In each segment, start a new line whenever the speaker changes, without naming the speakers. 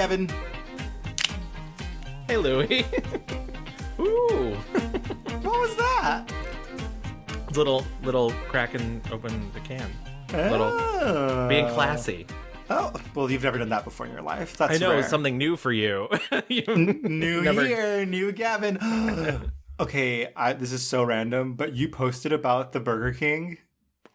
Gavin.
Hey, Louie. Ooh.
What was that?
Little cracking open the can. Little being classy.
Oh, well, you've never done that before in your life. That's
I know,
rare.
it's something new for you.
New year, new Gavin. Okay, this is so random, but you posted about the Burger King.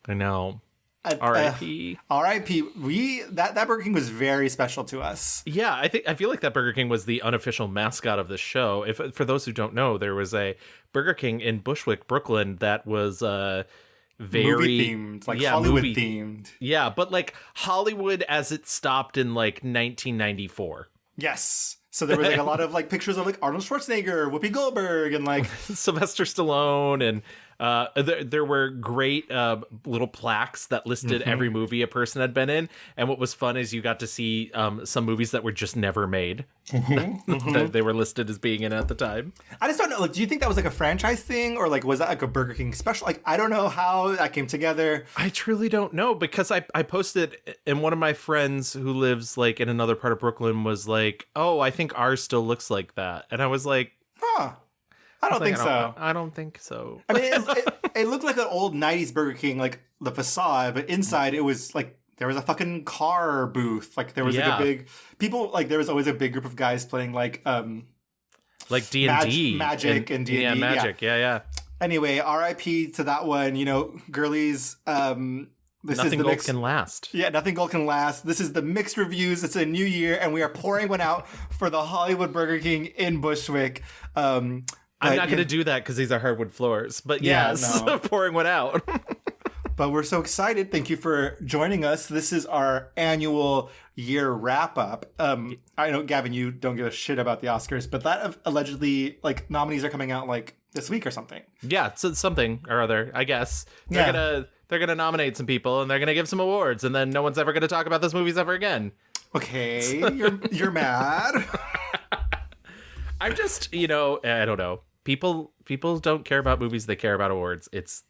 I know. R.I.P.
R.I.P. That Burger King was very special to us.
Yeah, I feel like that Burger King was the unofficial mascot of the show. If for those who don't know, there was a Burger King in Bushwick, Brooklyn that was very
movie themed, like Hollywood themed.
Yeah, but like Hollywood as it stopped in like 1994.
Yes. So there was like a lot of like pictures of like Arnold Schwarzenegger, Whoopi Goldberg, and like
Sylvester Stallone, and there were great little plaques that listed every movie a person had been in. And what was fun is you got to see some movies that were just never made that they were listed as being in at the time.
I just don't know. Like, do you think that was like a franchise thing, or like was that like a Burger King special? Like, I don't know how that came together.
I truly don't know, because I posted, and one of my friends who lives like in another part of Brooklyn was like, "Oh, I think ours still looks like that," and I was like,
"Huh." I don't think so.
I don't think so.
I mean, it looked like an old 90s Burger King, like the facade, but inside it was like there was a fucking car booth. Like there was like a big there was always a big group of guys playing like
D&D.
Magic and D&D.
Yeah, Magic. Yeah.
Anyway, RIP to that one. You know, girlies,
Nothing gold can last.
Yeah, nothing gold can last. This is the mixed reviews. It's a new year, and we are pouring one out for the Hollywood Burger King in Bushwick.
I'm not going to do that because these are hardwood floors. But yes, no. Pouring one out.
But we're so excited. Thank you for joining us. This is our annual year wrap-up. I know, Gavin, you don't give a shit about the Oscars, but that allegedly, like, nominees are coming out, like, this week or something.
Yeah, it's something or other, I guess. They're gonna nominate some people, and they're gonna give some awards, and then no one's ever gonna talk about those movies ever again.
Okay, you're mad.
I'm just, I don't know. People don't care about movies, they care about awards. It's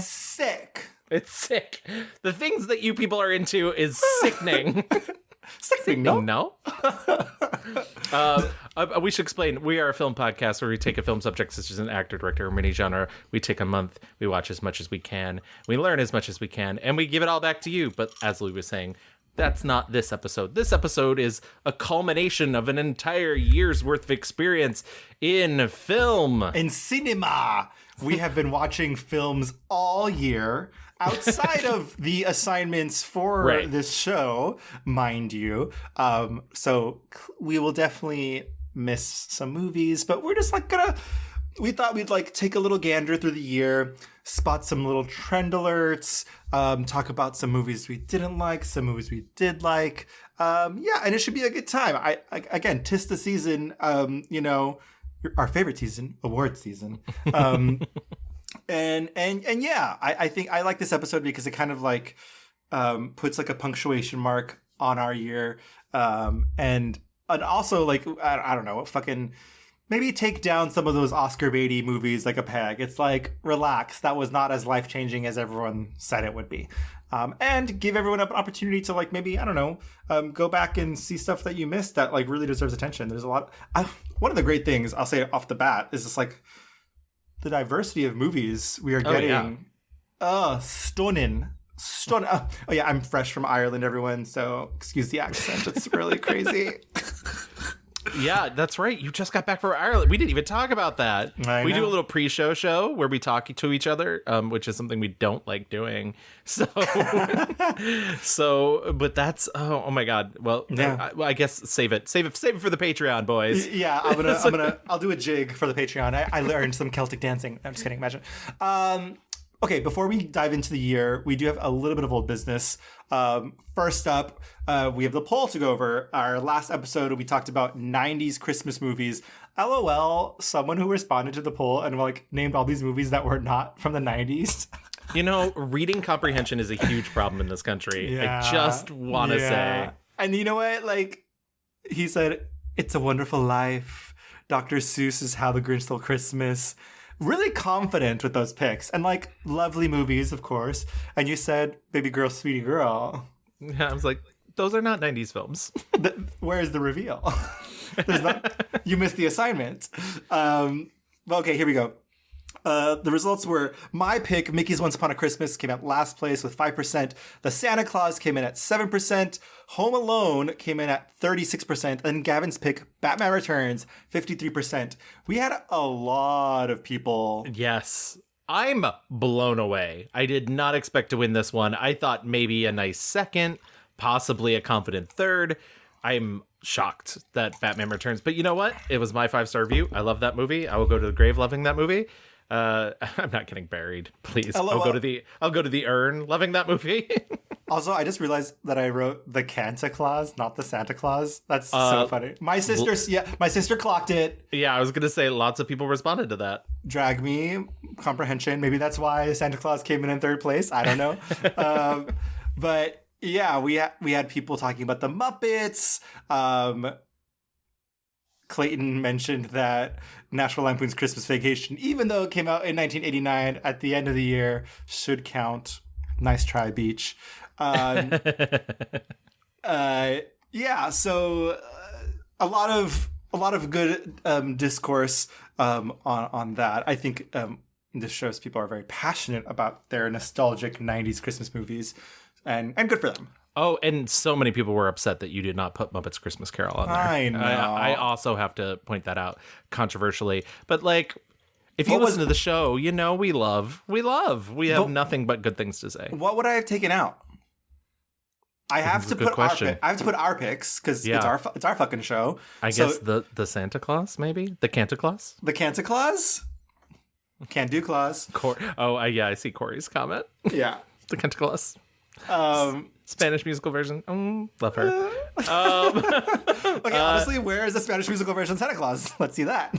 sick.
It's sick. The things that you people are into is sickening.
Sickening, no?
We should explain. We are a film podcast where we take a film subject such as an actor, director, or mini genre. We take a month. We watch as much as we can. We learn as much as we can. And we give it all back to you. But as Louie was saying, that's not this episode. This episode is a culmination of an entire year's worth of experience in film.
In cinema. We have been watching films all year outside of the assignments for this show, mind you. So we will definitely miss some movies, but we're just like we thought we'd like take a little gander through the year, spot some little trend alerts, talk about some movies we didn't like, some movies we did like. And it should be a good time. I again, 'tis the season, our favorite season, award season. And yeah, I think I like this episode because it kind of like puts like a punctuation mark on our year. And also like, I don't know, fucking maybe take down some of those Oscar baity movies like a peg. It's like, relax, that was not as life-changing as everyone said it would be. And give everyone an opportunity to like maybe, I don't know, go back and see stuff that you missed that like really deserves attention. There's a lot. One of the great things, I'll say off the bat, is just like the diversity of movies we are getting. Stunning. Oh yeah, I'm fresh from Ireland, everyone, so excuse the accent. It's really crazy.
Yeah, that's right. You just got back from Ireland. We didn't even talk about that. We do a little pre-show where we talk to each other, which is something we don't like doing. So, but that's oh my god. Well, yeah. I guess save it for the Patreon, boys.
Yeah, I'll do a jig for the Patreon. I learned some Celtic dancing. I'm just kidding. Imagine. Okay, before we dive into the year, we do have a little bit of old business. First up, we have the poll to go over. Our last episode, we talked about 90s Christmas movies. LOL, someone who responded to the poll and like named all these movies that were not from the 90s.
Reading comprehension is a huge problem in this country. Yeah, I just want to say.
And you know what? Like, he said, It's a Wonderful Life. Dr. Seuss is How the Grinch Stole Christmas. Really confident with those picks, and like lovely movies, of course. And you said Baby Girl, Sweetie Girl.
Yeah, I was like, those are not 90s films.
Where's the reveal? You missed the assignment. Okay, here we go. The results were my pick, Mickey's Once Upon a Christmas, came out last place with 5%. The Santa Claus came in at 7%. Home Alone came in at 36%. And Gavin's pick, Batman Returns, 53%. We had a lot of people.
Yes. I'm blown away. I did not expect to win this one. I thought maybe a nice second, possibly a confident third. I'm shocked that Batman Returns. But you know what? It was my 5-star review. I love that movie. I will go to the grave loving that movie. I'm not getting buried, please. I'll go to the urn loving that movie.
Also, I just realized that I wrote the Canta Claus, not the Santa Claus. That's so funny. My sister clocked it.
Yeah, I was gonna say lots of people responded to that.
Drag me comprehension. Maybe that's why Santa Claus came in third place. I don't know. But yeah, we had people talking about the Muppets. Clayton mentioned that National Lampoon's Christmas Vacation, even though it came out in 1989 at the end of the year, should count. Nice try, Beach. Yeah, so a lot of good discourse on that. I think this shows people are very passionate about their nostalgic 90s Christmas movies, and good for them.
Oh, and so many people were upset that you did not put Muppets Christmas Carol on there.
I know.
I also have to point that out controversially. But like, if you listen to the show, you know we love. We have nothing but good things to say.
What would I have taken out? I have to put our picks because it's our fucking show.
I guess the Santa Claus, maybe the Canta Claus.
The Canta Claus. Can't do Claus.
I see Corey's comment.
Yeah,
the Canta Claus. Spanish musical version. Love her.
Okay, honestly, where is the Spanish musical version of Santa Claus? Let's see that.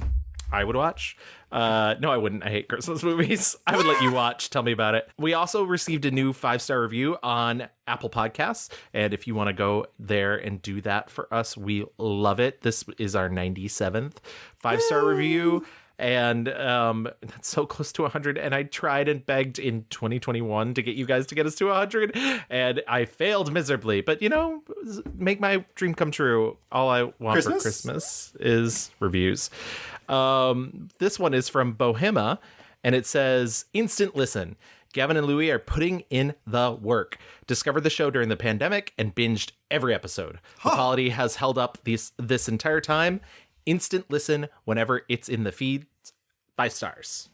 I would watch. No, I wouldn't. I hate Christmas movies. I would let you watch. Tell me about it. We also received a new 5-star review on Apple Podcasts. And if you want to go there and do that for us, we love it. This is our 97th 5-star review. And that's so close to 100. And I tried and begged in 2021 to get you guys to get us to 100. And I failed miserably. But, make my dream come true. All I want for Christmas is reviews. This one is from Bohema. And it says, Instant Listen. Gavin and Louie are putting in the work. Discovered the show during the pandemic and binged every episode. The quality has held up this entire time. Instant listen whenever it's in the feed. 5 stars.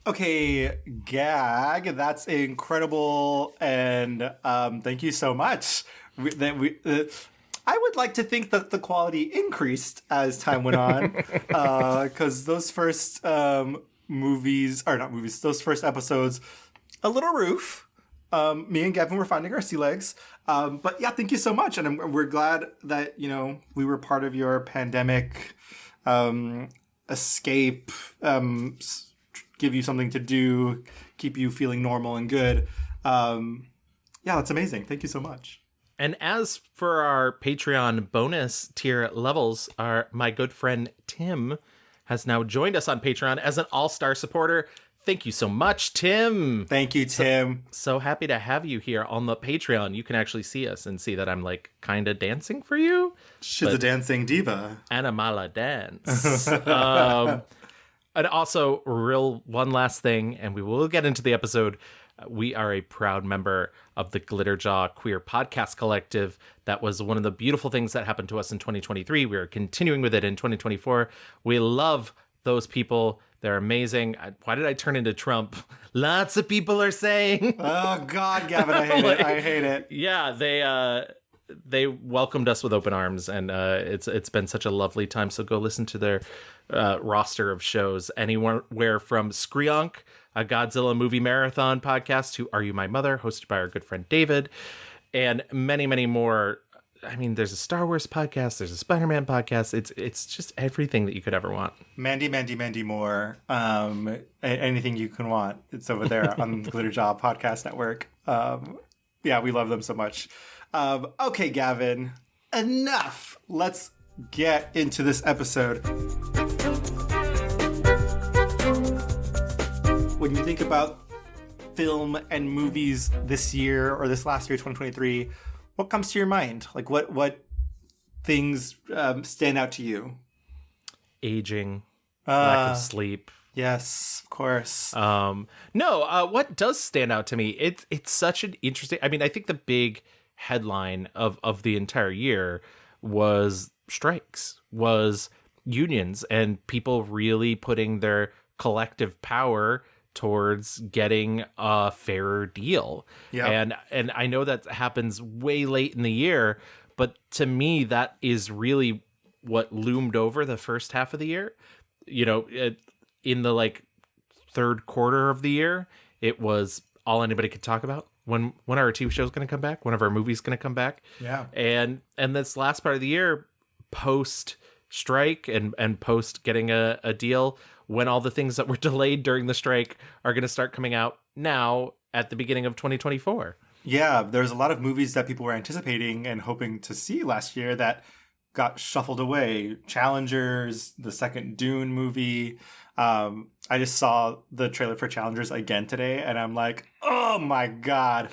Okay, Gag, that's incredible, and thank you so much. I would like to think that the quality increased as time went on, because those first those first episodes, a little roof. Me and Gavin were finding our sea legs. But yeah, thank you so much, and we're glad that we were part of your pandemic escape, give you something to do, keep you feeling normal and good. Yeah, that's amazing. Thank you so much.
And as for our Patreon bonus tier levels, my good friend Tim has now joined us on Patreon as an all-star supporter. Thank you so much, Tim.
Thank you, Tim.
So happy to have you here on the Patreon. You can actually see us and see that I'm like kind of dancing for you.
She's a dancing diva.
Animala dance. And also, one last thing, and we will get into the episode. We are a proud member of the Glitterjaw Queer Podcast Collective. That was one of the beautiful things that happened to us in 2023. We are continuing with it in 2024. We love those people. They're amazing. Why did I turn into Trump? Lots of people are saying.
Oh, God, Gavin, I hate it. I hate it.
Yeah, they welcomed us with open arms, and it's been such a lovely time. So go listen to their roster of shows. Anywhere from Skreonk, a Godzilla movie marathon podcast, to Are You My Mother, hosted by our good friend David, and many, many more. I mean, there's a Star Wars podcast, there's a Spider-Man podcast. It's just everything that you could ever want.
Mandy Moore. Anything you can want. It's over there on the Glitterjaw Podcast Network. Yeah, we love them so much. Okay, Gavin, enough. Let's get into this episode. When you think about film and movies this year or this last year, 2023, what comes to your mind? Like what things stand out to you?
Aging, lack of sleep.
Yes, of course.
What does stand out to me? It's such an interesting. I mean, I think the big headline of the entire year was strikes, was unions, and people really putting their collective power towards getting a fairer deal.
Yeah.
And I know that happens way late in the year, but to me, that is really what loomed over the first half of the year. You know, in the like third quarter of the year, it was all anybody could talk about. When are our TV shows going to come back? When are our movies going to come back?
Yeah.
And this last part of the year, post strike and post getting a deal, when all the things that were delayed during the strike are going to start coming out now at the beginning of 2024.
Yeah, there's a lot of movies that people were anticipating and hoping to see last year that got shuffled away. Challengers, the second Dune movie. I just saw the trailer for Challengers again today, and I'm like, oh my God.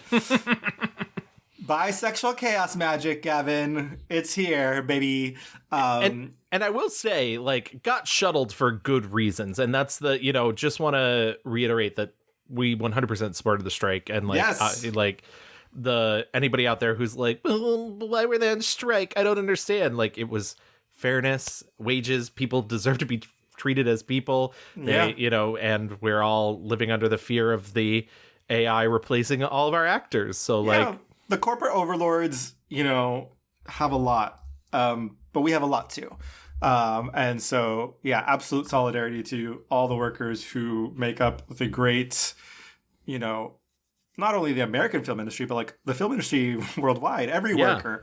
Bisexual chaos magic, Gavin. It's here, baby.
And I will say, like, got shuttled for good reasons. And that's just want to reiterate that we 100% supported the strike. And like,
yes.
Anybody out there who's like, oh, why were they on strike? I don't understand. Like, it was fairness, wages. People deserve to be treated as people. And we're all living under the fear of the AI replacing all of our actors. So like,
the corporate overlords, have a lot, but we have a lot too. And so, absolute solidarity to all the workers who make up the great, not only the American film industry, but like the film industry worldwide. Every worker,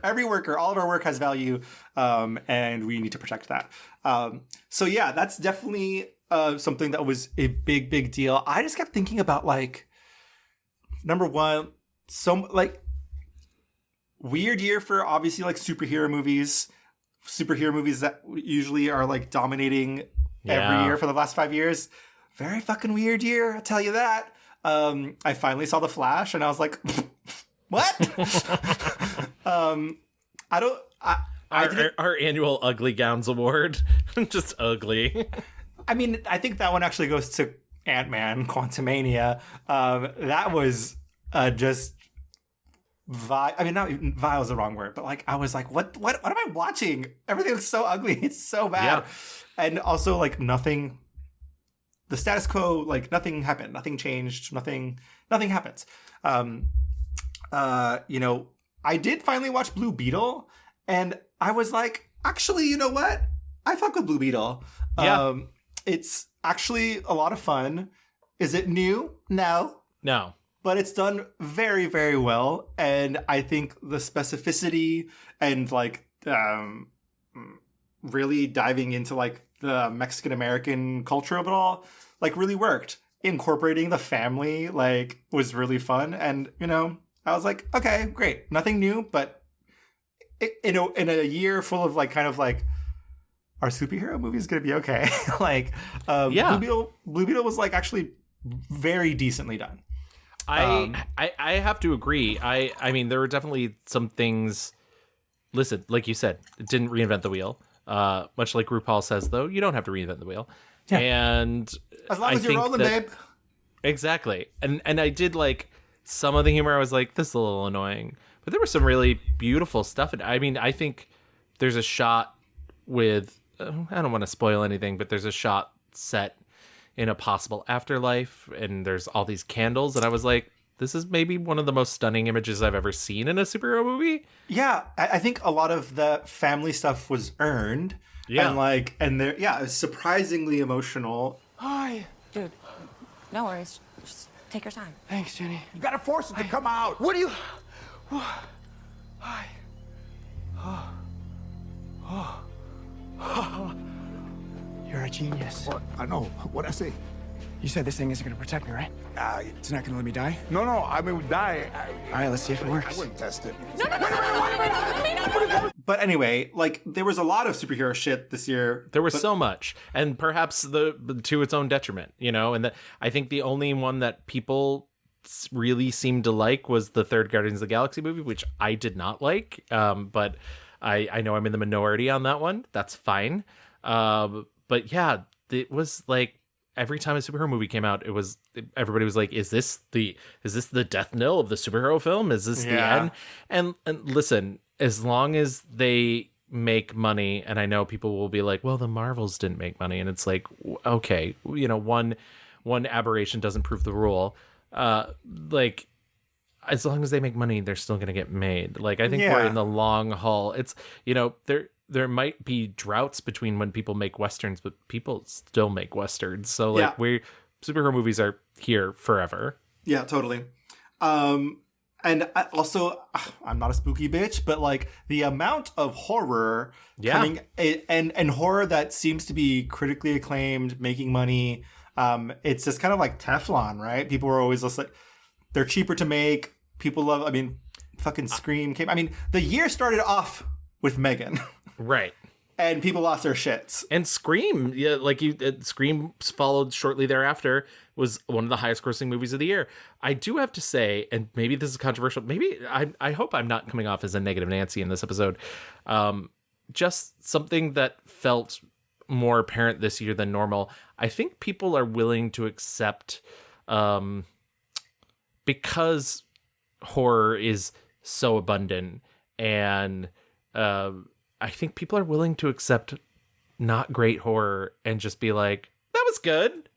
all of our work has value, and we need to protect that. That's definitely something that was a big, big deal. I just kept thinking about like, number one, weird year for obviously like superhero movies that usually are like dominating every year for the last 5 years. Very fucking weird year, I'll tell you that. I finally saw The Flash and I was like, what?
Our annual Ugly Gowns Award. Just ugly.
I mean, I think that one actually goes to Ant-Man, Quantumania. That was just vile. I mean, not vile is the wrong word, but like I was like, what am I watching? Everything looks so ugly. It's so bad. Yeah. And also like nothing, the status quo, like nothing happened, nothing changed, nothing happens. I did finally watch Blue Beetle and I was like, actually, you know what? I fuck with Blue Beetle. Yeah. It's actually a lot of fun. Is it new? No. But it's done very, very well. And I think the specificity and like really diving into like the Mexican-American culture of it all, like really worked. Incorporating the family like was really fun. And, I was like, okay, great. Nothing new, but in a year full of like kind of like, our superhero movie is going to be okay. Like, Blue Beetle was like actually very decently done.
I have to agree. I mean, there were definitely some things. Listen, like you said, it didn't reinvent the wheel. Much like RuPaul says, though, you don't have to reinvent the wheel. Yeah. And
as long as you're rolling, babe.
Exactly. And I did like some of the humor. I was like, this is a little annoying, but there was some really beautiful stuff. And I mean, I think there's a shot with. I don't want to spoil anything, but there's a shot set in a possible afterlife, and there's all these candles, and I was like, this is maybe one of the most stunning images I've ever seen in a superhero movie.
Yeah, I think a lot of the family stuff was earned. Yeah. And it was surprisingly emotional.
Hi.
Dude, no worries. Just take your time.
Thanks, Jenny. You gotta force it to come out. What do you... Hi. You're a genius.
What? I know. What'd I say?
You said this thing isn't gonna protect me, right? It's not gonna let me die?
No. I mean, we die.
All right, let's see if it works.
I wouldn't test it.
No. But anyway, like there was a lot of superhero shit this year.
There was so much, and perhaps to its own detriment, And I think the only one that people really seemed to like was the third Guardians of the Galaxy movie, which I did not like. But I know I'm in the minority on that one. That's fine. But yeah, it was like every time a superhero movie came out, everybody was like, is this the death knell of the superhero film? Is this the end? And listen, as long as they make money, and I know people will be like, well, the Marvels didn't make money, and it's like, okay, one aberration doesn't prove the rule. Like, as long as they make money, they're still going to get made. Like, I think we're in the long haul. It's, there might be droughts between when people make Westerns, but people still make Westerns. So, like, superhero movies are here forever.
Yeah, totally. And I'm not a spooky bitch, but, like, the amount of horror coming, and horror that seems to be critically acclaimed, making money, it's just kind of like Teflon, right? People are always just like, they're cheaper to make. People love, I mean, fucking Scream came. I mean, the year started off with Megan.
Right.
And people lost their shits.
And Scream, Scream followed shortly thereafter, was one of the highest grossing movies of the year. I do have to say, and maybe this is controversial, maybe I hope I'm not coming off as a negative Nancy in this episode. Just something that felt more apparent this year than normal. I think people are willing to accept, because horror is so abundant, and I think people are willing to accept not great horror and just be like, that was good,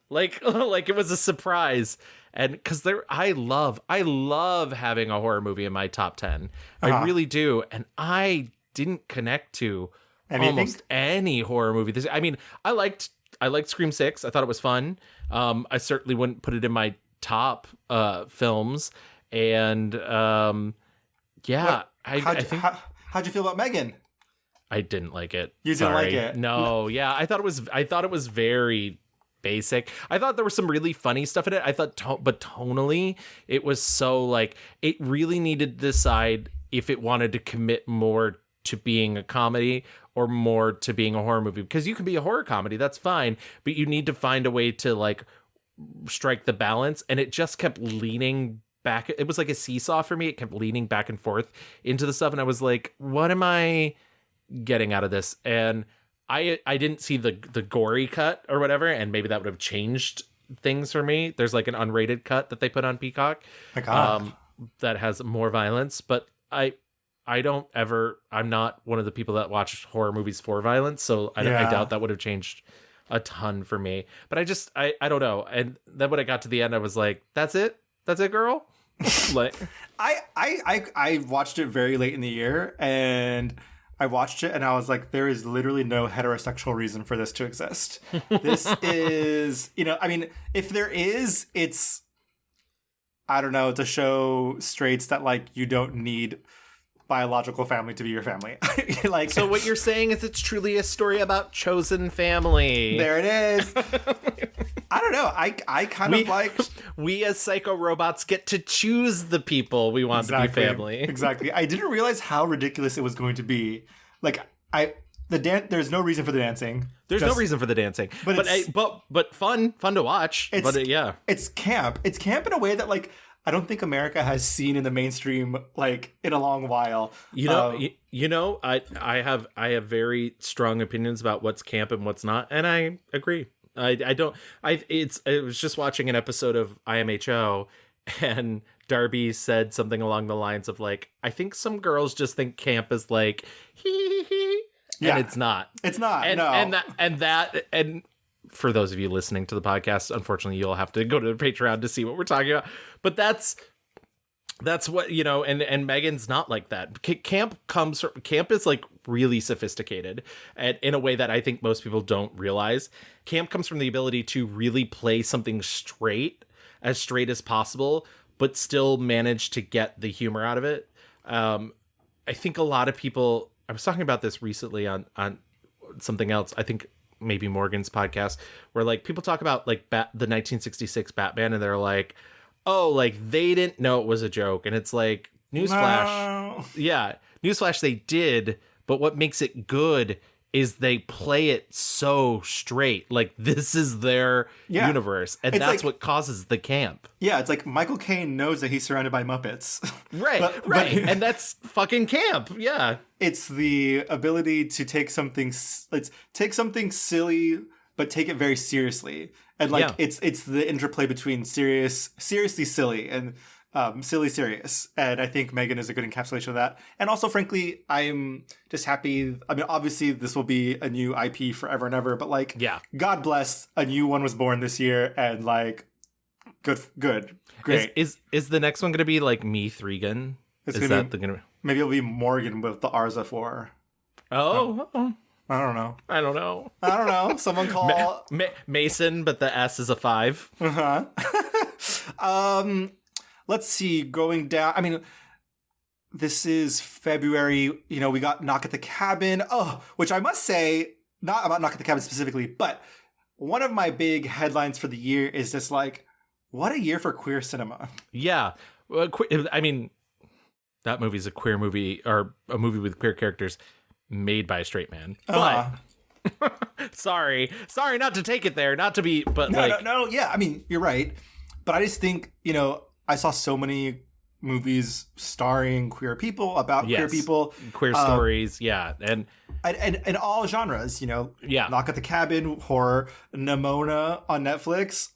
like it was a surprise. And because I love having a horror movie in my top 10. I really do. And I didn't connect to almost any horror movie. I mean, I liked Scream 6. I thought it was fun. I certainly wouldn't put it in my top films. And I think.
How'd you feel about Megan?
I didn't like it.
You didn't like it?
No, yeah. I thought it was very basic. I thought there was some really funny stuff in it. I thought, but tonally, it was so, like, it really needed to decide if it wanted to commit more to being a comedy or more to being a horror movie. Because you can be a horror comedy, that's fine, but you need to find a way to, like, strike the balance. And it just kept leaning back. It was like a seesaw for me. It kept leaning back and forth into the stuff, and I was like, what am I getting out of this? And I didn't see the gory cut or whatever, and maybe that would have changed things for me. There's like an unrated cut that they put on Peacock that has more violence, but I'm not one of the people that watch horror movies for violence, so I doubt that would have changed a ton for me. But I don't know. And then when I got to the end, I was like, that's it, girl. Like,
I watched it very late in the year, and I watched it and I was like, there is literally no heterosexual reason for this to exist. This is, I mean, if there is, it's, I don't know, to show straights that, like, you don't need biological family to be your family. Like,
so what you're saying is it's truly a story about chosen family.
There it is. I don't know. I kind of like...
We as psycho robots get to choose the people we want to be family.
Exactly. I didn't realize how ridiculous it was going to be. Like, there's no reason for the dancing.
There's no reason for the dancing. But fun to watch.
It's camp. It's camp in a way that, like, I don't think America has seen in the mainstream, like, in a long while.
I have very strong opinions about what's camp and what's not, and I agree. I was just watching an episode of IMHO, and Darby said something along the lines of, like, I think some girls just think camp is like hee, and it's not.
It's not.
And for those of you listening to the podcast, unfortunately, you'll have to go to the Patreon to see what we're talking about. But that's what, and Megan's not like that. Camp is, like, really sophisticated, and in a way that I think most people don't realize. Camp comes from the ability to really play something as straight as possible, but still manage to get the humor out of it. I think a lot of people, I was talking about this recently on something else, I think maybe Morgan's podcast, where, like, people talk about, like, the 1966 Batman, and they're like, oh, like, they didn't know it was a joke. And it's like, newsflash. No. Yeah, newsflash, they did. But what makes it good is they play it so straight. Like, this is their universe, and
it's
that's
like,
what causes the camp.
Yeah, it's like Michael Caine knows that he's surrounded by Muppets.
Right,
but
and that's fucking camp. Yeah.
It's the ability to take something silly, but take it very seriously. And like it's the interplay between seriously silly and silly serious. And I think Megan is a good encapsulation of that. And also, frankly, I'm just happy. I mean, obviously this will be a new IP forever and ever, but like, God bless, a new one was born this year, and like, good, great.
Is the next one going to be like Me Threegan?
Maybe it'll be Morgan with the Arza 4.
Oh.
I don't know.
I don't know.
Someone call
Mason, but the S is a 5.
Let's see. Going down. I mean, this is February. You know, we got Knock at the Cabin. Oh, which I must say, not about Knock at the Cabin specifically, but one of my big headlines for the year is just like, what a year for queer cinema. Yeah.
Well, I mean, that movie's a queer movie, or a movie with queer characters made by a straight man. But sorry not to take it there, not to be, but
no, yeah, I mean, you're right, but I just think, you know, I saw so many movies starring queer people, about queer people,
queer stories, and
all genres, you know. Knock at the Cabin, horror, Nimona on Netflix.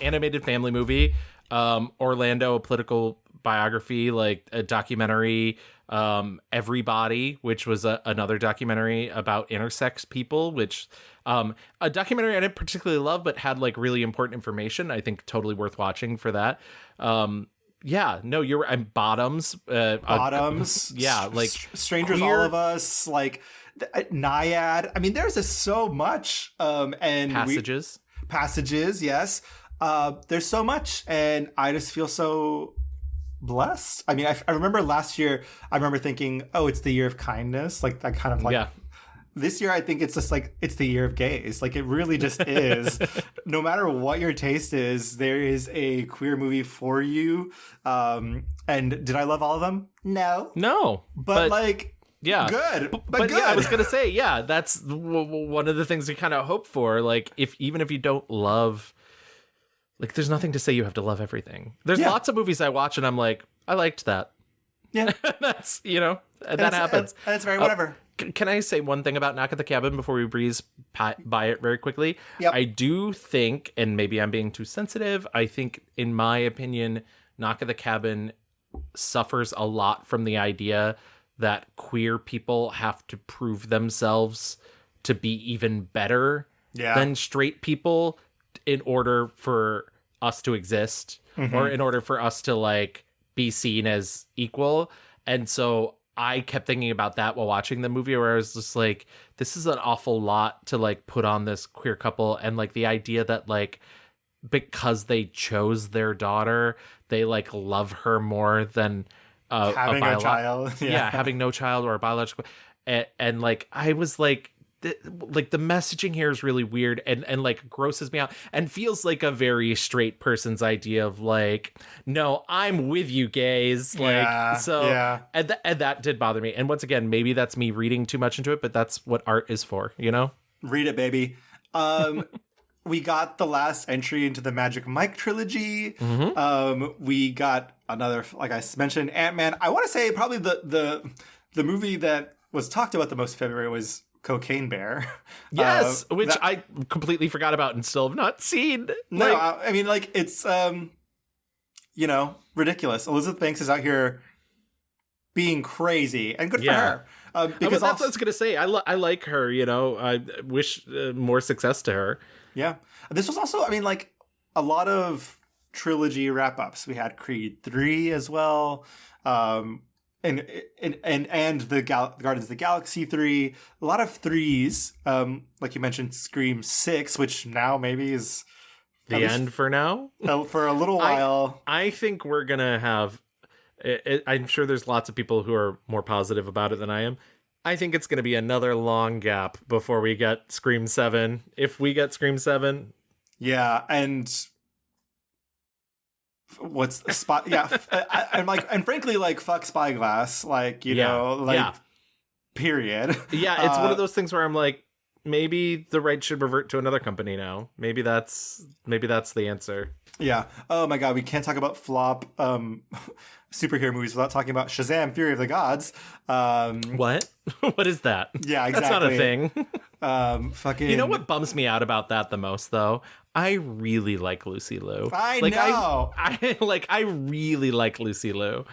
Animated family movie, Orlando, a political biography, like a documentary, Everybody, which was another documentary about intersex people, which a documentary I didn't particularly love, but had like really important information. I think totally worth watching for that. You're right. And Bottoms, like
Strangers,
queer,
All of Us, like Naiad. I mean, there's just so much. And passages, yes. There's so much, and I just feel so blessed. I mean, I remember last year, I remember thinking, oh, it's the year of kindness. Like, that kind of like, this year, I think it's just like, it's the year of gays. Like, it really just is. No matter what your taste is, there is a queer movie for you. And did I love all of them? No. But like, good. But good.
Yeah, I was going to say, that's one of the things we kind of hope for. Like, even if you don't love, like, there's nothing to say you have to love everything. There's lots of movies I watch and I'm like, I liked that.
Yeah.
That's, you know, that happens.
And it's very whatever.
Can I say one thing about Knock at the Cabin before we breeze by it very quickly?
Yep.
I do think, and maybe I'm being too sensitive, I think, in my opinion, Knock at the Cabin suffers a lot from the idea that queer people have to prove themselves to be even better than straight people in order for us to exist, or in order for us to like be seen as equal. And so I kept thinking about that while watching the movie, where I was just like, this is an awful lot to like put on this queer couple. And like the idea that like, because they chose their daughter, they like love her more than
having a child.
Having no child or a biological. And like, I was like, the messaging here is really weird and like grosses me out and feels like a very straight person's idea of like, no, I'm with you gays. And that did bother me. And once again, maybe that's me reading too much into it, but that's what art is for, you know?
Read it, baby. We got the last entry into the Magic Mike trilogy. We got another, like I mentioned, Ant-Man. I want to say probably the movie that was talked about the most in February was Cocaine Bear.
Yes, which I completely forgot about and still have not seen.
No, I mean, like, it's, you know, ridiculous. Elizabeth Banks is out here being crazy, and good for her. Because
that's what I was going to say. I like her, you know. I wish more success to her.
Yeah. This was also, I mean, like, a lot of trilogy wrap-ups. We had Creed 3 as well. And the Guardians of the Galaxy 3, a lot of threes, like you mentioned, Scream 6, which now maybe is
the end for now.
For a little while.
I think we're gonna have. I'm sure there's lots of people who are more positive about it than I am. I think it's gonna be another long gap before we get Scream 7. If we get Scream 7,
and. What's the spot? I'm like, and frankly, like, fuck Spyglass, like, you know, like, period.
Yeah, it's one of those things where I'm like, maybe the rights should revert to another company now. Maybe that's the answer.
Yeah. Oh my God, we can't talk about flop superhero movies without talking about Shazam! Fury of the Gods.
What? What is that?
Yeah, exactly.
That's not a thing.
Fucking.
You know what bums me out about that the most, though? I really like Lucy Liu.
I know.
I really like Lucy Liu.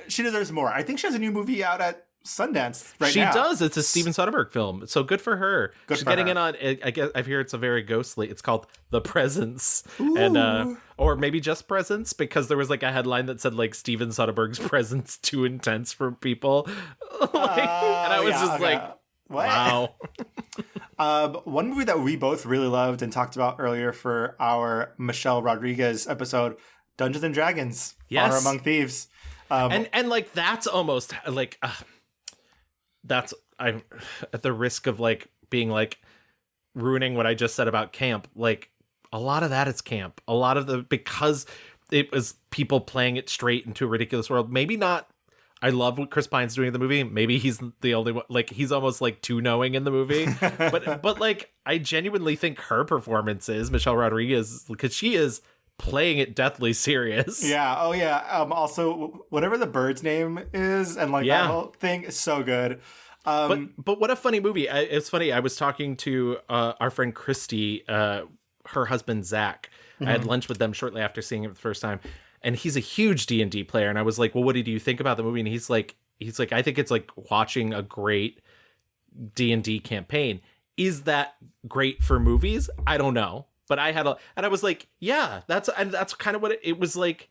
She deserves more. I think she has a new movie out at Sundance now.
She does. It's a Steven Soderbergh film. So good for her. She's getting in on. I guess I hear it's a very ghostly. It's called The Presence, and or maybe just Presence, because there was like a headline that said like Steven Soderbergh's presence too intense for people, and I was like,
what?
Wow.
One movie that we both really loved and talked about earlier for our Michelle Rodriguez episode, Dungeons and Dragons:
Honor
Among Thieves.
And like that's almost like that's I'm at the risk of like being like ruining what I just said about camp. Like a lot of that is camp. A lot of because it was people playing it straight into a ridiculous world. Maybe not. I love what Chris Pine's doing in the movie. Maybe he's the only one. Like he's almost like too knowing in the movie. but like I genuinely think her performance is Michelle Rodriguez, because she is playing it deathly serious.
Yeah. Oh yeah. Also, whatever the bird's name is, and like that whole thing is so good.
But what a funny movie. It's funny. I was talking to our friend Christy, her husband Zach. I had lunch with them shortly after seeing it the first time, and he's a huge D&D player. And I was like, well, what did you think about the movie? And he's like, I think it's like watching a great D&D campaign. Is that great for movies? I don't know. But I was like, yeah, that's kind of what it was like.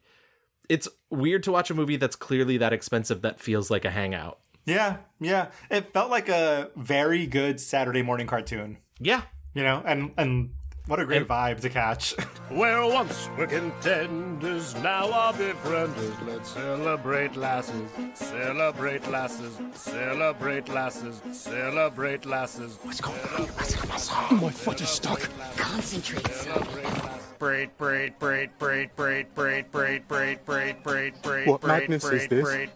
It's weird to watch a movie that's clearly that expensive that feels like a hangout.
Yeah, yeah. It felt like a very good Saturday morning cartoon.
Yeah.
You know, and what a great vibe to catch.
Where once were contenders, now are befrienders. Let's celebrate lasses, celebrate lasses, celebrate lasses, celebrate lasses.
What's going on? My foot is stuck.
Concentrate.
Braid.
What madness is this?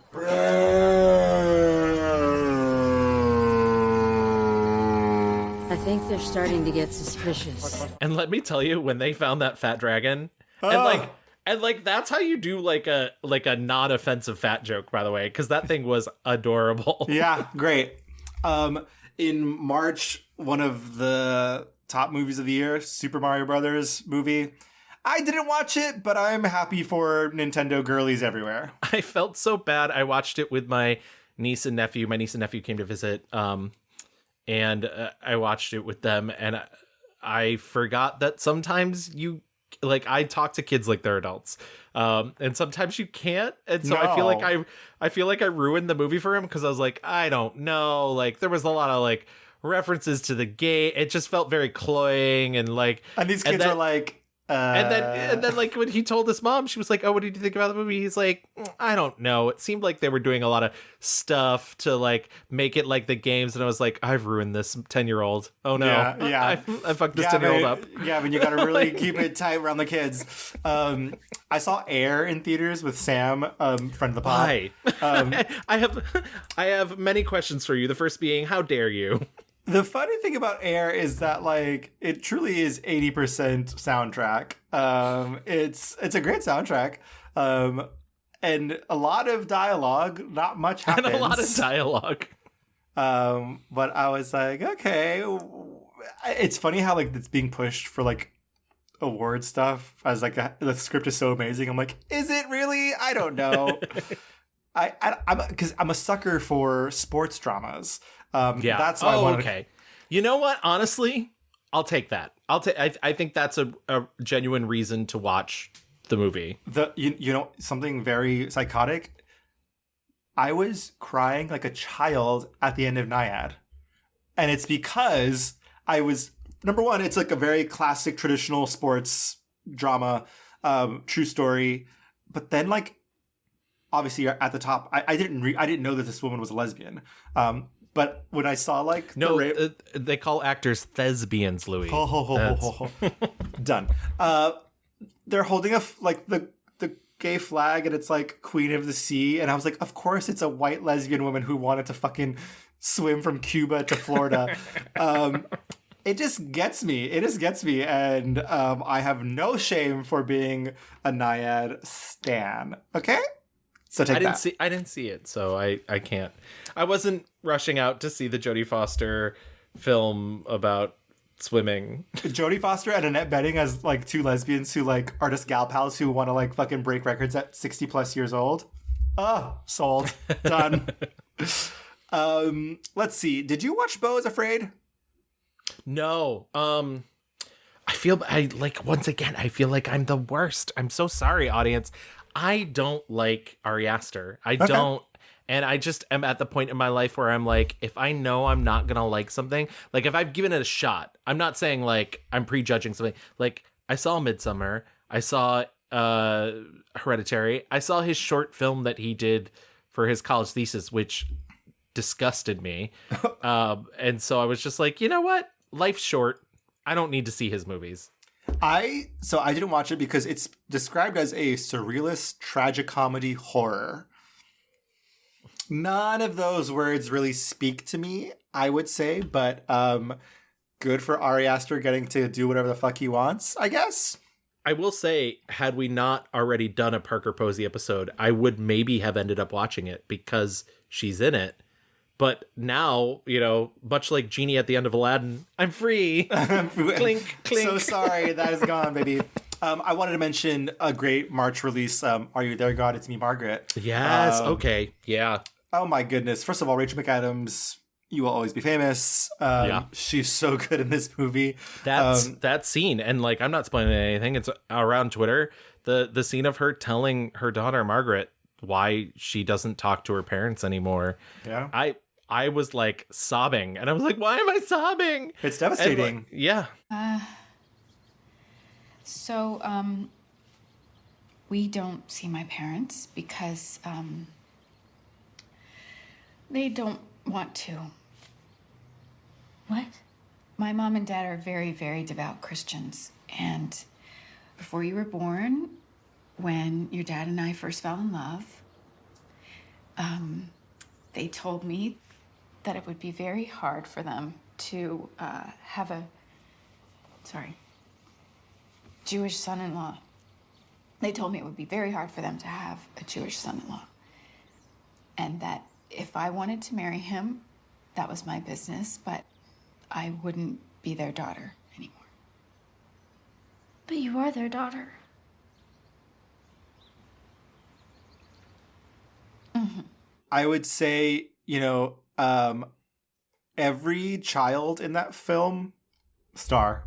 I think they're starting to get suspicious.
And let me tell you, when they found that fat dragon, and that's how you do like a non-offensive fat joke, by the way, because that thing was adorable.
Yeah, great. In March, one of the top movies of the year, Super Mario Brothers movie. I didn't watch it, but I'm happy for Nintendo girlies everywhere.
I felt so bad. I watched it with my niece and nephew. My niece and nephew came to visit, and I watched it with them, and I forgot that sometimes I talk to kids like they're adults, and sometimes you can't, and so I feel like I ruined the movie for him, because I was like, I don't know, like there was a lot of like references to the game. It just felt very cloying, and
these kids are like.
And then like when he told his mom, she was like, oh, what did you think about the movie? He's like, I don't know. It seemed like they were doing a lot of stuff to like make it like the games. And I was like, I've ruined this 10-year-old. Oh no.
Yeah.
I fucked this 10-year-old up.
Gavin, you got to really keep it tight around the kids. I saw Air in theaters with Sam, friend of the pod.
Hi. I have many questions for you. The first being, how dare you?
The funny thing about Air is that like it truly is 80% soundtrack. It's a great soundtrack. And a lot of dialogue, not much happens.
And a lot of dialogue.
But I was like, okay. It's funny how like it's being pushed for like award stuff as like the script is so amazing. I'm like, is it really? I don't know. I'm a sucker for sports dramas.
Yeah,
that's why I wanted.
Okay. You know what? Honestly, I'll take that. I think that's a genuine reason to watch the movie.
You know something very psychotic. I was crying like a child at the end of Naiad, and it's because I was number one. It's like a very classic traditional sports drama, true story. But then like. Obviously, at the top, I didn't know that this woman was a lesbian. But when I saw like
they call actors thespians, Louie.
Done. They're holding the gay flag and it's like Queen of the Sea. And I was like, of course it's a white lesbian woman who wanted to fucking swim from Cuba to Florida. It just gets me. It just gets me. And I have no shame for being a Naiad stan. Okay? So take that.
I didn't see it, so I can't. I wasn't rushing out to see the Jodie Foster film about swimming.
Jodie Foster and Annette Bening as like two lesbians who like are just gal pals who want to like fucking break records at 60 plus years old. Oh, sold. Done. Let's see. Did you watch Beau is Afraid?
No. I feel once again, I feel like I'm the worst. I'm so sorry, audience. I don't like Ari Aster. I don't. And I just am at the point in my life where I'm like, if I know I'm not going to like something, like if I've given it a shot, I'm not saying like I'm prejudging something. Like I saw Midsummer. I saw Hereditary. I saw his short film that he did for his college thesis, which disgusted me. And so I was just like, you know what? Life's short. I don't need to see his movies.
I didn't watch it because it's described as a surrealist tragicomedy horror. None of those words really speak to me, I would say, but good for Ari Aster getting to do whatever the fuck he wants, I guess.
I will say, had we not already done a Parker Posey episode, I would maybe have ended up watching it because she's in it. But now, you know, much like Genie at the end of Aladdin, I'm free. Clink, clink.
So sorry, that is gone, baby. I wanted to mention a great March release, Are You There, God? It's Me, Margaret.
Yes, okay, yeah.
Oh my goodness. First of all, Rachel McAdams, you will always be famous. She's so good in this movie.
That scene, and like, I'm not spoiling anything, it's around Twitter, the scene of her telling her daughter, Margaret, why she doesn't talk to her parents anymore.
Yeah.
I was like sobbing, and I was like, why am I sobbing?
It's devastating.
And, like, yeah.
So, we don't see my parents because, they don't want to.
What?
My mom and dad are very, very devout Christians. And before you were born, when your dad and I first fell in love, they told me that it would be very hard for them to have a Jewish son-in-law. They told me it would be very hard for them to have a Jewish son-in-law. And that if I wanted to marry him, that was my business, but I wouldn't be their daughter anymore.
But you are their daughter.
Mm-hmm.
I would say, you know, every child in that film, star.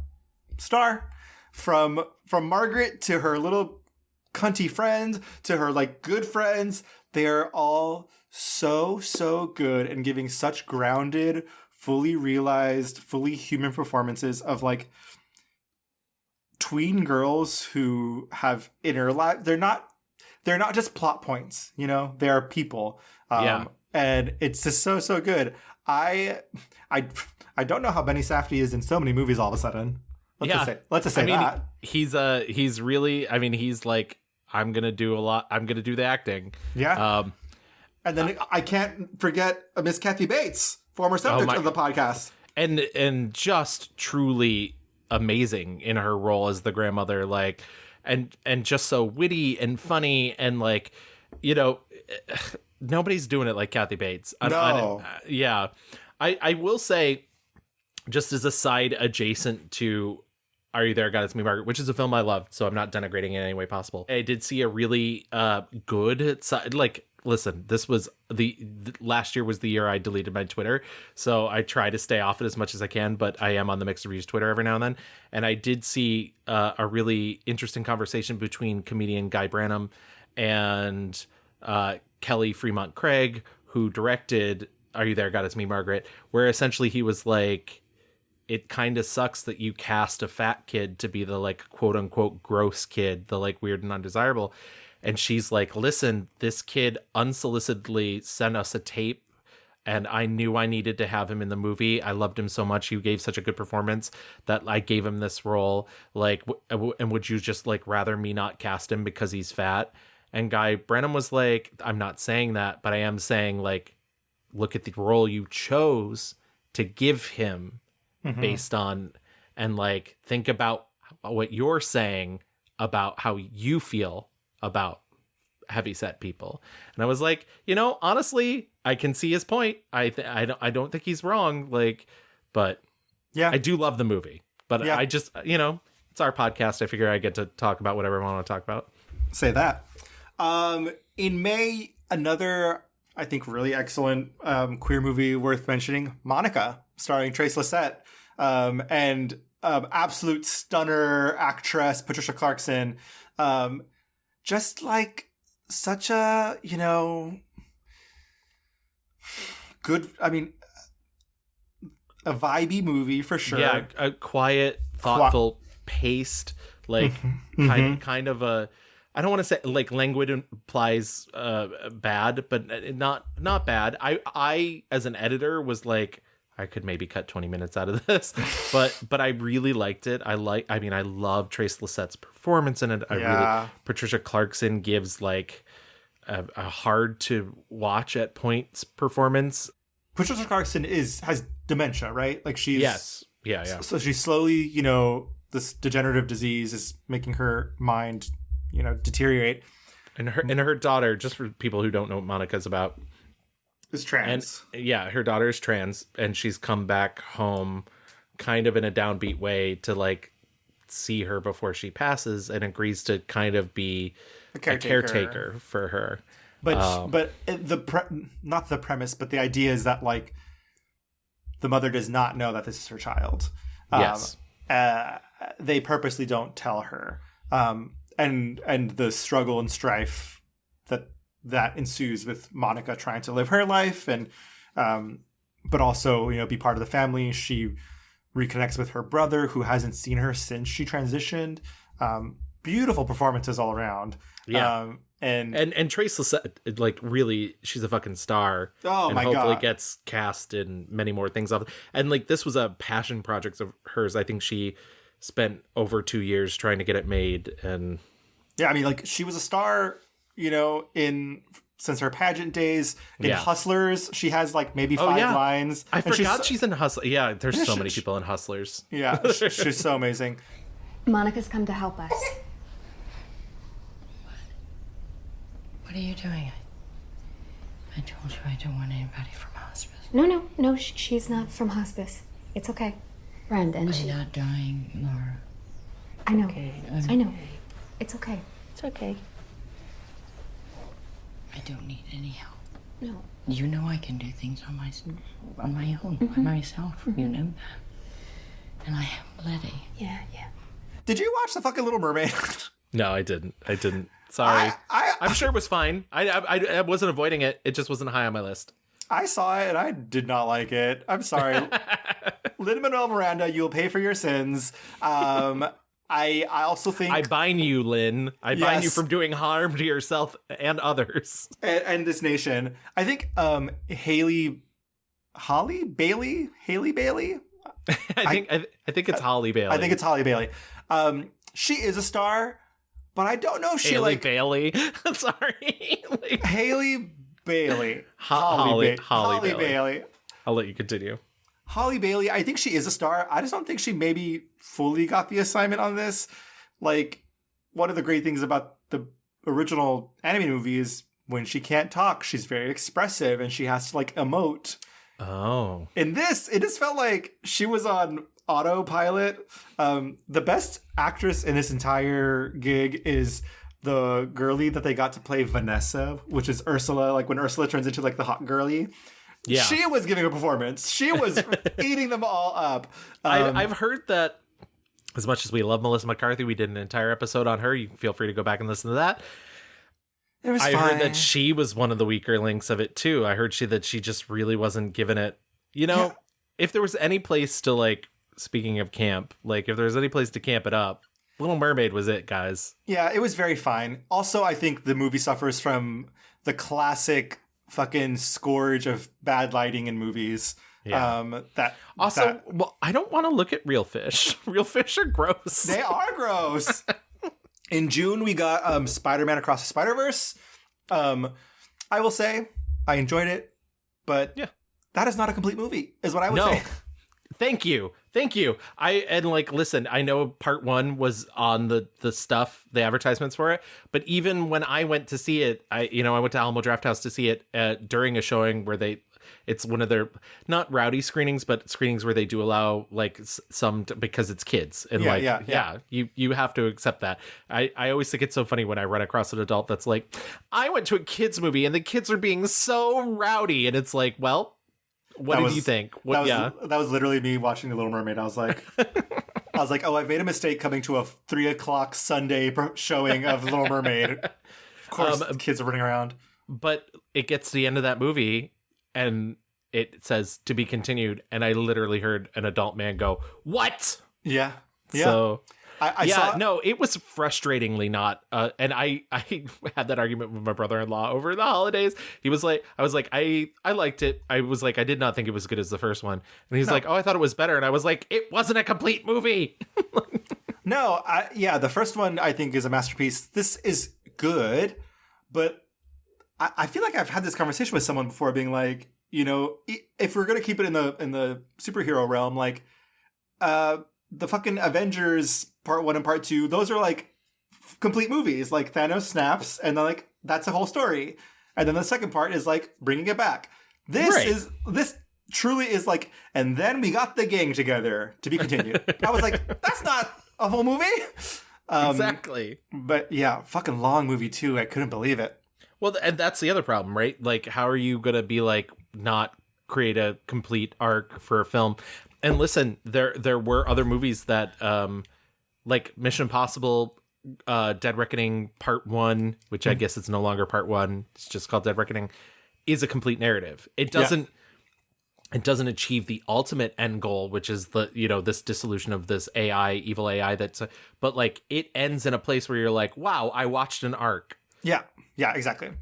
From Margaret to her little cunty friend to her like good friends, they are all so good and giving such grounded, fully realized, fully human performances of like tween girls who have inner life. They're not just plot points, you know, they are people. And it's just so good. I don't know how Benny Safdie is in so many movies all of a sudden. Let's just say that.
He's really, I mean, he's like, I'm going to do a lot. I'm going to do the acting.
Yeah. And then I can't forget Miss Kathy Bates, former subject of the podcast.
And just truly amazing in her role as the grandmother, like, and just so witty and funny and like, you know, nobody's doing it like Kathy Bates.
No.
I will say, just as a side adjacent to Are You There, God? It's Me, Margaret, which is a film I loved, so I'm not denigrating it in any way possible. I did see a really good side, like, listen, this was the last year was the year I deleted my Twitter, so I try to stay off it as much as I can, but I am on the Mixed Reviews Twitter every now and then, and I did see a really interesting conversation between comedian Guy Branum and Kelly Fremont Craig, who directed Are You There, God? It's Me, Margaret, where essentially he was like, it kind of sucks that you cast a fat kid to be the like quote unquote gross kid, the like weird and undesirable. And she's like, listen, this kid unsolicitedly sent us a tape and I knew I needed to have him in the movie. I loved him so much. He gave such a good performance that I gave him this role. Like, and would you just like rather me not cast him because he's fat? And Guy Brennan was like, I'm not saying that, but I am saying, like, look at the role you chose to give him based on, and like, think about what you're saying about how you feel about heavyset people. And I was like, you know, honestly, I can see his point. I don't think he's wrong. Like, but
Yeah.
I do love the movie, but
Yeah.
I just, you know, it's our podcast. I figure I get to talk about whatever I want to talk about.
Say that. In May, another, I think, really excellent queer movie worth mentioning, Monica, starring Trace Lysette, and absolute stunner actress Patricia Clarkson. Just like such a, you know, good, I mean, a vibey movie for sure.
Yeah, a quiet, thoughtful, paced, like kind of a, I don't want to say like languid implies bad, but not bad. I as an editor was like, I could maybe cut 20 minutes out of this, but I really liked it. I love Trace Lysette's performance in it. Patricia Clarkson gives like a hard to watch at points performance.
Patricia Clarkson has dementia, right? Like she's
Yeah.
So she's slowly, you know, this degenerative disease is making her mind, you know, deteriorate.
And her daughter, just for people who don't know what Monica's about,
is trans.
And yeah, her daughter is trans, and she's come back home kind of in a downbeat way to like see her before she passes, and agrees to kind of be a caretaker for her.
But not the premise, but the idea is that like the mother does not know that this is her child.
Yes.
They purposely don't tell her. And the struggle and strife that ensues with Monica trying to live her life and but also, you know, be part of the family. She reconnects with her brother who hasn't seen her since she transitioned. Beautiful performances all around.
Yeah. And Trace Lysette, like, really, she's a fucking star.
Oh,
and
my
hopefully
God.
gets cast in many more things. And like, this was a passion project of hers. I think she spent over 2 years trying to get it made. And
yeah, I mean, like, she was a star, you know, since her pageant days. In Hustlers, she has like maybe 5 lines.
I
And
forgot she's in Hustlers. Yeah, there's so many
she-
people in Hustlers.
Yeah, she's so amazing.
Monica's come to help us.
What are you doing? I told you I don't want anybody from hospice.
No, she's not from hospice. It's okay. Brendan,
I'm not dying, Laura.
I know.
Okay,
I know. It's okay.
It's okay. I don't need any help.
No.
You know I can do things on my own, by myself. You know that. And I am Letty.
Yeah.
Did you watch The fucking Little Mermaid?
No, I didn't. Sorry. I'm sure it was fine. I wasn't avoiding it. It just wasn't high on my list.
I saw it and I did not like it. I'm sorry. Lin-Manuel Miranda, you'll pay for your sins. I also think...
I bind you, Lynn. I bind you
Yes.
from doing harm to yourself and others.
and this nation. I think Haley Bailey?
I think it's Holly Bailey.
I think it's Holly Bailey. She is a star, but I don't know if she
Haley
like...
Bailey. Sorry.
Haley Bailey.
Holly
Bailey.
Bailey. I'll let you continue.
Holly Bailey, I think she is a star. I just don't think she maybe fully got the assignment on this. Like, one of the great things about the original anime movie is when she can't talk, she's very expressive and she has to like emote.
Oh.
In this, it just felt like she was on autopilot. The best actress in this entire gig is the girlie that they got to play Vanessa, which is Ursula. Like when Ursula turns into like the hot girlie.
Yeah.
She was giving a performance. She was eating them all up.
I've heard that as much as we love Melissa McCarthy, we did an entire episode on her. You can feel free to go back and listen to that.
It was
I
fine.
heard that she was one of the weaker links of it too. I heard that she just really wasn't giving it. You know, if there was any place to like, speaking of camp, like if there was any place to camp it up, Little Mermaid was it, guys.
Yeah, it was very fine. Also, I think the movie suffers from the classic fucking scourge of bad lighting in movies.
Yeah.
Also,
well, I don't want to look at real fish. Real fish are gross.
They are gross. In June, we got Spider-Man Across the Spider-Verse. I will say I enjoyed it, but that is not a complete movie, is what I would say.
Thank you. Listen, I know part 1 was on the advertisements for it, but even when I went to see it, I went to Alamo Drafthouse to see it during a showing where it's one of their not rowdy screenings, but screenings where they do allow like because it's kids and you have to accept that. I always think it's so funny when I run across an adult that's like, I went to a kids movie and the kids are being so rowdy, and it's like, well, what did you think?
That was literally me watching The Little Mermaid. I was like, oh, I made a mistake coming to a 3:00 Sunday showing of Little Mermaid. Of course, kids are running around.
But it gets to the end of that movie and it says to be continued, and I literally heard an adult man go, "What?" Yeah. So I saw... No, it was frustratingly not. And I had that argument with my brother-in-law over the holidays. He was like, I was like, I liked it. I was like, I did not think it was as good as the first one. And he's like, oh, I thought it was better. And I was like, it wasn't a complete movie.
No, the first one I think is a masterpiece. This is good, but I feel like I've had this conversation with someone before, being like, if we're gonna keep it in the superhero realm, like, the fucking Avengers Part 1 and Part 2, those are like complete movies. Like Thanos snaps, and then like that's a whole story, and then the second part is like bringing it back. This truly is like, and then we got the gang together to be continued. I was like, that's not a whole movie.
Exactly.
But yeah, fucking long movie too. I couldn't believe it.
Well, and that's the other problem, right? Like, how are you gonna be like not create a complete arc for a film? And listen, there were other movies that, like Mission Impossible, Dead Reckoning Part 1, which I guess it's no longer Part 1, it's just called Dead Reckoning, is a complete narrative. It doesn't achieve the ultimate end goal, which is this dissolution of this evil AI but like it ends in a place where you're like, wow, I watched an arc. Yeah, exactly.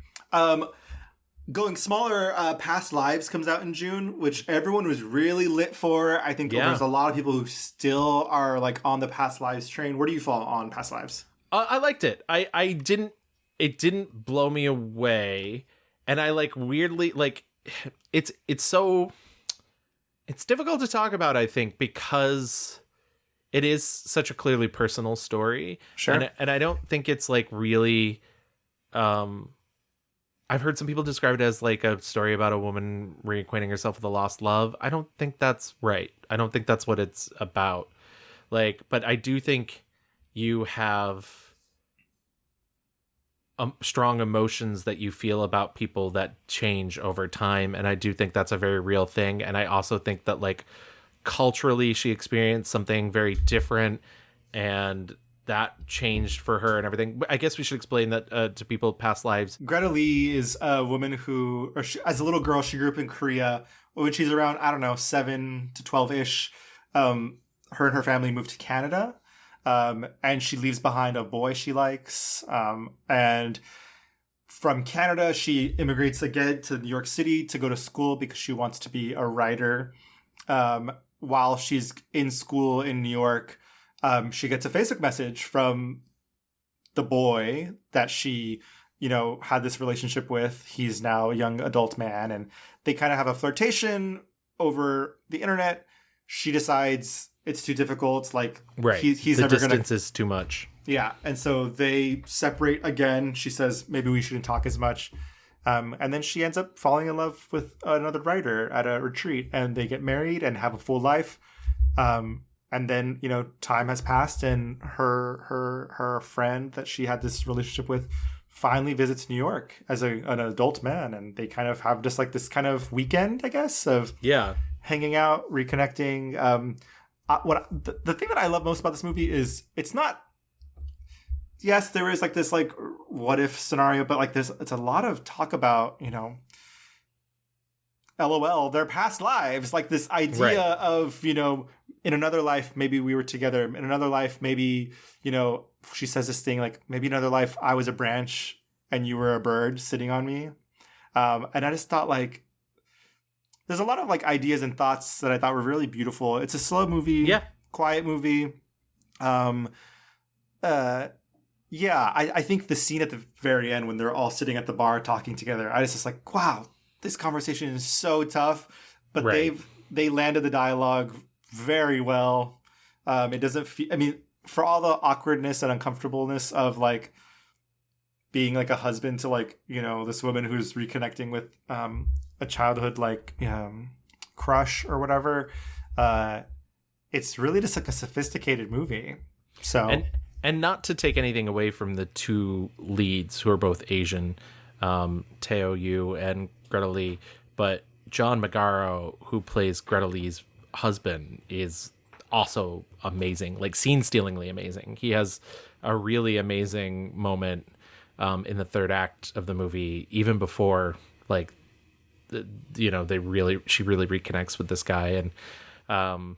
Going smaller, Past Lives comes out in June, which everyone was really lit for. I think there's a lot of people who still are like on the Past Lives train. Where do you fall on Past Lives? I liked it. It didn't blow me away. And I like weirdly, like, it's difficult to talk about, I think, because it is such a clearly personal story.
Sure.
And I don't think it's like really, I've heard some people describe it as like a story about a woman reacquainting herself with a lost love. I don't think that's right. I don't think that's what it's about. Like, but I do think you have strong emotions that you feel about people that change over time. And I do think that's a very real thing. And I also think that like culturally she experienced something very different, and that changed for her and everything. I guess we should explain that to people. Past Lives.
Greta Lee is a woman who, as a little girl, she grew up in Korea. When she's around, 7 to 12-ish, her and her family moved to Canada. And she leaves behind a boy she likes. And from Canada, she immigrates again to New York City to go to school because she wants to be a writer. While she's in school in New York, she gets a Facebook message from the boy that she, had this relationship with. He's now a young adult man, and they kind of have a flirtation over the internet. She decides it's too difficult. Like,
right.
He's
the
never going to...
distance is too much.
Yeah. And so they separate again. She says, maybe we shouldn't talk as much. And then she ends up falling in love with another writer at a retreat, and they get married and have a full life. And then, time has passed, and her friend that she had this relationship with finally visits New York as an adult man. And they kind of have just like this kind of weekend, I guess, of hanging out, reconnecting. The thing that I love most about this movie is it's not, yes, there is like this like what if scenario, but like it's a lot of talk about, LOL, their past lives, like this idea of, in another life, maybe we were together. In another life, maybe, she says this thing like, maybe another life I was a branch and you were a bird sitting on me. And I just thought like, there's a lot of like ideas and thoughts that I thought were really beautiful. It's a slow movie, quiet movie. yeah, I think the scene at the very end when they're all sitting at the bar talking together, I was just like, wow, this conversation is so tough, but
Right.
they landed the dialogue very well. It doesn't feel, I mean, for all the awkwardness and uncomfortableness of like being like a husband to like, you know, this woman who's reconnecting with a childhood like crush or whatever, it's really just like a sophisticated movie. So
And not to take anything away from the two leads who are both Asian, Teo Yu and Greta Lee, but John Magaro, who plays Greta Lee's husband, is also amazing, like scene-stealingly amazing. He has a really amazing moment in the third act of the movie, even before like she really reconnects with this guy, and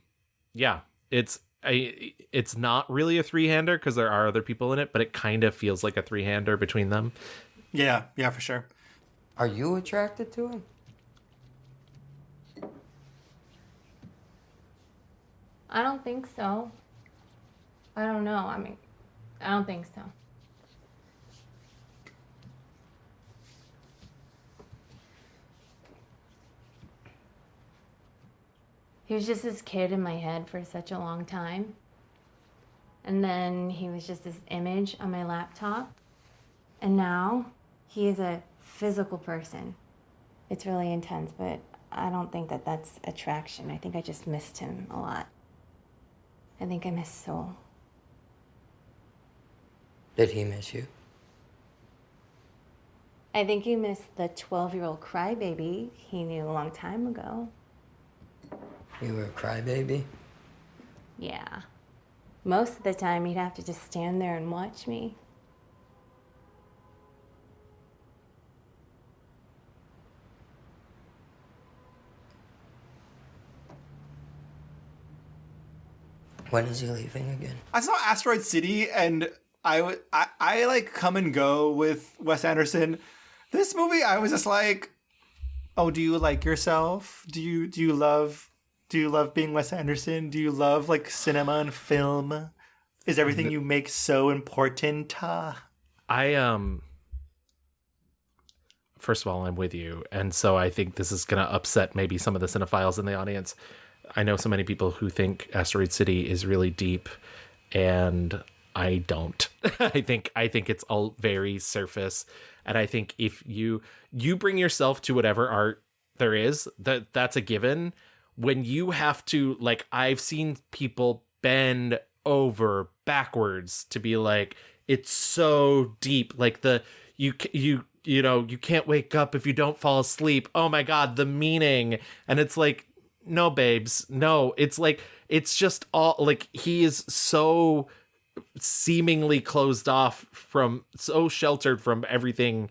yeah, it's not really a three-hander because there are other people in it, but it kind of feels like a three-hander between them.
yeah, for sure.
Are you attracted to him?
I don't think so. I don't know. I mean, I don't think so. He was just this kid in my head for such a long time. And then he was just this image on my laptop. And now he is a physical person. It's really intense, but I don't think that that's attraction. I think I just missed him a lot. I think I miss Soul.
Did he miss you?
I think he missed the 12-year-old crybaby he knew a long time ago.
You were a crybaby?
Yeah. Most of the time, he'd have to just stand there and watch me.
When is he leaving again?
I saw Asteroid City, and I like come and go with Wes Anderson. This movie, I was just like, oh, do you like yourself? Do you love being Wes Anderson? Do you love like cinema and film? Is everything you make so important?
First of all, I'm with you, and so I think this is going to upset maybe some of the cinephiles in the audience. I know so many people who think Asteroid City is really deep, and I don't. I think it's all very surface, and I think if you bring yourself to whatever art there is, that's a given. When you have to, like, I've seen people bend over backwards to be like, it's so deep, like you can't wake up if you don't fall asleep. Oh my God, the meaning. And it's like, no, babes, no. It's like, it's just all like, he is so seemingly closed off from, so sheltered from everything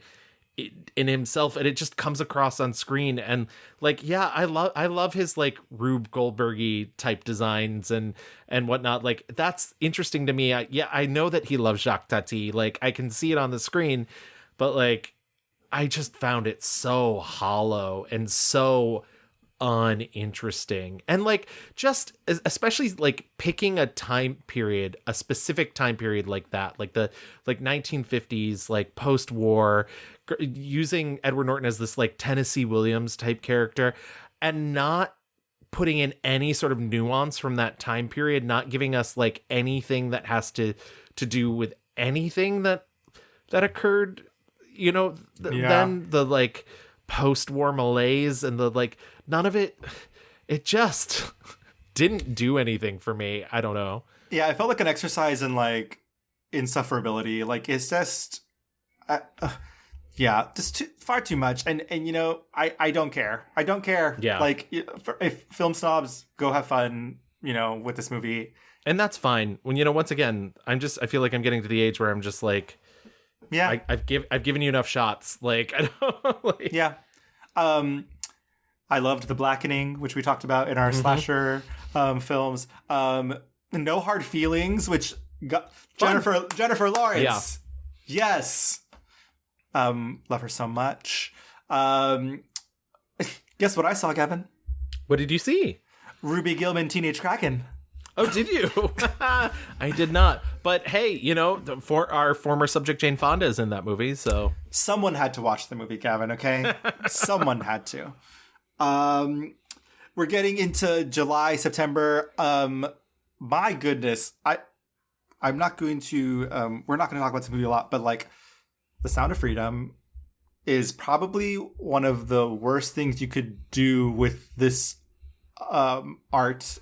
in himself, and it just comes across on screen. And like, yeah, I love his like Rube Goldberg-y type designs and whatnot. Like, that's interesting to me. I know that he loves Jacques Tati. Like, I can see it on the screen, but like, I just found it so hollow and so uninteresting. And like, just especially like picking a specific time period like that, like the 1950s, like post-war, using Edward Norton as this like Tennessee Williams type character, and not putting in any sort of nuance from that time period, not giving us like anything that has to do with anything that occurred, then the like post-war malaise and the like, none of it just didn't do anything for me. I don't know.
Yeah, I felt like an exercise in like insufferability. Like, it's just just far too much. And I don't care. Yeah. Like, if film snobs, go have fun, with this movie.
And that's fine. When, once again, I feel like I'm getting to the age where I'm just like, yeah, I've given you enough shots. Like, I don't like...
Yeah. I loved The Blackening, which we talked about in our slasher films. No Hard Feelings, which got Jennifer Lawrence.
Yeah.
Yes. Love her so much. Guess what I saw, Gavin?
What did you see?
Ruby Gillman, Teenage Kraken.
Oh, did you? I did not. But hey, for our former subject Jane Fonda is in that movie, so
someone had to watch the movie, Gavin. Okay, someone had to. We're getting into July, September. My goodness, I'm not going to. We're not going to talk about this movie a lot, but like, The Sound of Freedom is probably one of the worst things you could do with this art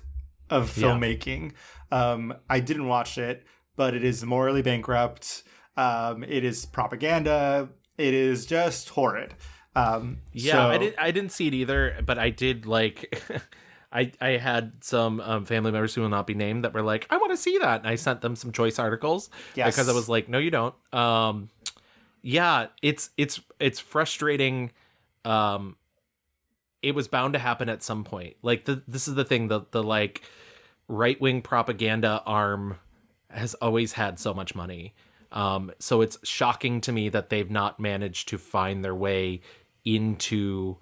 of filmmaking. I didn't watch it, but it is morally bankrupt. It is propaganda. It is just horrid.
I didn't see it either, but I did like. I had some family members who will not be named that were like, I want to see that, and I sent them some choice articles because I was like, no, you don't. It's frustrating. It was bound to happen at some point. Like this is the thing, the like right-wing propaganda arm has always had so much money. So it's shocking to me that they've not managed to find their way into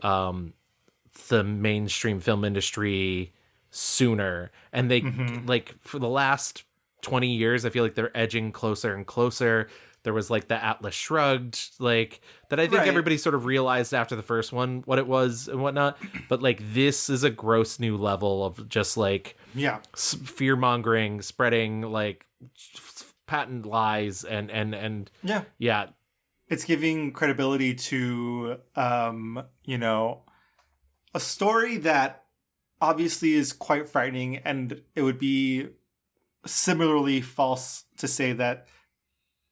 the mainstream film industry sooner. And they like for the last 20 years, I feel like they're edging closer and closer. There was like the Atlas Shrugged, like that I think everybody sort of realized after the first one what it was and whatnot. But like this is a gross new level of just like fear mongering, spreading like patent lies and
it's giving credibility to a story that obviously is quite frightening, and it would be similarly false to say that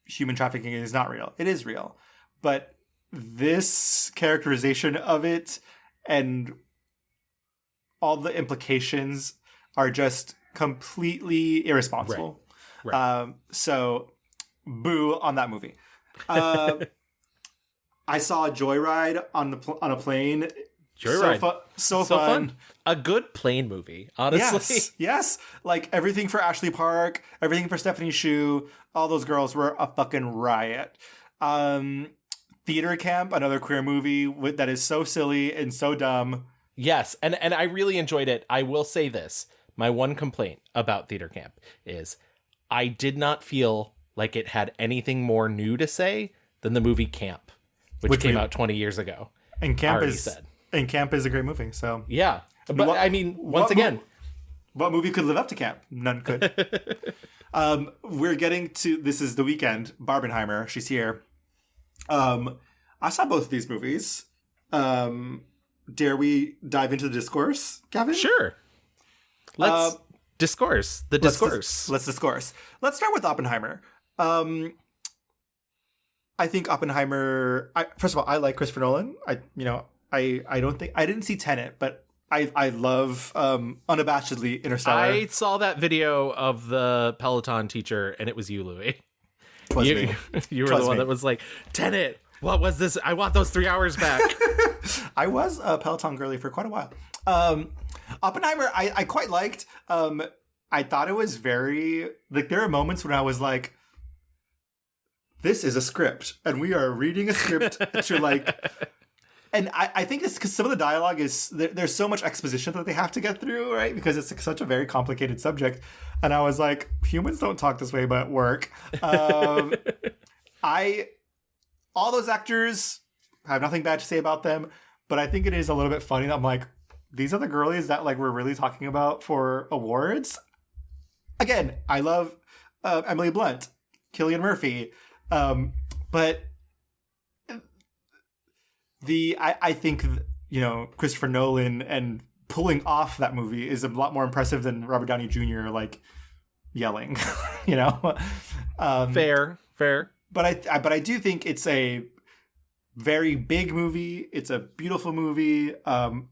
human trafficking is not real. It is real. But this characterization of it and all the implications are just completely irresponsible. Right. So boo on that movie. I saw Joyride on a plane.
Joyride.
So fun.
A good plane movie, honestly.
Yes. Like everything for Ashley Park, everything for Stephanie Hsu. All those girls were a fucking riot. Theater Camp, another queer movie that is so silly and so dumb.
Yes, and I really enjoyed it. I will say this. My one complaint about Theater Camp is I did not feel like it had anything more new to say than the movie Camp, which came out 20 years ago.
And Camp is a great movie. So
yeah, but I mean, once again,
what movie could live up to Camp? None could. We're getting to, this is The Weeknd, Barbenheimer. She's here. I saw both of these movies. Dare we dive into the discourse, Gavin?
Sure. Let's discourse. The discourse.
Let's discourse. Let's start with Oppenheimer. I think Oppenheimer. First of all, I like Christopher Nolan. I didn't see Tenet, but I love unabashedly Interstellar.
I saw that video of the Peloton teacher, and it was you, Louie. You were the one that was like, Tenet, what was this? I want those 3 hours back.
I was a Peloton girly for quite a while. Oppenheimer, I quite liked. I thought it was very, like, there are moments when I was like, this is a script, and we are reading a script to like... And I think it's because some of the dialogue is, there's so much exposition that they have to get through, right? Because it's such a very complicated subject. And I was like, humans don't talk this way, but at work. All those actors, I have nothing bad to say about them, but I think it is a little bit funny that I'm like, these are the girlies that like we're really talking about for awards. Again, I love Emily Blunt, Cillian Murphy, but I think, Christopher Nolan and pulling off that movie is a lot more impressive than Robert Downey Jr. like yelling,
Fair.
But I do think it's a very big movie. It's a beautiful movie.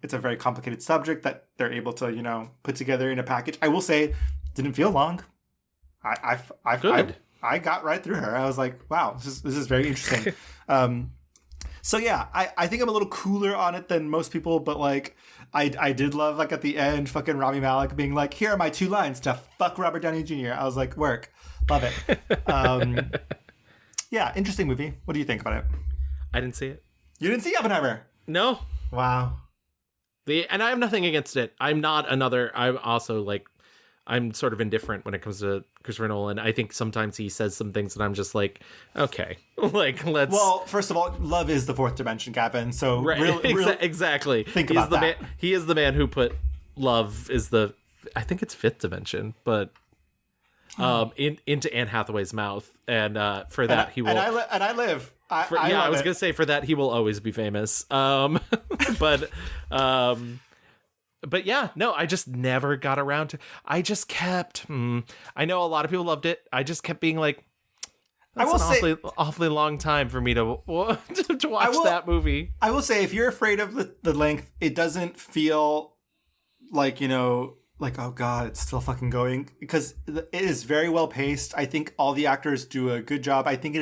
It's a very complicated subject that they're able to, put together in a package. I will say, didn't feel long. I got right through her. I was like, wow, this is very interesting. So yeah, I think I'm a little cooler on it than most people, but like I did love like at the end fucking Rami Malek being like, here are my 2 lines to fuck Robert Downey Jr. I was like, work. Love it. Yeah, interesting movie. What do you think about it?
I didn't see it.
You didn't see Oppenheimer?
No.
Wow.
And I have nothing against it. I'm also like, I'm sort of indifferent when it comes to Christopher Nolan. I think sometimes he says some things that I'm just like, okay, like let's.
Well, first of all, love is the fourth dimension, Gavin. So
exactly.
Think about that.
He is the man who put love is the, I think it's fifth dimension, but into Anne Hathaway's mouth, and for that he will.
And I live.
I was gonna say for that he will always be famous. But yeah, no, I just never got around to. I just kept. I know a lot of people loved it. I just kept being like, that's awfully long time for me to watch that movie.
I will say, if you're afraid of the length, it doesn't feel like, like, oh god, it's still fucking going, because it is very well paced. I think all the actors do a good job. I think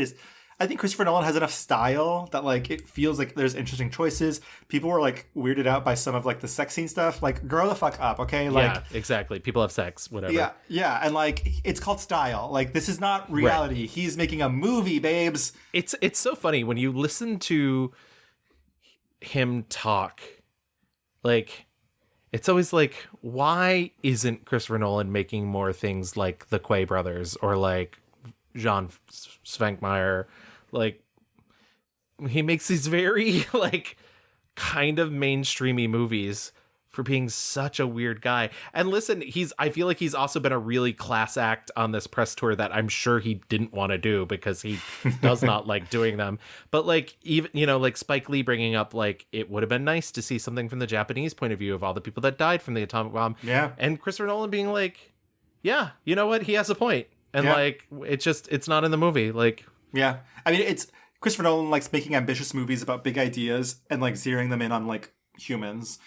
Christopher Nolan has enough style that like it feels like there's interesting choices. People were like weirded out by some of like the sex scene stuff. Like, grow the fuck up, okay? Like,
yeah, exactly. People have sex, whatever.
Yeah, and like it's called style. Like, this is not reality. Right. He's making a movie, babes.
It's so funny when you listen to him talk. Like, it's always like, why isn't Christopher Nolan making more things like the Quay brothers or like John Svankmajer? Like, he makes these very like kind of mainstreamy movies for being such a weird guy. And listen, I feel like he's also been a really class act on this press tour that I'm sure he didn't want to do because he does not like doing them. But like, even, like Spike Lee bringing up like, it would have been nice to see something from the Japanese point of view of all the people that died from the atomic bomb.
Yeah.
And Christopher Nolan being like, yeah, you know what? He has a point. And like, it's not in the movie. Like,
yeah. I mean, it's Christopher Nolan likes making ambitious movies about big ideas and like zeroing them in on like humans.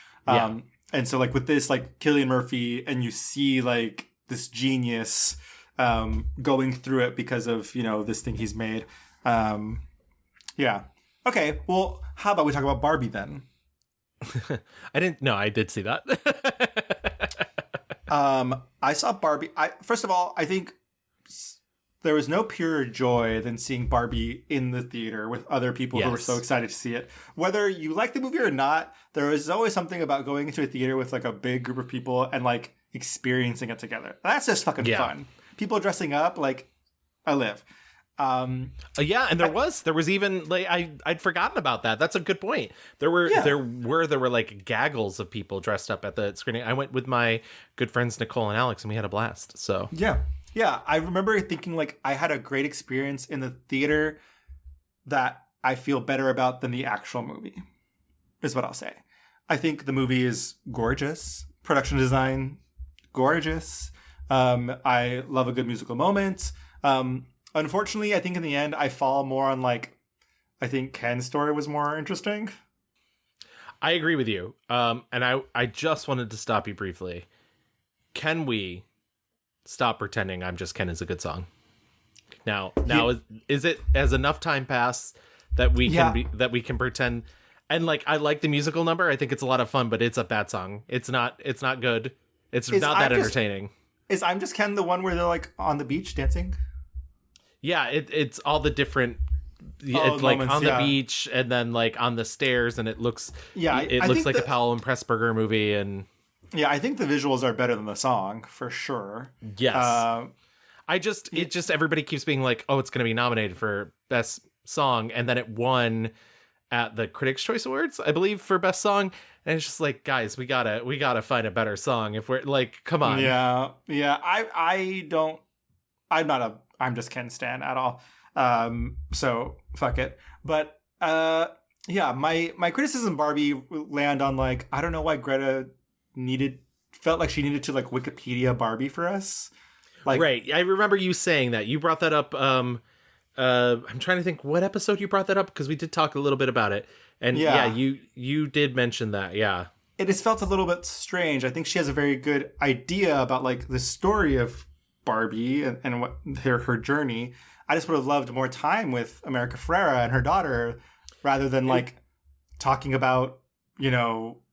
And so like with this, like Cillian Murphy, and you see like this genius going through it because of, this thing he's made. Yeah. Okay. Well, how about we talk about Barbie then?
I did see that.
I saw Barbie. First of all, I think there was no purer joy than seeing Barbie in the theater with other people who were so excited to see it. Whether you like the movie or not, there is always something about going into a theater with like a big group of people and like experiencing it together. That's just fucking fun. People dressing up, like, I live.
And there was even like I'd forgotten about that. That's a good point. There were like gaggles of people dressed up at the screening. I went with my good friends Nicole and Alex, and we had a blast. So
yeah, I remember thinking like I had a great experience in the theater that I feel better about than the actual movie, is what I'll say. I think the movie is gorgeous. Production design, gorgeous. I love a good musical moment. Unfortunately, I think in the end, I fall more on like, I think Ken's story was more interesting.
I agree with you. And I just wanted to stop you briefly. Can we stop pretending I'm Just Ken is a good song? Now, is it, has enough time passed that we can pretend? And like, I like the musical number. I think it's a lot of fun, but it's a bad song. It's not good. It's not that entertaining.
Is I'm Just Ken the one where they're like on the beach dancing?
Yeah, it's all the different, it's like moments, on the beach and then like on the stairs, and it looks looks like a Powell and Pressburger movie. And
yeah, I think the visuals are better than the song for sure.
Yes. It just everybody keeps being like, oh, it's going to be nominated for best song, and then it won at the Critics' Choice Awards, I believe, for best song. And it's just like, guys, we gotta find a better song if we're like, come on.
Yeah. I'm not a I'm Just Ken stan at all. So fuck it. But my criticism Barbie land on like, I don't know why Greta felt like she needed to like Wikipedia Barbie for us. Like,
right. I remember you saying that. You brought that up. I'm trying to think what episode you brought that up, because we did talk a little bit about it. And you did mention that. Yeah.
It has felt a little bit strange. I think she has a very good idea about like the story of Barbie and what her journey. I just would have loved more time with America Ferrera and her daughter rather than like talking about,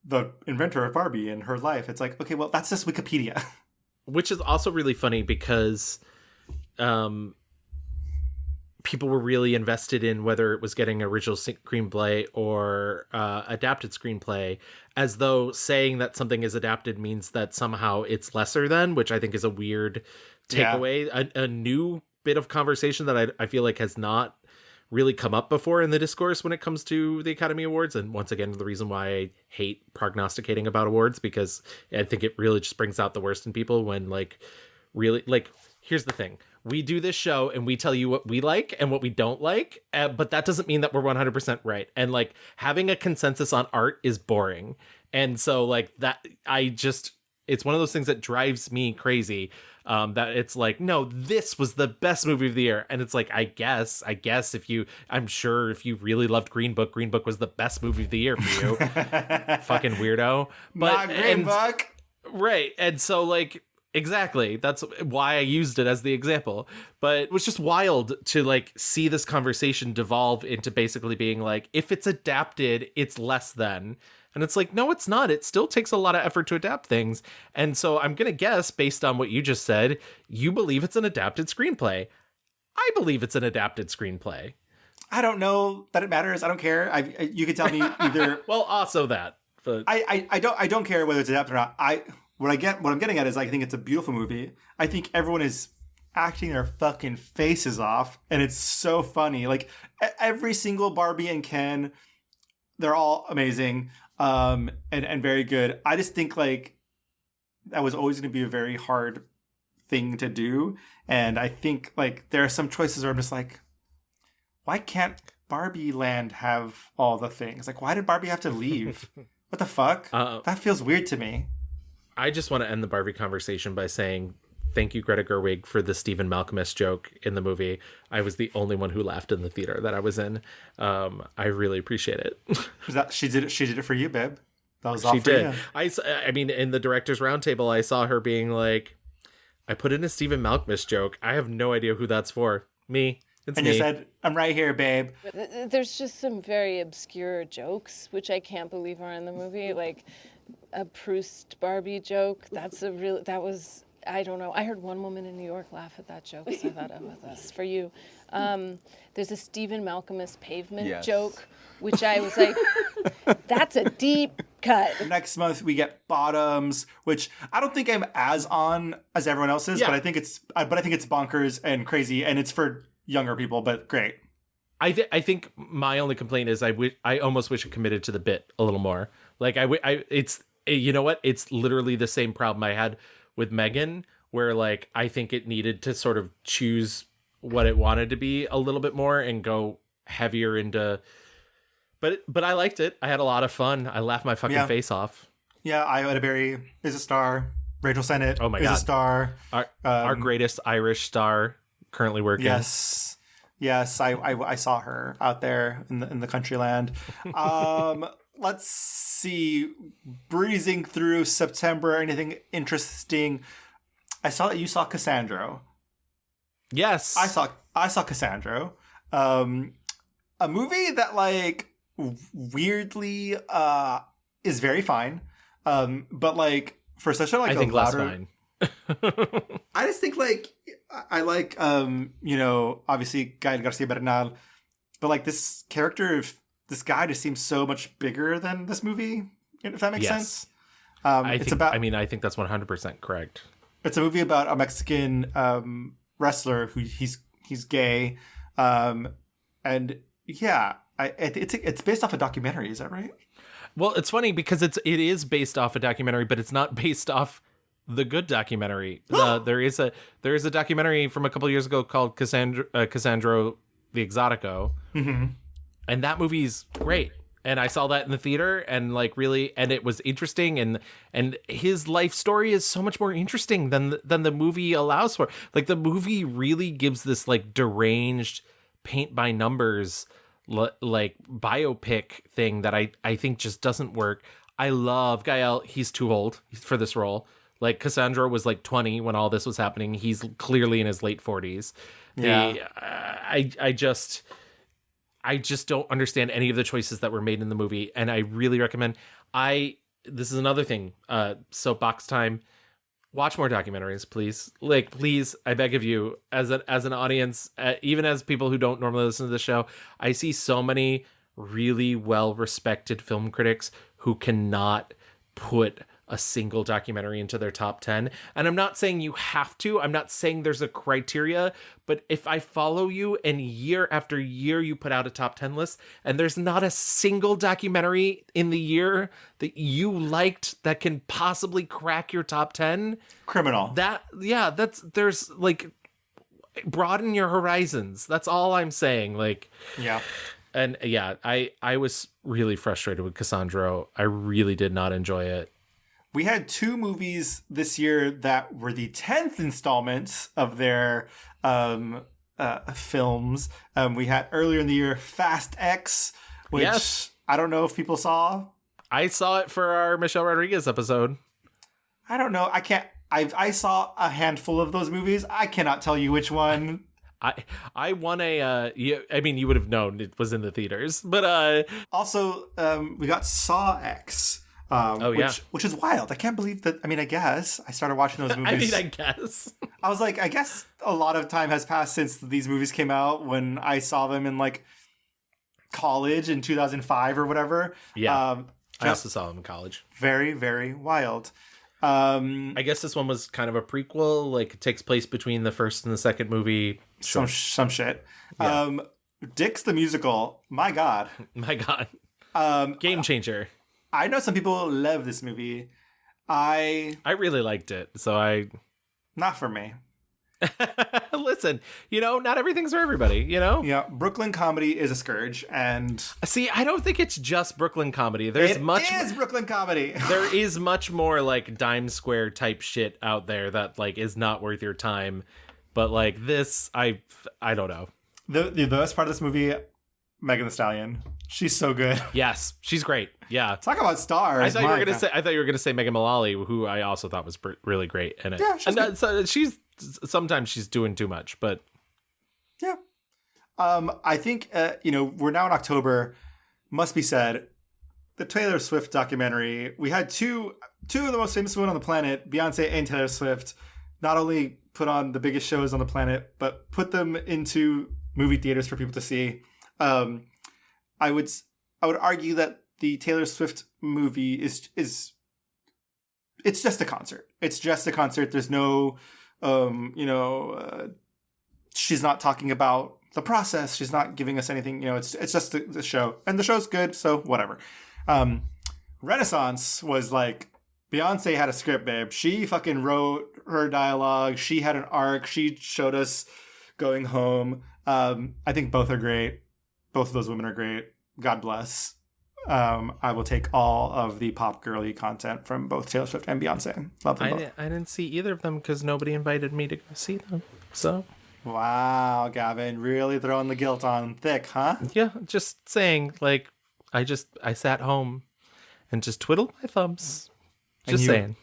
the inventor of Barbie and her life. It's like, okay, well, that's just Wikipedia.
Which is also really funny because people were really invested in whether it was getting original screenplay or adapted screenplay, as though saying that something is adapted means that somehow it's lesser than, which I think is a weird takeaway. A new bit of conversation that I feel like has not really come up before in the discourse when it comes to the Academy Awards. And once again, the reason why I hate prognosticating about awards, because I think it really just brings out the worst in people when here's the thing. We do this show and we tell you what we like and what we don't like, but that doesn't mean that we're 100% right. And like having a consensus on art is boring. And so like that, it's one of those things that drives me crazy. That it's like, no, this was the best movie of the year. And it's like, I guess I'm sure if you really loved Green Book was the best movie of the year for you. Fucking weirdo. But
not Green Book.
Right. And so like, exactly. That's why I used it as the example. But it was just wild to like see this conversation devolve into basically being like, if it's adapted, it's less than. And it's like, no, it's not. It still takes a lot of effort to adapt things. And so I'm going to guess, based on what you just said, you believe it's an adapted screenplay. I believe it's an adapted screenplay.
I don't know that it matters. I don't care. You could tell me either.
Well, also that. But
I don't care whether it's adapted or not. What I'm getting at is I think it's a beautiful movie. I think everyone is acting their fucking faces off, and it's so funny. Like every single Barbie and Ken, they're all amazing. And very good. I just think like that was always going to be a very hard thing to do. And I think like there are some choices where I'm just like, why can't Barbie Land have all the things? Like, why did Barbie have to leave? What the fuck? That feels weird to me.
I just want to end the Barbie conversation by saying thank you, Greta Gerwig, for the Stephen Malcolmus joke in the movie. I was the only one who laughed in the theater that I was in. I really appreciate it.
She did it for you, babe. That was all for
did.
you.
I mean, in the director's roundtable, I saw her being like, I put in a Stephen Malcolmus joke. I have no idea who that's for. Me. It's
and
me.
You said, I'm right here, babe.
There's just some very obscure jokes, which I can't believe are in the movie. Like a Proust Barbie joke. That was... I don't know. I heard one woman in New York laugh at that joke, so I thought, oh, that's for you. There's a Stephen Malcolmus pavement joke, which I was like, that's a deep cut.
Next month we get Bottoms, which I don't think I'm as on as everyone else is, but I think it's bonkers and crazy, and it's for younger people, but great.
I think my only complaint is I almost wish it committed to the bit a little more. Like it's you know what? It's literally the same problem I had with Megan, where like I think it needed to sort of choose what it wanted to be a little bit more and go heavier into. But I liked it. I had a lot of fun. I laughed my fucking face off.
Yeah, Iowa Berry is a star. Rachel Sennett is a star.
Our greatest Irish star currently working.
Yes, I saw her out there in the country land. Let's see. Breezing through September, anything interesting? I saw that you saw Cassandra.
Yes.
I saw Cassandra. A movie that like weirdly is very fine. But like for such a like
I think
louder,
less fine.
I just think like I like obviously Gael Garcia Bernal, but like this character of this guy just seems so much bigger than this movie, if that makes sense.
I think that's 100% correct.
It's a movie about a Mexican wrestler who he's gay, and yeah, it's based off a documentary. Is that right?
Well, it's funny because it is based off a documentary, but it's not based off the good documentary. There is a documentary from a couple of years ago called Cassandro the Exotico.
Mm-hmm.
And that movie's great. And I saw that in the theater and like really, and it was interesting. And his life story is so much more interesting than the movie allows for. Like the movie really gives this like deranged paint by numbers, like biopic thing that I think just doesn't work. I love Gael. He's too old for this role. Like Cassandra was like 20 when all this was happening. He's clearly in his late 40s.
Yeah.
I just don't understand any of the choices that were made in the movie, and I really recommend. This is another thing. Soapbox time. watch more documentaries, please. Like, please, I beg of you, as an audience, even as people who don't normally listen to the show, I see so many really well-respected film critics who cannot put a single documentary into their top 10. And I'm not saying you have to. I'm not saying there's a criteria. But if I follow you and year after year you put out a top 10 list and there's not a single documentary in the year that you liked that can possibly crack your top 10.
Criminal.
There's like, broaden your horizons. That's all I'm saying. Like,
yeah.
And yeah, I was really frustrated with Cassandra. I really did not enjoy it.
We had 2 movies this year that were the 10th installments of their films. We had earlier in the year Fast X, which
yes.
I don't know if people saw.
I saw it for our Michelle Rodriguez episode.
I don't know. I saw a handful of those movies. I cannot tell you which one.
I won a you would have known it was in the theaters, but
also we got Saw X. Which is wild. I can't believe that. I mean, I guess I started watching those movies.
I guess.
I was like, I guess a lot of time has passed since these movies came out when I saw them in like college in 2005 or whatever.
Yeah. I also saw them in college.
Very, very wild.
I guess this one was kind of a prequel. Like, it takes place between the first and the second movie.
Sure. Some shit. Yeah. Dix the Musical. My God.
Game changer.
I know some people love this movie. I
really liked it, so
not for me.
Listen, not everything's for everybody,
Yeah, Brooklyn comedy is a scourge, and
see, I don't think it's just Brooklyn comedy. It is
Brooklyn comedy.
There is much more like Dime Square type shit out there that like is not worth your time. But like this, I don't know.
The best part of this movie, Megan Thee Stallion. She's so good.
Yes, she's great. Yeah.
Talk about stars.
I thought you were gonna say Megan Mullally, who I also thought was really great in it.
Yeah,
sometimes she's doing too much, but
yeah. I think we're now in October. Must be said, the Taylor Swift documentary. We had two of the most famous women on the planet, Beyonce and Taylor Swift, not only put on the biggest shows on the planet, but put them into movie theaters for people to see. I would argue that the Taylor Swift movie is it's just a concert. It's just a concert. There's no, she's not talking about the process. She's not giving us anything. It's just the show, and the show's good. So whatever. Renaissance was like Beyonce had a script, babe. She fucking wrote her dialogue. She had an arc. She showed us going home. I think both are great. Both of those women are great. God bless. I will take all of the pop girly content from both Taylor Swift and Beyonce. Love them both.
I didn't see either of them because nobody invited me to go see them. So,
wow, Gavin, really throwing the guilt on thick, huh?
Yeah, just saying. Like, I sat home and just twiddled my thumbs. Just saying.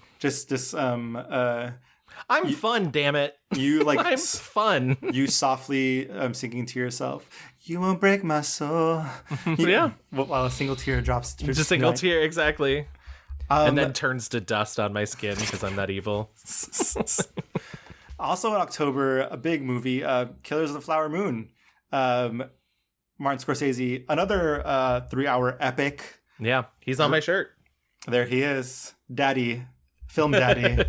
I'm fun, damn it.
You like
I'm fun.
You softly singing to yourself. You won't break my soul.
Yeah.
While a single tear drops.
Just a single tear, exactly. And then turns to dust on my skin because I'm that evil.
Also in October, a big movie, Killers of the Flower Moon. Martin Scorsese, another 3-hour epic.
Yeah, he's on my shirt.
There he is. Daddy. Film daddy.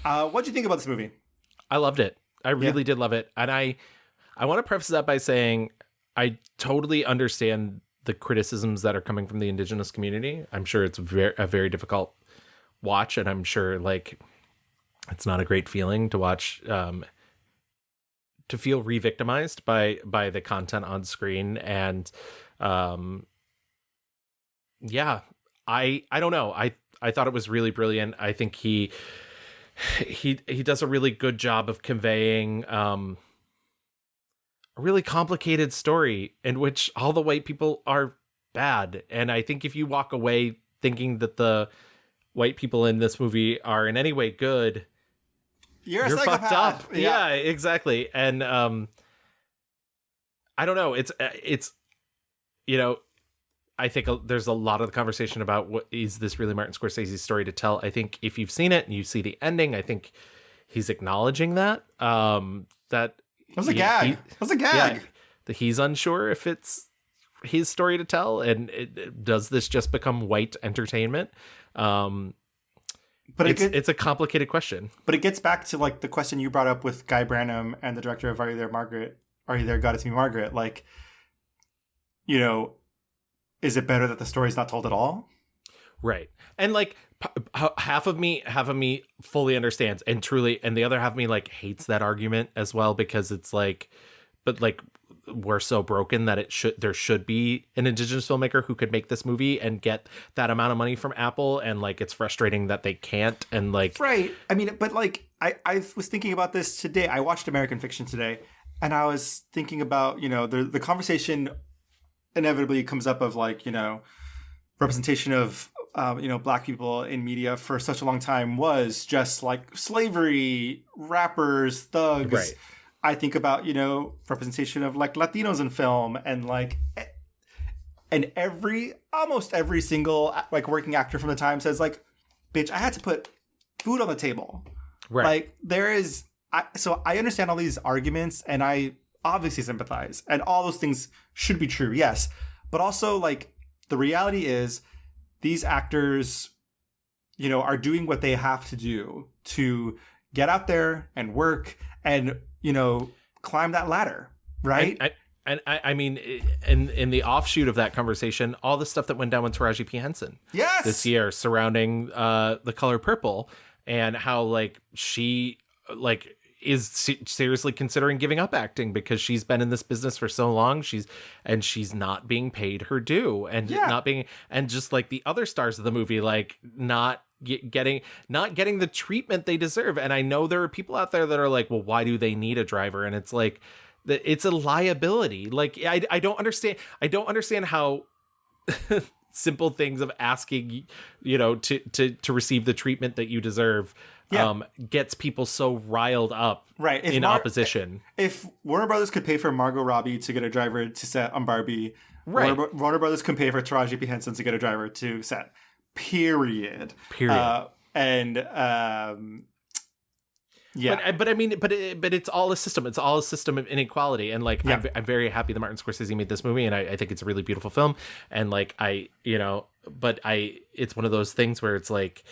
What'd you think about this movie?
I loved it. I really did love it. And I want to preface that by saying I totally understand the criticisms that are coming from the Indigenous community. I'm sure it's a very difficult watch, and I'm sure like it's not a great feeling to watch, to feel re-victimized by the content on screen. And yeah, I don't know. I thought it was really brilliant. I think he does a really good job of conveying a really complicated story in which all the white people are bad. And I think if you walk away thinking that the white people in this movie are in any way good,
you're
fucked up. Yeah, exactly. And I don't know. It's I think there's a lot of the conversation about what is this really Martin Scorsese's story to tell. I think if you've seen it and you see the ending, I think he's acknowledging that that
was a gag. It was a gag.
Yeah, that he's unsure if it's his story to tell, and does this just become white entertainment? But it's a complicated question.
But it gets back to like the question you brought up with Guy Branum and the director of Are You There, Margaret? Are You There, God, It's Me, Margaret? Like, you know, is it better that the story's not told at all?
Right. And like half of me fully understands and truly, and the other half of me like hates that argument as well, because it's like, but like, we're so broken that there should be an indigenous filmmaker who could make this movie and get that amount of money from Apple, and like it's frustrating that they can't. And like,
right. I mean, but like I was thinking about this today. I watched American Fiction today, and I was thinking about, you know, the conversation inevitably comes up of like, you know, representation of you know, Black people in media for such a long time was just like slavery, rappers, thugs.
Right.
I think about, you know, representation of like Latinos in film, and like, and almost every single like working actor from the time says like, bitch, I had to put food on the table.
Right.
Like there is, so I understand all these arguments, and I obviously sympathize, and all those things should be true. Yes. But also like the reality is these actors, you know, are doing what they have to do to get out there and work and, you know, climb that ladder, right?
And I mean, in the offshoot of that conversation, all the stuff that went down with Taraji P. Henson this year surrounding The Color Purple, and how like she like is seriously considering giving up acting because she's been in this business for so long. She's not being paid her due, and and just like the other stars of the movie, like not getting the treatment they deserve. And I know there are people out there that are like, well, why do they need a driver? And it's like, it's a liability. Like I don't understand how simple things of asking, you know, to receive the treatment that you deserve gets people so riled up,
right?
In opposition.
If Warner Brothers could pay for Margot Robbie to get a driver to set on Barbie,
right,
Warner Brothers can pay for Taraji P. Henson to get a driver to set. Period. And yeah,
but I mean, but it's all a system. It's all a system of inequality. And like, I'm very happy that Martin Scorsese made this movie, and I think it's a really beautiful film. And like, it's one of those things where it's like,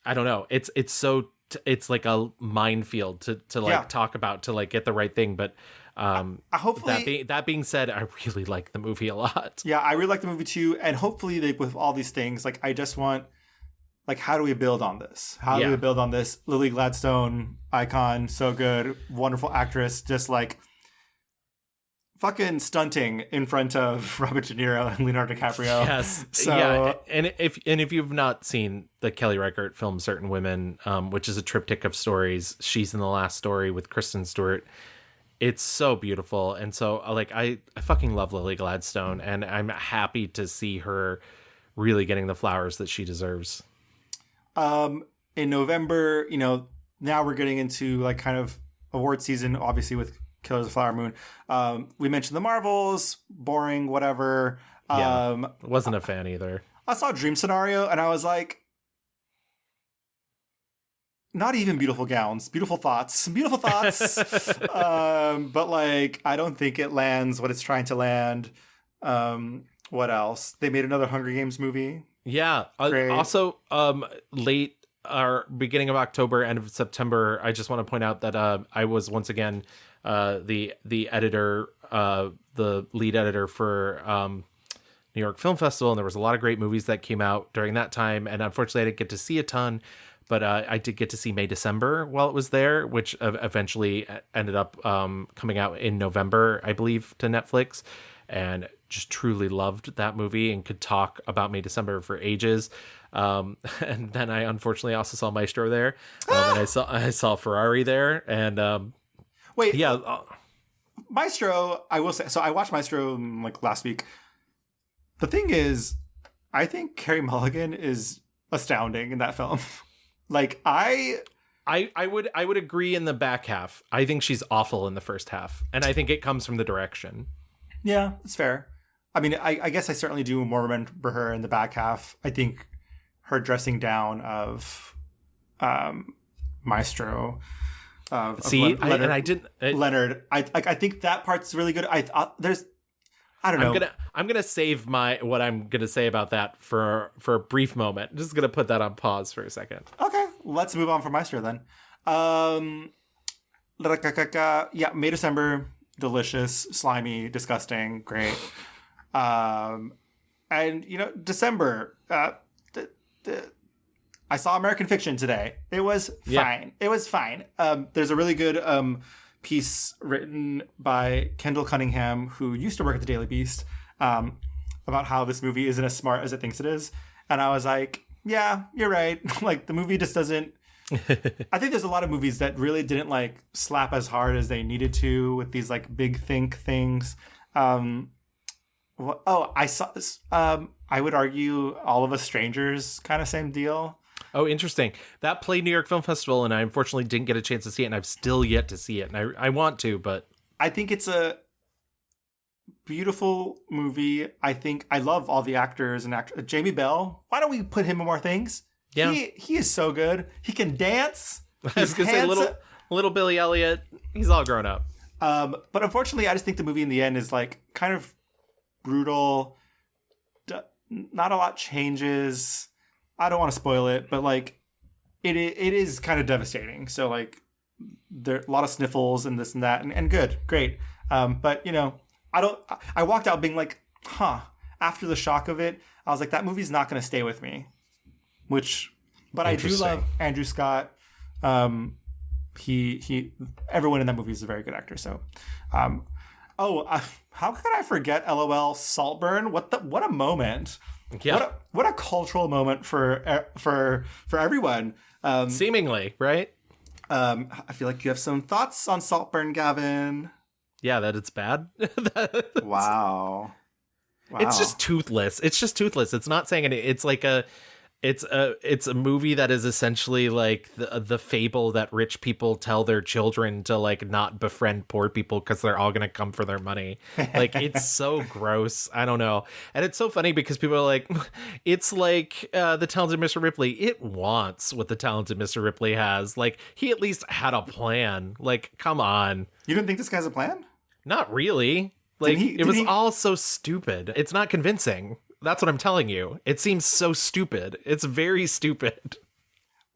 I don't know. It's like a minefield to like talk about, to like get the right thing. But hopefully, that being said, I really like the movie a lot.
Yeah, I really like the movie too. And hopefully, like, with all these things, like I just want, like, how do we build on this? How do we build on this? Lily Gladstone, icon, so good, wonderful actress, just like fucking stunting in front of Robert De Niro and Leonardo DiCaprio.
Yes.
So,
yeah. And if you've not seen the Kelly Reichardt film Certain Women, which is a triptych of stories, she's in the last story with Kristen Stewart. It's so beautiful. And so like I fucking love Lily Gladstone, and I'm happy to see her really getting the flowers that she deserves.
In November, you know, now we're getting into like kind of award season, obviously with Killers of the Flower Moon. We mentioned the Marvels, boring, whatever.
Wasn't a fan either.
I saw Dream Scenario and I was like, not even beautiful gowns, beautiful thoughts. But like, I don't think it lands what it's trying to land. What else? They made another Hunger Games movie.
Yeah. Also, late or beginning of October, end of September, I just want to point out that I was once again the editor, the lead editor for New York Film Festival, and there was a lot of great movies that came out during that time. And unfortunately, I didn't get to see a ton, but I did get to see May December while it was there, which eventually ended up coming out in November, I believe, to Netflix. And just truly loved that movie and could talk about May December for ages. And then I unfortunately also saw Maestro there, and I saw Ferrari there. And
wait, yeah, Maestro. I will say, so I watched Maestro like last week. The thing is, I think Carey Mulligan is astounding in that film. Like I
would agree in the back half. I think she's awful in the first half, and I think it comes from the direction.
Yeah, it's fair. I mean, I guess I certainly do more remember her in the back half. I think her dressing down of Maestro. Leonard. I think that part's really good. I don't know.
I'm gonna save what I'm gonna say about that for a brief moment. I'm just gonna put that on pause for a second.
Okay, let's move on from Maestro then. Yeah, May December, delicious, slimy, disgusting, great. And December. I saw American Fiction today. It was fine. It was fine. There's a really good piece written by Kendall Cunningham, who used to work at the Daily Beast, about how this movie isn't as smart as it thinks it is. And I was like, yeah, you're right. Like, the movie just doesn't... I think there's a lot of movies that really didn't, like, slap as hard as they needed to with these, like, big think things. I saw this. I would argue All of Us Strangers, kind of same deal.
Oh, interesting. That played New York Film Festival, and I unfortunately didn't get a chance to see it, and I've still yet to see it. And I want to, but...
I think it's a beautiful movie. I think I love all the actors and Jamie Bell. Why don't we put him in more things? Yeah. He is so good. He can dance.
I was going to say little Billy Elliot. He's all grown up.
But unfortunately, I just think the movie in the end is like kind of brutal. Not a lot changes. I don't want to spoil it, but like it is kind of devastating. So like there are a lot of sniffles and this and that and good, great. But I walked out being like, after the shock of it, I was like, that movie's not going to stay with me. But I do love Andrew Scott. He everyone in that movie is a very good actor. So, how could I forget? LOL Saltburn. What a moment.
Yeah.
What a cultural moment for everyone.
Seemingly, right?
I feel like you have some thoughts on Saltburn, Gavin.
Yeah, that it's bad.
Wow.
It's just toothless. It's not saying anything. It's like it's a movie that is essentially like the fable that rich people tell their children to like not befriend poor people because they're all gonna come for their money. Like, it's so gross. I don't know. And it's so funny because people are like, it's like The Talented Mr. Ripley. It wants what The Talented Mr. Ripley has. Like, he at least had a plan. Like, come on.
You didn't think this guy has a plan?
Not really. Like, it was all so stupid. It's not convincing. That's what I'm telling you. It seems so stupid. It's very stupid.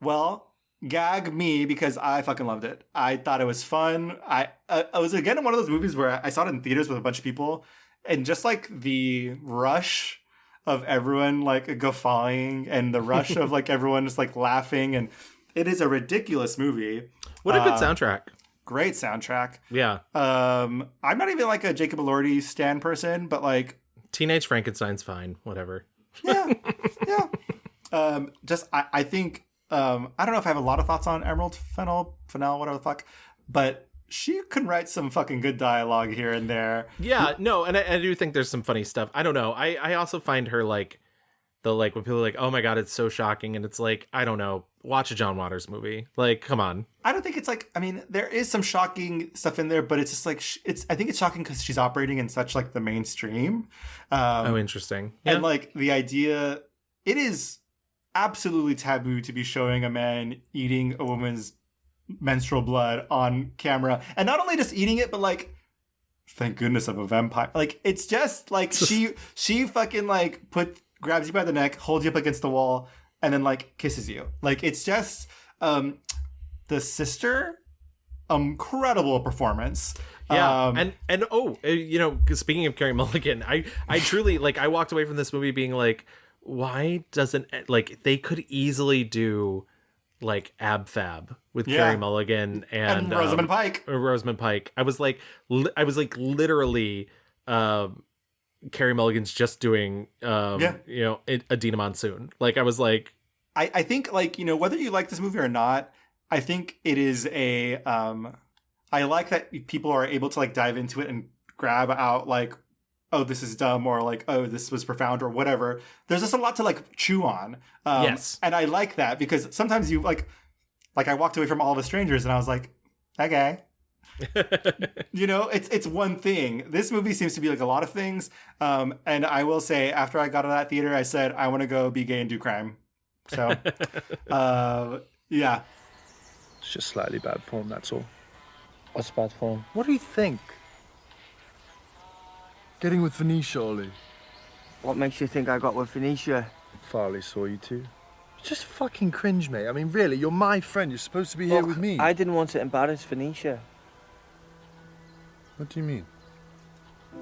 Well, gag me because I fucking loved it. I thought it was fun. I was, again, one of those movies where I saw it in theaters with a bunch of people, and just like the rush of everyone like guffawing and the rush of like everyone just like laughing, and it is a ridiculous movie.
What a good soundtrack.
Great soundtrack.
Yeah.
I'm not even like a Jacob Elordi stan person, but like
Teenage Frankenstein's fine. Whatever.
Yeah. I think I don't know if I have a lot of thoughts on Emerald Fennell, whatever the fuck, but she can write some fucking good dialogue here and there.
Yeah, no, and I do think there's some funny stuff. I don't know. I also find her like when people are like, oh my god, it's so shocking, and it's like, I don't know, watch a John Waters movie. Like, come on.
I don't think it's like, I mean, there is some shocking stuff in there, but it's just like, I think it's shocking because she's operating in such like the mainstream.
Interesting. Yeah.
And like the idea, it is absolutely taboo to be showing a man eating a woman's menstrual blood on camera. And not only just eating it, but like, thank goodness of a vampire. Like, it's just like, she fucking like grabs you by the neck, holds you up against the wall, and then like kisses you. Like, it's just the sister, incredible performance.
Yeah, speaking of Carey Mulligan, I truly like, I walked away from this movie being like, why doesn't, like, they could easily do like Ab Fab with Carey Mulligan and
Rosamund
Pike. I was like literally Carey Mulligan's just doing Adina Monsoon. Like, I was like,
I think, like, whether you like this movie or not, I think it is a I like that people are able to like dive into it and grab out like, oh, this is dumb, or like, oh, this was profound, or whatever. There's just a lot to like chew on.
Yes.
And I like that because sometimes you like I walked away from All of Us Strangers and I was like, okay. You know, it's one thing. This movie seems to be like a lot of things. And I will say, after I got out of that theater, I said, I want to go be gay and do crime. So, yeah.
It's just slightly bad form, that's all.
What's bad form?
What do you think? Getting with Venetia, Ollie.
What makes you think I got with Venetia?
Farley saw you two. Just fucking cringe, mate. I mean, really, you're my friend. You're supposed to be here with me.
I didn't want to embarrass Venetia.
What do you mean?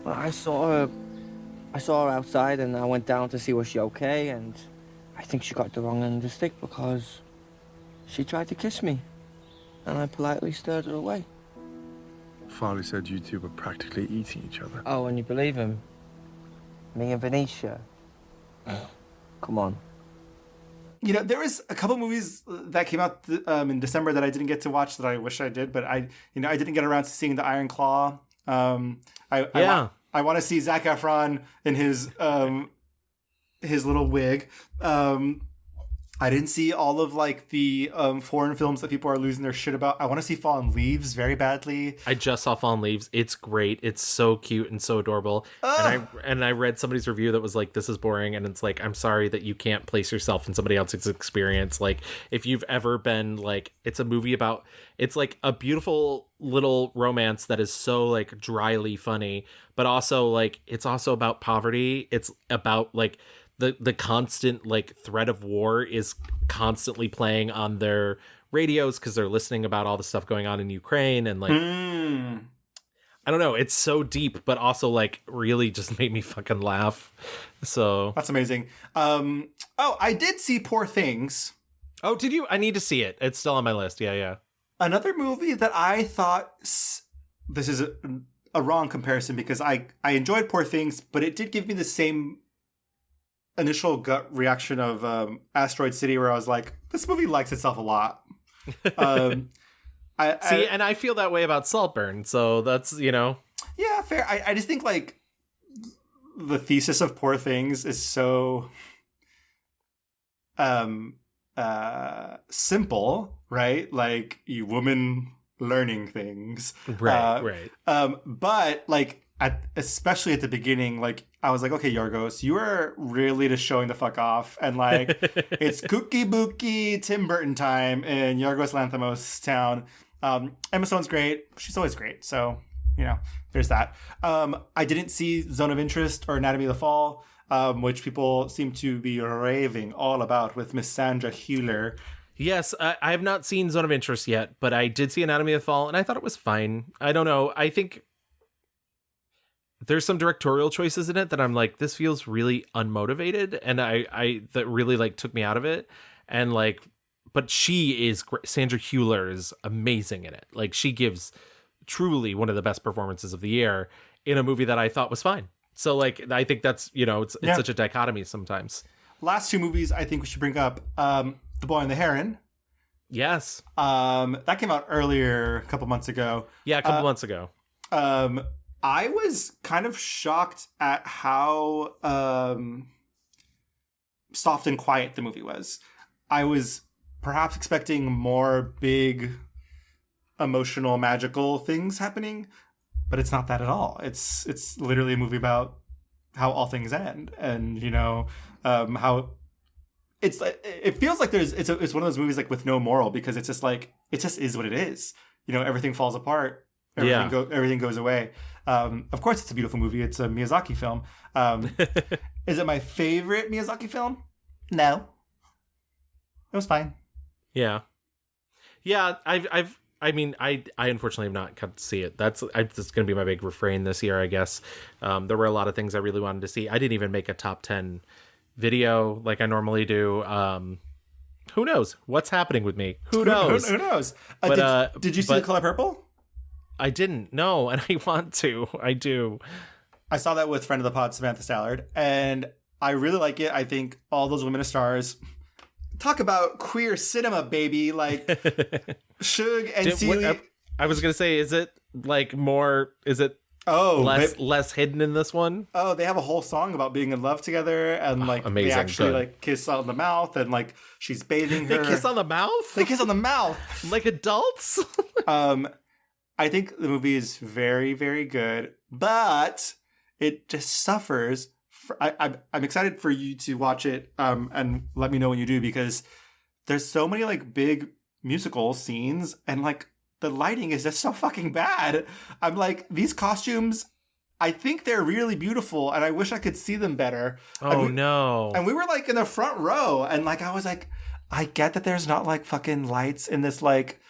Well, I saw her outside, and I went down to see was she okay, and I think she got the wrong end of the stick because she tried to kiss me, and I politely stirred her away.
Farley said you two were practically eating each other.
Oh, and you believe him? Me and Venetia? Come on.
You know, there was a couple movies that came out in December that I didn't get to watch that I wish I did, but I didn't get around to seeing The Iron Claw. I want to see Zac Efron in his little wig. I didn't see all of like the foreign films that people are losing their shit about. I want to see Fallen Leaves very badly.
I just saw Fallen Leaves. It's great. It's so cute and so adorable. And I read somebody's review that was like, this is boring. And it's like, I'm sorry that you can't place yourself in somebody else's experience. Like, if you've ever been like, it's a movie about, it's like a beautiful little romance that is so like dryly funny, but also like, it's also about poverty. It's about like, the constant like threat of war is constantly playing on their radios because they're listening about all the stuff going on in Ukraine, and like I don't know, it's so deep but also like really just made me fucking laugh. So
that's amazing. I did see Poor Things.
Oh, did you? I need to see it. It's still on my list. Yeah.
Another movie that I thought, this is a wrong comparison because I enjoyed Poor Things, but it did give me the same initial gut reaction of Asteroid City, where I was like, this movie likes itself a lot. And
I feel that way about Saltburn, so that's, you know.
Yeah, fair. I just think like the thesis of Poor Things is so simple, right? Like, you woman learning things.
Right.
But like, especially at the beginning, like, I was like, okay, Yorgos, you are really just showing the fuck off. And like, it's kooky booky Tim Burton time in Yorgos Lanthimos' town. Emma Stone's great. She's always great. So, you know, there's that. I didn't see Zone of Interest or Anatomy of the Fall, which people seem to be raving all about with Miss Sandra Hüller.
Yes, I have not seen Zone of Interest yet, but I did see Anatomy of the Fall, and I thought it was fine. I don't know. I think there's some directorial choices in it that I'm like, this feels really unmotivated, and I that really like took me out of it. And like, but she is Sandra Hüller is amazing in it. Like, she gives truly one of the best performances of the year in a movie that I thought was fine. So like, I think that's, you know, it's such a dichotomy sometimes.
Last two movies I think we should bring up, The Boy and the Heron.
Yes.
That came out earlier, a couple months ago.
Yeah, a couple months ago.
I was kind of shocked at how soft and quiet the movie was. I was perhaps expecting more big, emotional, magical things happening, but it's not that at all. It's literally a movie about how all things end, and you know, how it's like, it feels like it's one of those movies like with no moral, because it's just like, it just is what it is. You know, everything falls apart. Everything goes away. Of course, it's a beautiful movie. It's a Miyazaki film. Is it my favorite Miyazaki film? No. It was fine.
Yeah. I unfortunately have not got to see it. That's going to be my big refrain this year, I guess. There were a lot of things I really wanted to see. I didn't even make a top 10 video like I normally do. Who knows what's happening with me? Who knows?
Who knows? Did you see The Color Purple?
I didn't. No, and I want to. I do.
I saw that with friend of the pod, Samantha Stallard, and I really like it. I think all those women are stars. Talk about queer cinema, baby. Like, Suge and Celie.
I was going to say, is it like more, is it less hidden in this one?
Oh, they have a whole song about being in love together, and like, amazing. They actually like kiss on the mouth, and like, she's bathing her.
They kiss on the mouth?
They kiss on the mouth.
Like adults?
I think the movie is very, very good, but it just suffers. I'm excited for you to watch it and let me know when you do, because there's so many like big musical scenes and like the lighting is just so fucking bad. I'm like, these costumes, I think they're really beautiful and I wish I could see them better.
Oh, no.
And we were like in the front row and like I was like, I get that there's not like fucking lights in this like,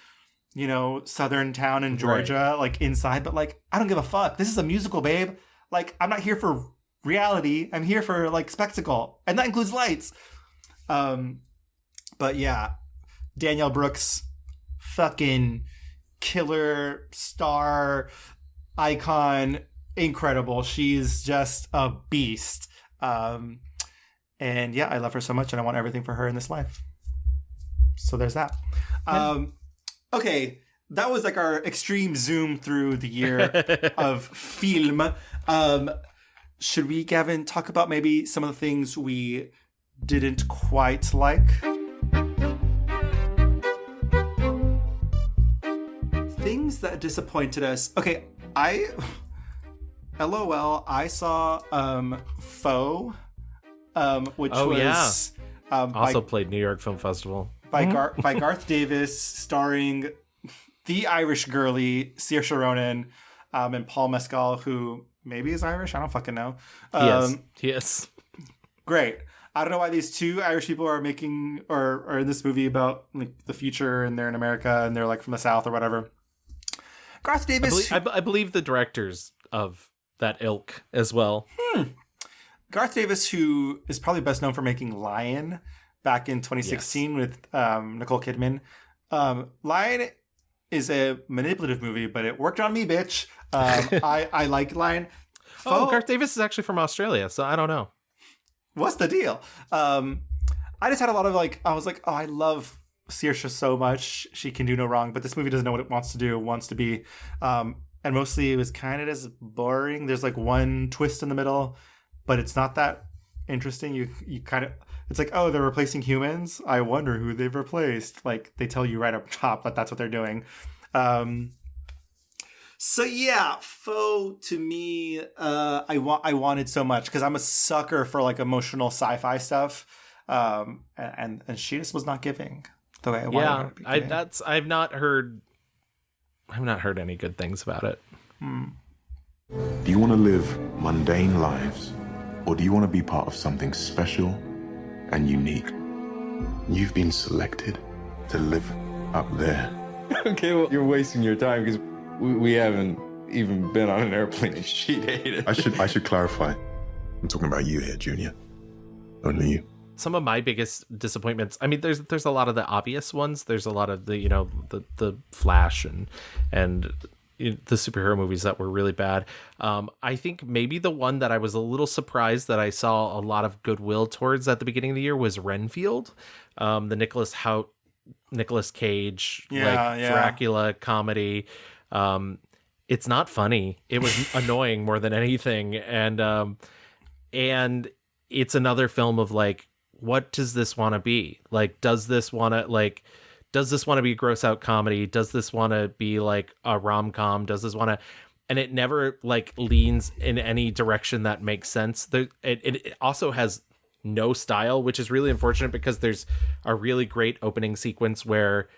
you know, southern town in Georgia, like inside, but like, I don't give a fuck. This is a musical, babe. Like, I'm not here for reality. I'm here for like spectacle. And that includes lights. But yeah, Danielle Brooks, fucking killer star icon, incredible. She's just a beast. And yeah, I love her so much and I want everything for her in this life. So there's that. Okay, that was like our extreme zoom through the year of film. Should we, Gavin, talk about maybe some of the things we didn't quite like? Things that disappointed us. Okay, LOL, I saw Foe, which was...
also played New York Film Festival.
By Garth Davis, starring the Irish girly Saoirse Ronan and Paul Mescal, who maybe is Irish. I don't fucking know.
He is.
Great. I don't know why these two Irish people are making or are in this movie about like the future and they're in America and they're like from the South or whatever. Garth Davis.
I believe the directors of that ilk as well.
Garth Davis, who is probably best known for making Lion back in 2016 with Nicole Kidman. Lion is a manipulative movie, but it worked on me, bitch. I like Lion.
Garth Davis is actually from Australia, so I don't know.
What's the deal? I just had a lot of like, I was like, oh, I love Saoirse so much. She can do no wrong, but this movie doesn't know what it wants to do, wants to be. And mostly it was kind of just boring. There's like one twist in the middle, but it's not that interesting. You kind of, it's like, oh, they're replacing humans. I wonder who they've replaced. Like they tell you right up top that that's what they're doing. So yeah, Foe to me, I wanted so much because I'm a sucker for like emotional sci-fi stuff, and she just was not giving the way I wanted her to be giving.
I've not heard any good things about it.
Do you want to live mundane lives, or do you want to be part of something special and unique? You've been selected to live up there.
Okay, well, you're wasting your time because we haven't even been on an airplane and she dated.
I should clarify. I'm talking about you here, Junior. Only you.
Some of my biggest disappointments, I mean, there's a lot of the obvious ones. There's a lot of the, the Flash and the superhero movies that were really bad. I think maybe the one that I was a little surprised that I saw a lot of goodwill towards at the beginning of the year was Renfield, the Nicolas Cage, Dracula comedy. It's not funny. It was annoying more than anything. And it's another film of like, what does this want to be? Like, does this want to be a gross out comedy? Does this want to be like a rom-com? Does this want to, and it never like leans in any direction that makes sense. It also has no style, which is really unfortunate because there's a really great opening sequence where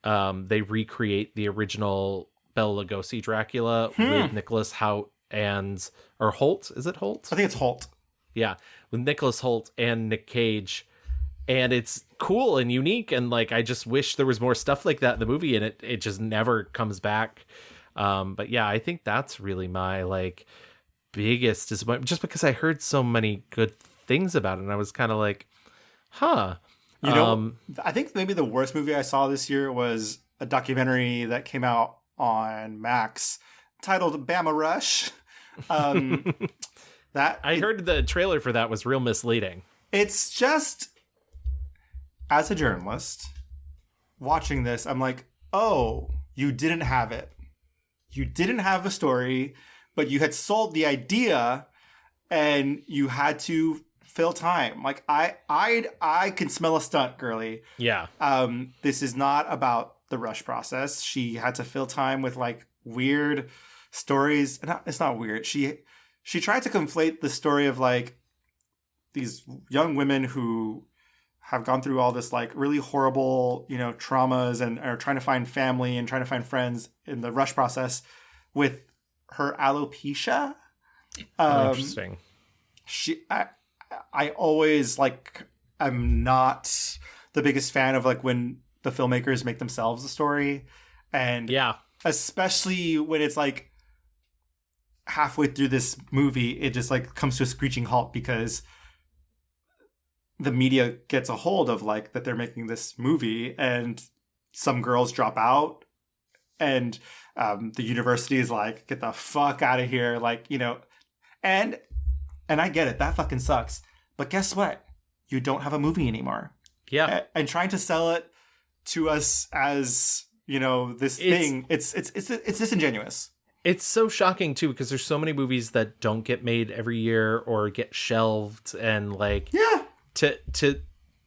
they recreate the original Bela Lugosi Dracula with Nicholas Hoult or Holt. Is it Holt?
I think it's Holt.
Yeah, with Nicholas Hoult and Nick Cage, and it's cool and unique, and like I just wish there was more stuff like that in the movie, and it just never comes back. But yeah, I think that's really my like biggest disappointment, just because I heard so many good things about it, and I was kind of like, huh.
I think maybe the worst movie I saw this year was a documentary that came out on Max titled Bama Rush.
I heard the trailer for that was real misleading.
It's just, as a journalist, watching this, I'm like, oh, you didn't have it. You didn't have a story, but you had sold the idea and you had to fill time. Like, I can smell a stunt, girly.
Yeah.
This is not about the rush process. She had to fill time with like weird stories. It's not weird. She tried to conflate the story of like these young women who have gone through all this like really horrible, traumas and are trying to find family and trying to find friends in the rush process with her alopecia.
Interesting.
I always like, I'm not the biggest fan of like when the filmmakers make themselves a story. And
yeah,
especially when it's like halfway through this movie, it just like comes to a screeching halt because the media gets a hold of like that they're making this movie and some girls drop out and the university is like, get the fuck out of here. Like, and I get it. That fucking sucks. But guess what? You don't have a movie anymore.
Yeah.
And trying to sell it to us as, this thing, it's disingenuous.
It's so shocking too, because there's so many movies that don't get made every year or get shelved, and like,
yeah,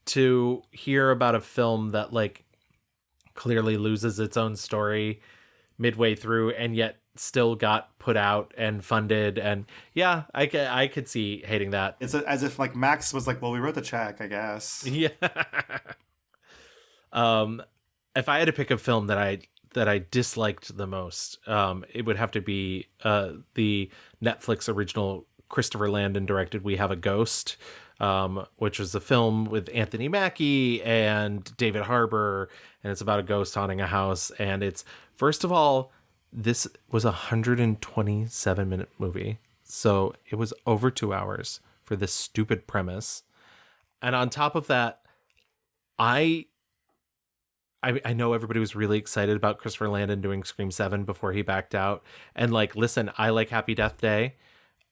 to hear about a film that like clearly loses its own story midway through and yet still got put out and funded, and yeah, I could see hating that.
It's as if like Max was like, well, we wrote the check, I guess.
Yeah. If I had to pick a film that I disliked the most, it would have to be the Netflix original Christopher Landon directed We Have a Ghost, which was a film with Anthony Mackie and David Harbour, and it's about a ghost haunting a house. And it's, first of all, this was a 127-minute movie, so it was over 2 hours for this stupid premise. And on top of that, I know everybody was really excited about Christopher Landon doing Scream 7 before he backed out. And like, listen, I like Happy Death Day.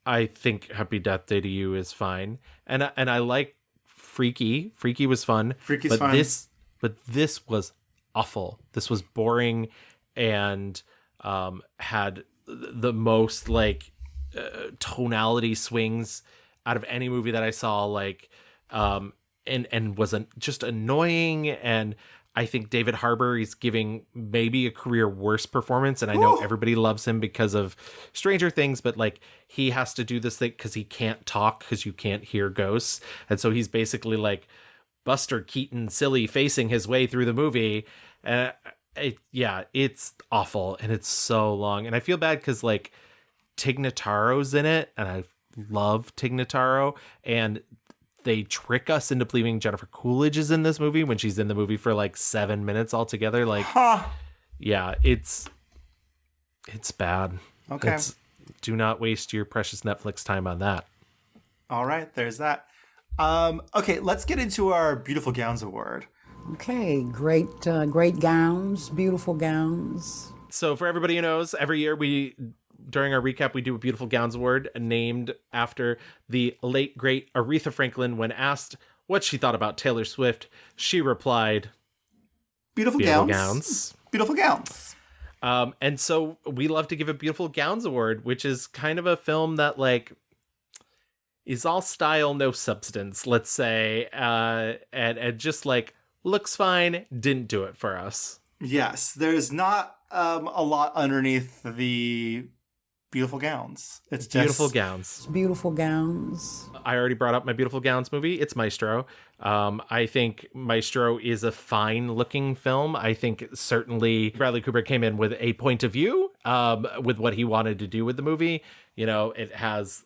I think Happy Death Day to You is fine. And I like Freaky. Freaky was fun.
Freaky's fun.
But this was awful. This was boring and had the most like tonality swings out of any movie that I saw, like and wasn't just annoying. And I think David Harbour is giving maybe a career worst performance, and I know everybody loves him because of Stranger Things, but like he has to do this thing because he can't talk because you can't hear ghosts, and so he's basically like Buster Keaton silly facing his way through the movie. It's awful, and it's so long, and I feel bad because like Tig Notaro's in it, and I love Tig Notaro, and they trick us into believing Jennifer Coolidge is in this movie when she's in the movie for like 7 minutes altogether. Like, yeah, it's bad.
Okay.
Do not waste your precious Netflix time on that.
All right, there's that. Okay, let's get into our Beautiful Gowns Award.
Okay, great gowns, beautiful gowns.
So for everybody who knows, every year during our recap, we do a Beautiful Gowns Award named after the late, great Aretha Franklin. When asked what she thought about Taylor Swift, she replied,
Beautiful gowns. Beautiful gowns.
And so we love to give a Beautiful Gowns Award, which is kind of a film that like is all style, no substance, let's say, and just like looks fine, didn't do it for us.
Yes, there's not a lot underneath the beautiful gowns. It's just
beautiful gowns.
Beautiful gowns.
I already brought up my Beautiful Gowns movie. It's Maestro. I think Maestro is a fine looking film. I think certainly Bradley Cooper came in with a point of view with what he wanted to do with the movie. It has,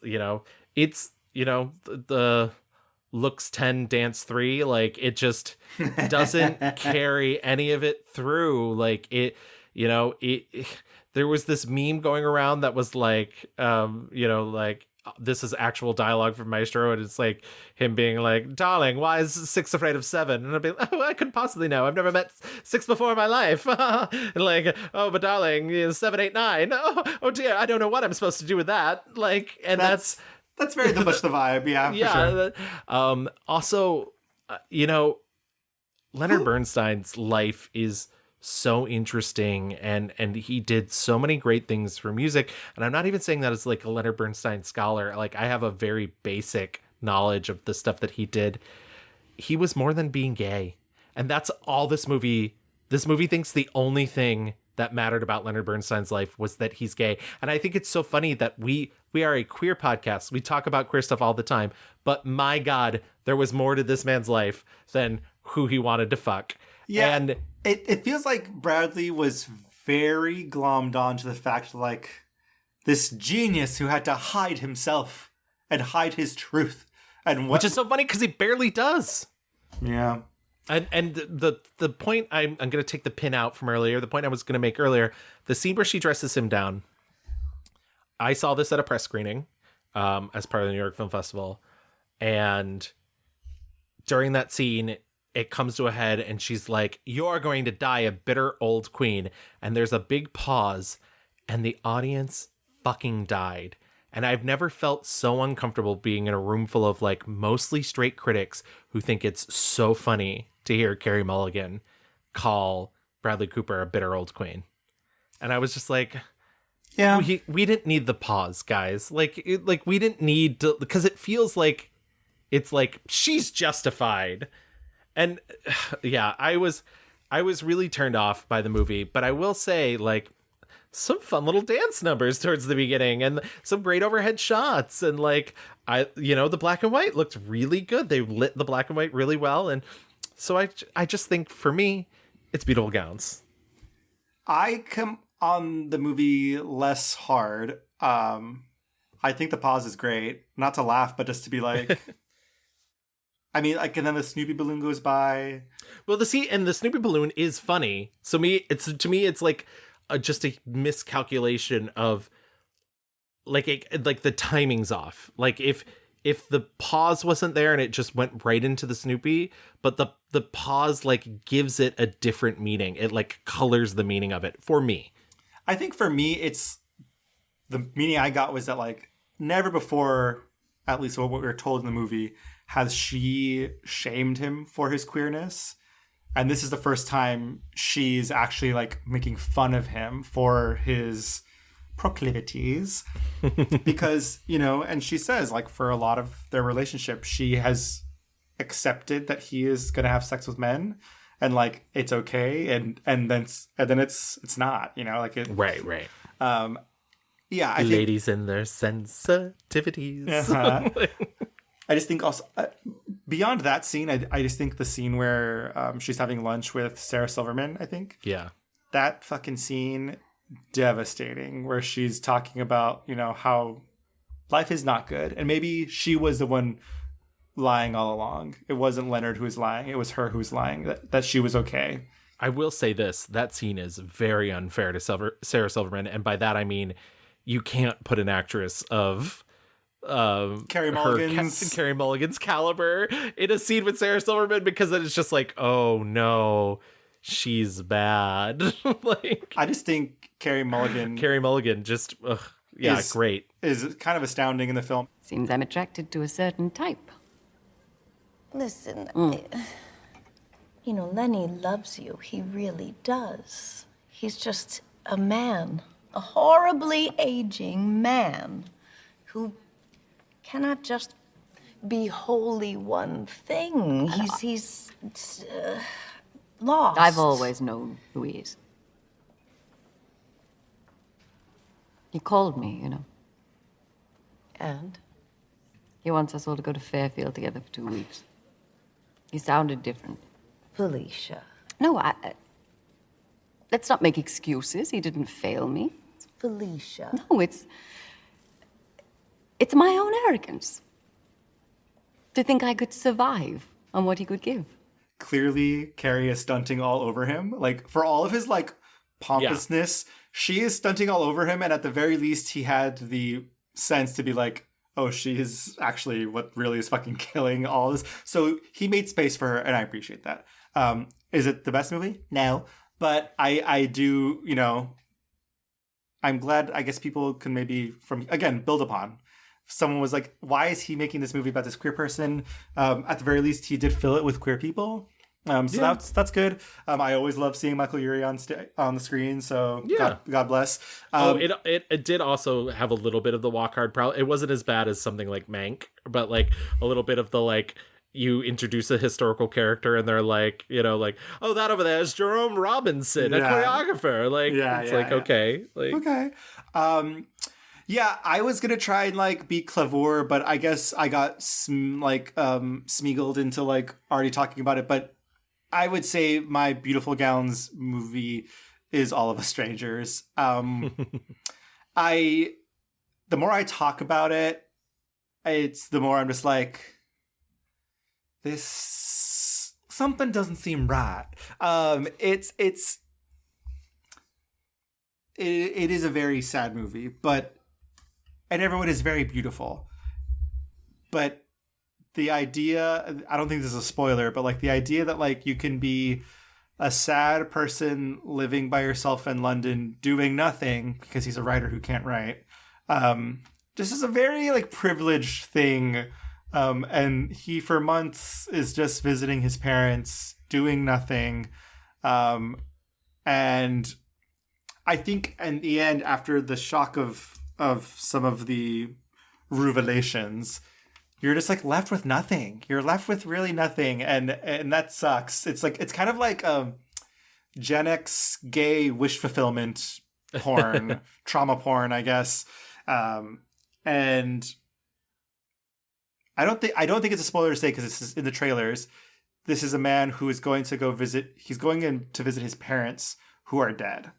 it's, the looks 10, dance 3. Like it just doesn't carry any of it through. Like it, there was this meme going around that was like, like this is actual dialogue from Maestro, and it's like him being like, "Darling, why is 6 afraid of 7?" And I'd be like, "Oh, I couldn't possibly know. I've never met 6 before in my life." And like, "Oh, but darling, 7, 8, 9. Oh dear, I don't know what I'm supposed to do with that." Like, and that's
very much the vibe, yeah. For
sure. Also, Leonard Bernstein's life is so interesting, and he did so many great things for music. And I'm not even saying that as like a Leonard Bernstein scholar. Like I have a very basic knowledge of the stuff that he did. He was more than being gay, and that's all this movie thinks the only thing that mattered about Leonard Bernstein's life was that he's gay. And I think it's so funny that we are a queer podcast. We talk about queer stuff all the time, but my God, there was more to this man's life than who he wanted to fuck.
Yeah,
and
it feels like Bradley was very glommed on to the fact, like, this genius who had to hide himself and hide his truth. And
which is so funny because he barely does.
Yeah.
And the point I'm going to take the pin out from earlier, the point I was going to make earlier, the scene where she dresses him down. I saw this at a press screening as part of the New York Film Festival. And during that scene, it comes to a head and she's like, "You're going to die a bitter old queen." And there's a big pause and the audience fucking died. And I've never felt so uncomfortable being in a room full of like mostly straight critics who think it's so funny to hear Carey Mulligan call Bradley Cooper a bitter old queen. And I was just like,
yeah,
we didn't need the pause, guys. Like we didn't need to, because it feels like it's like she's justified. And yeah, I was really turned off by the movie, but I will say, like, some fun little dance numbers towards the beginning and some great overhead shots. And like, the black and white looked really good. They lit the black and white really well. And so I just think for me, it's beautiful gowns.
I come on the movie less hard. I think the pause is great. Not to laugh, but just to be like, I mean, like, and then the Snoopy balloon goes by.
Well, the Snoopy balloon is funny. So to me, it's like just a miscalculation of like the timing's off. Like if the pause wasn't there and it just went right into the Snoopy, but the pause like gives it a different meaning. It like colors the meaning of it for me.
I think for me, it's the meaning I got was that like never before, at least what we were told in the movie, has she shamed him for his queerness. And this is the first time she's actually like making fun of him for his proclivities. Because, and she says like for a lot of their relationship, she has accepted that he is going to have sex with men and like, it's okay. And then it's not, like it.
Right.
Yeah. I
Ladies
think,
and their sensitivities.
Uh-huh. I just think also beyond that scene, I just think the scene where she's having lunch with Sarah Silverman, I think.
Yeah.
That fucking scene, devastating, where she's talking about, how life is not good. And maybe she was the one lying all along. It wasn't Leonard who was lying. It was her who was lying, that she was okay.
I will say this. That scene is very unfair to Sarah Silverman. And by that, I mean, you can't put an actress of
Carey
Mulligan's caliber in a scene with Sarah Silverman, because then it's just like, oh no, she's bad. Like,
I just think Carey Mulligan
just great,
is kind of astounding in the film.
Seems I'm attracted to a certain type.
Listen, Lenny loves you. He really does. He's just a man, a horribly aging man who cannot just be wholly one thing. He's lost.
I've always known who he is. He called me,
And?
He wants us all to go to Fairfield together for 2 weeks. He sounded different.
Felicia.
No, let's not make excuses. He didn't fail me.
Felicia.
No, it's my own arrogance to think I could survive on what he could give.
Clearly, Carrie is stunting all over him. Like, for all of his, like, pompousness, she is stunting all over him. And at the very least, he had the sense to be like, oh, she is actually what really is fucking killing all this. So he made space for her, and I appreciate that. Is it the best movie? No. But I do, I'm glad, I guess people can maybe, build upon. Someone was like, why is he making this movie about this queer person? At the very least, he did fill it with queer people. That's good. I always love seeing Michael Urie on the screen. So God bless.
It did also have a little bit of the walk hard problem. It wasn't as bad as something like Mank, but like a little bit of the like you introduce a historical character and they're like, you know, like, oh, that over there is Jerome Robinson, a choreographer. Like, okay. Like,
okay. Yeah, I was gonna try and like be clever, but I guess I got smiggled into like already talking about it. But I would say my Beautiful Gowns movie is All of Us Strangers. The more I talk about it, the more I'm just like, this something doesn't seem right. It is a very sad movie, and everyone is very beautiful. But the idea, I don't think this is a spoiler, but like the idea that like you can be a sad person living by yourself in London doing nothing because he's a writer who can't write. This is a very like privileged thing. And he for months is just visiting his parents, doing nothing. And I think in the end, after the shock of some of the revelations, you're just like left with nothing. You're left with really nothing. And that sucks. It's like, it's kind of like Gen X gay wish fulfillment porn, trauma porn, I guess. And I don't think it's a spoiler to say, because this is in the trailers. This is a man who is going to go visit. He's going in to visit his parents who are dead.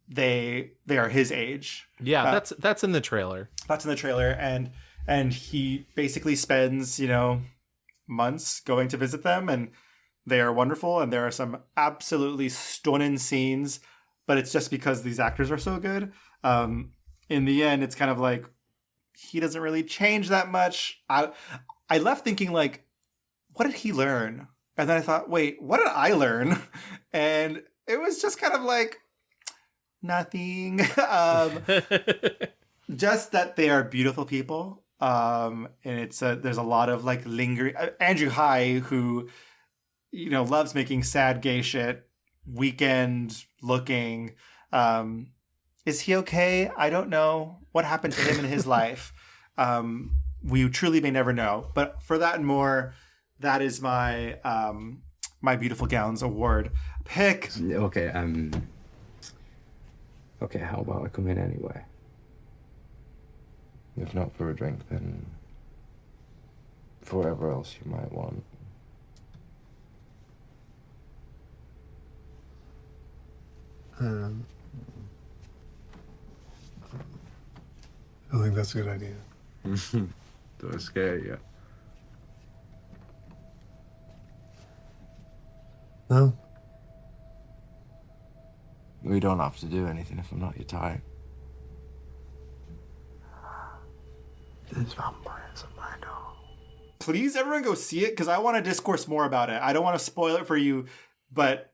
They are his age.
Yeah, that's in the trailer.
That's in the trailer, and he basically spends, months going to visit them, and they are wonderful, and there are some absolutely stunning scenes, but it's just because these actors are so good. In the end, it's kind of like he doesn't really change that much. I left thinking like, what did he learn? And then I thought, wait, what did I learn? And it was just kind of like nothing. Just that they are beautiful people. And there's a lot of like lingering. Andrew High, who, loves making sad gay shit, Weekend looking. Is he okay? I don't know what happened to him in his life. We truly may never know. But for that and more, that is my my Beautiful Gowns award pick.
Okay, okay, how about I come in anyway? If not for a drink, then for whatever else you might want.
I think that's a good idea.
Do I scare you?
No.
We don't have to do anything if I'm not your type.
There's vampires in my door.
Please, everyone go see it, because I want to discourse more about it. I don't want to spoil it for you, but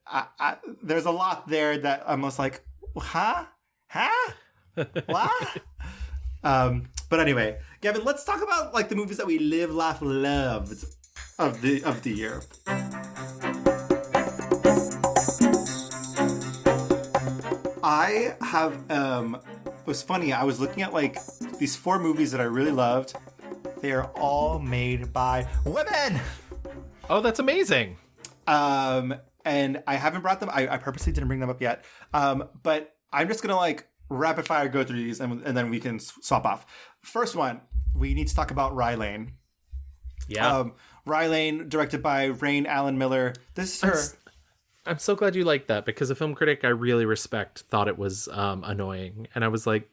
there's a lot there that I'm just like, huh? What? But anyway, Gavin, let's talk about like the movies that we live, laugh, loved of the year. I have it was funny. I was looking at like these 4 movies that I really loved. They are all made by women.
Oh, that's amazing.
And I haven't brought them. I purposely didn't bring them up yet. But I'm just gonna like rapid fire go through these, and then we can swap off. First one, we need to talk about Rye Lane.
Yeah.
Rye Lane, directed by Rain Allen Miller. This is her.
I'm so glad you liked that, because a film critic I really respect thought it was annoying, and I was like,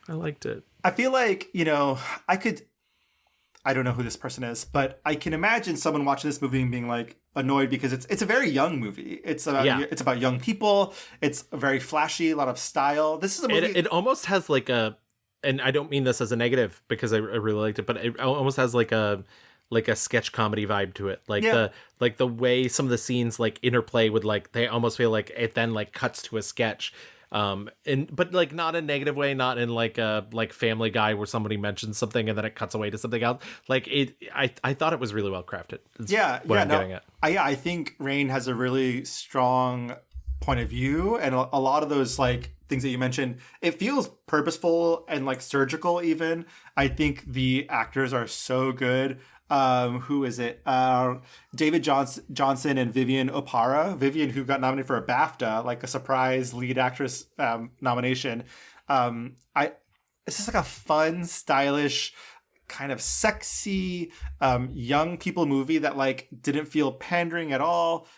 I liked it.
I feel like, I don't know who this person is, but I can imagine someone watching this movie and being like annoyed, because it's a very young movie. It's about young people. It's very flashy, a lot of style. This is a movie.
It almost has like and I don't mean this as a negative, because I really liked it, but it almost has like a sketch comedy vibe to it. Like the way some of the scenes like interplay with, like, they almost feel like it then like cuts to a sketch. But like not in a negative way, not in like a Family Guy where somebody mentions something and then it cuts away to something else. Like I thought it was really well crafted.
I think Rain has a really strong point of view, and a lot of those like things that you mentioned, it feels purposeful and like surgical even. I think the actors are so good. Who is it? David Johnson and Vivian Opara. Vivian, who got nominated for a BAFTA, like a surprise lead actress nomination. It's just like a fun, stylish, kind of sexy, young people movie that like didn't feel pandering at all.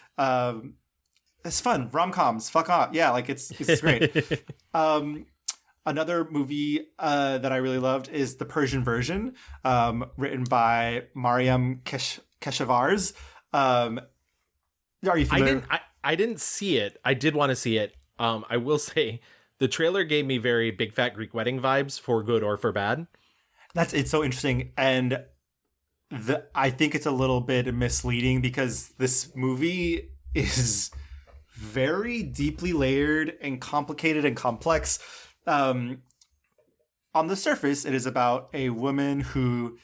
It's fun. Rom-coms. Fuck off. Yeah, like it's great. Another movie that I really loved is The Persian Version, written by Mariam Keshavarz. Are you familiar?
I didn't see it. I did want to see it. I will say the trailer gave me very Big Fat Greek Wedding vibes, for good or for bad.
It's so interesting, and I think it's a little bit misleading because this movie is very deeply layered and complicated and complex. On the surface, it is about a woman who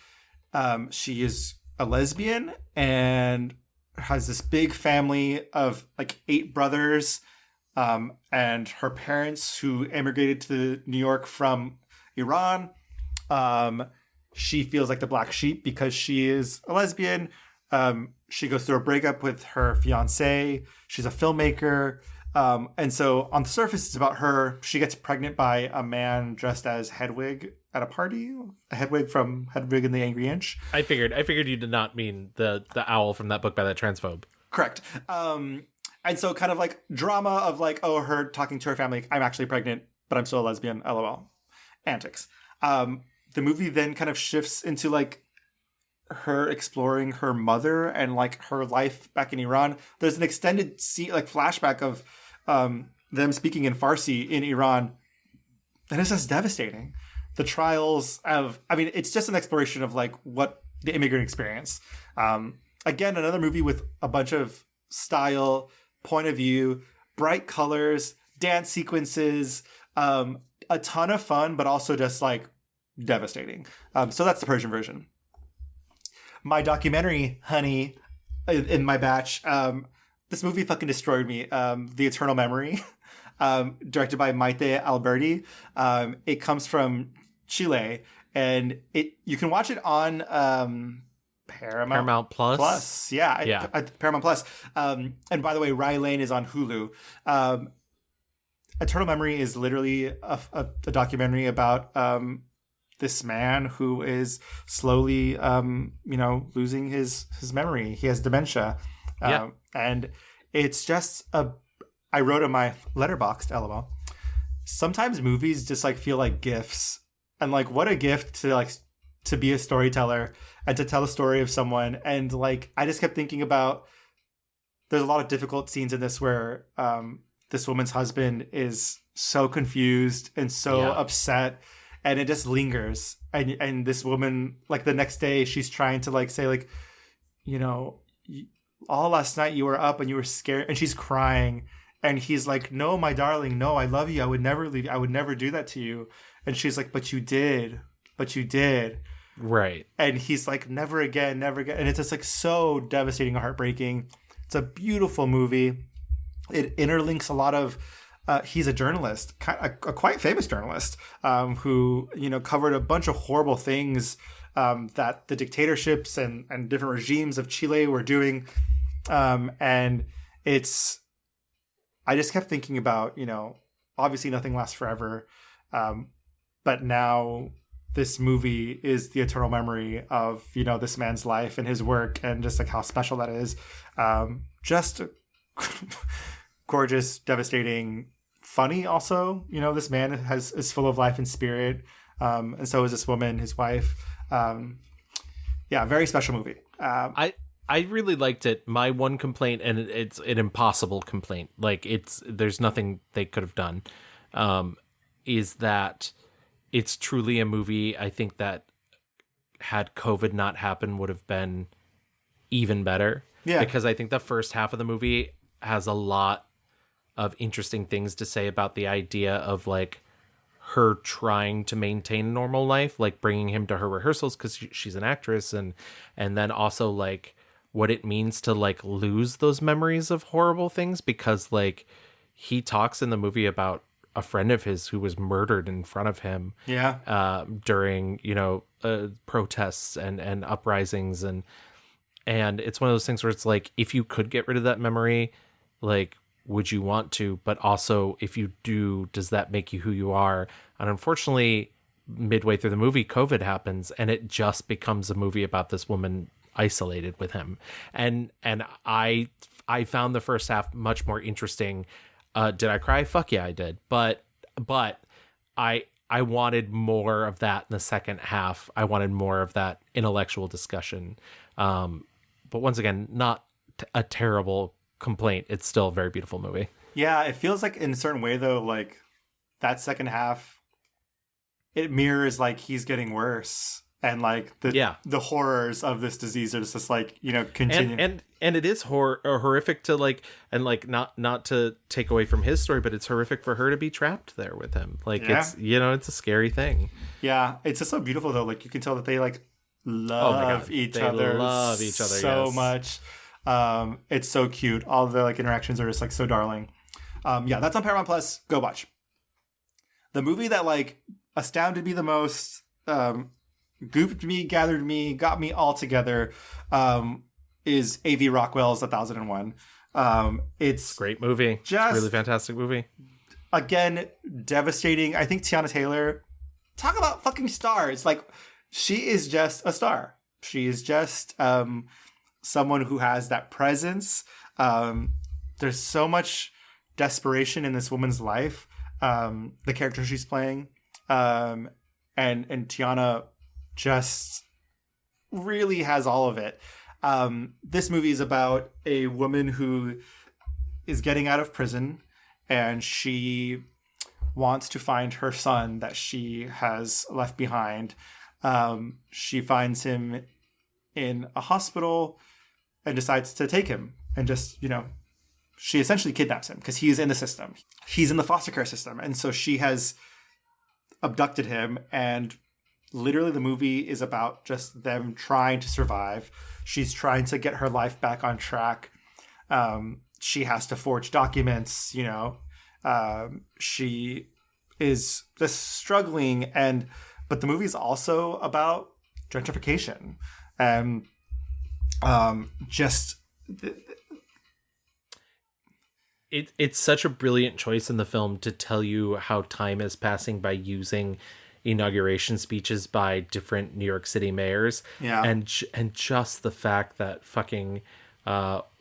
she is a lesbian and has this big family of like 8 brothers, and her parents who immigrated to New York from Iran. She feels like the black sheep because she is a lesbian. She goes through a breakup with her fiance. She's a filmmaker. And so on the surface, it's about her. She gets pregnant by a man dressed as Hedwig at a party. A Hedwig from Hedwig and the Angry Inch.
I figured you did not mean the owl from that book by that transphobe.
Correct. And so kind of like drama of like, oh, her talking to her family, I'm actually pregnant, but I'm still a lesbian, LOL. Antics. The movie then kind of shifts into like her exploring her mother and like her life back in Iran. There's an extended flashback of them speaking in Farsi in Iran, and it's just devastating. The trials of, it's just an exploration of like what the immigrant experience. Again, another movie with a bunch of style, point of view, bright colors, dance sequences, a ton of fun, but also just like devastating. So that's The Persian Version. My documentary, honey, in my batch, this movie fucking destroyed me. The Eternal Memory, directed by Maite Alberti. It comes from Chile, and you can watch it on Paramount Plus. Yeah. Paramount Plus. And by the way, Rye Lane is on Hulu. Eternal Memory is literally a documentary about this man who is slowly, losing his memory. He has dementia. And it's just I wrote in my letterboxd, LOL. Sometimes movies just like feel like gifts, and like what a gift to be a storyteller and to tell a story of someone. And like I just kept thinking about, there's a lot of difficult scenes in this where this woman's husband is so confused and so upset, and it just lingers. And this woman, like the next day, she's trying to like say like, all last night you were up and you were scared, and she's crying, and he's like, no, my darling, no, I love you. I would never leave. I would never do that to you. And she's like, but you did.
Right.
And he's like, never again, never again. And it's just like so devastating and heartbreaking. It's a beautiful movie. It interlinks a lot of, he's a journalist, a quite famous journalist, who, covered a bunch of horrible things that the dictatorships and different regimes of Chile were doing. And I just kept thinking about, obviously nothing lasts forever. But now this movie is the eternal memory of, this man's life and his work, and just like how special that is. Just gorgeous, devastating, funny also. This man is full of life and spirit. And so is this woman, his wife. Very special movie.
I really liked it. My one complaint, and it's an impossible complaint, like there's nothing they could have done, is that it's truly a movie I think that had COVID not happen would have been even better. Yeah. Because I think the first half of the movie has a lot of interesting things to say about the idea of like her trying to maintain a normal life, like bringing him to her rehearsals because she's an actress, and then also like what it means to like lose those memories of horrible things, because like he talks in the movie about a friend of his who was murdered in front of him.
Yeah.
During, protests and uprisings. And it's one of those things where it's like, if you could get rid of that memory, like, would you want to? But also, if you do, does that make you who you are? And unfortunately, midway through the movie, COVID happens, and it just becomes a movie about this woman isolated with him. And I found the first half much more interesting. Did I cry? Fuck yeah, I did. But I wanted more of that in the second half. I wanted more of that intellectual discussion. But once again, not a terrible complaint. It's still a very beautiful movie.
Yeah, it feels like in a certain way though, like that second half, it mirrors like he's getting worse, and like the horrors of this disease are just like, continue.
And it is horrific to like, and like not to take away from his story, but it's horrific for her to be trapped there with him. Like it's it's a scary thing.
Yeah, it's just so beautiful though. Like you can tell that they like love each other.
Love each other
so much. It's so cute. All the like interactions are just like so darling. That's on Paramount Plus. Go watch. The movie that like astounded me the most, gooped me, gathered me, got me all together, is A.V. Rockwell's 1001. It's
a great movie. Just it's a really fantastic movie.
Again, devastating. I think Tiana Taylor, talk about fucking stars. Like, she is just a star. She is just someone who has that presence. There's so much desperation in this woman's life. The character she's playing. And Tiana just really has all of it. This movie is about a woman who is getting out of prison, and she wants to find her son that she has left behind. She finds him in a hospital and decides to take him, and just, she essentially kidnaps him because he's in the system. He's in the foster care system. And so she has abducted him, and literally the movie is about just them trying to survive. She's trying to get her life back on track. She has to forge documents, she is just struggling, but the movie is also about gentrification and
It's such a brilliant choice in the film to tell you how time is passing by using inauguration speeches by different New York City mayors.
Yeah.
And just the fact that fucking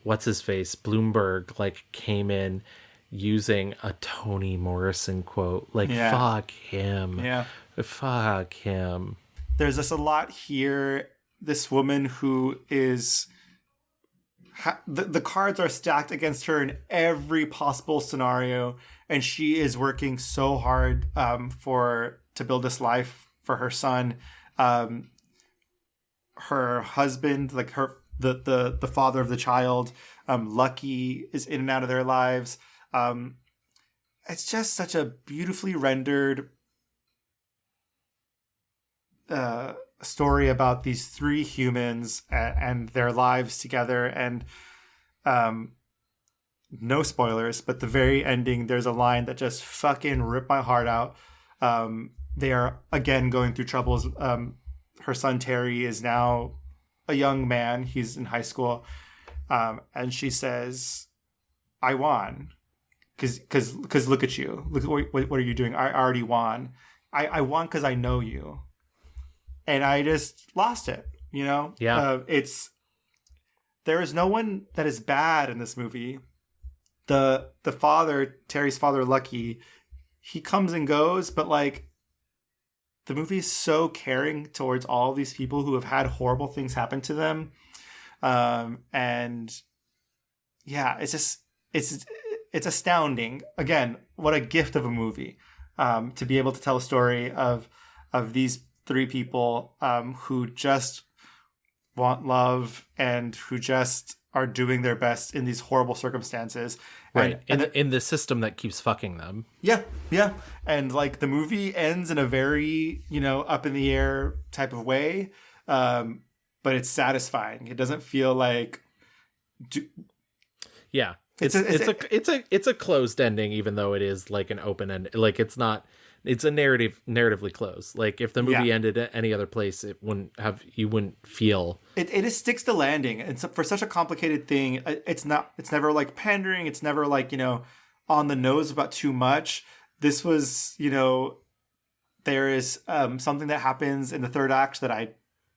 what's his face, Bloomberg, like came in using a Toni Morrison quote. Like, fuck him.
Yeah.
Fuck him.
There's just a lot here. This woman who is... the cards are stacked against her in every possible scenario, and she is working so hard to build this life for her son. Her husband, like the father of the child, Lucky, is in and out of their lives. It's just such a beautifully rendered story about these three humans and their lives together. And no spoilers, but the very ending, there's a line that just fucking ripped my heart out. They are again going through troubles. Her son Terry is now a young man. He's in high school. And she says, I won. Because look at you. Look at what are you doing? I already won. I won because I know you. And I just lost it,
Yeah.
There is no one that is bad in this movie. The father, Terry's father, Lucky, he comes and goes, but like the movie is so caring towards all these people who have had horrible things happen to them. And yeah, it's astounding. Again, what a gift of a movie, to be able to tell a story of these three people who just want love and who just are doing their best in these horrible circumstances.
Right. In the system that keeps fucking them.
Yeah. Yeah. And like the movie ends in a very, up in the air type of way. But it's satisfying. It doesn't feel like...
Yeah. It's a closed ending, even though it is like an open end. Like it's not. It's a narratively closed. Like if the movie ended at any other place, you wouldn't feel.
It sticks to landing. And so for such a complicated thing, it's never like pandering. It's never like, on the nose about too much. This was, there is something that happens in the third act that I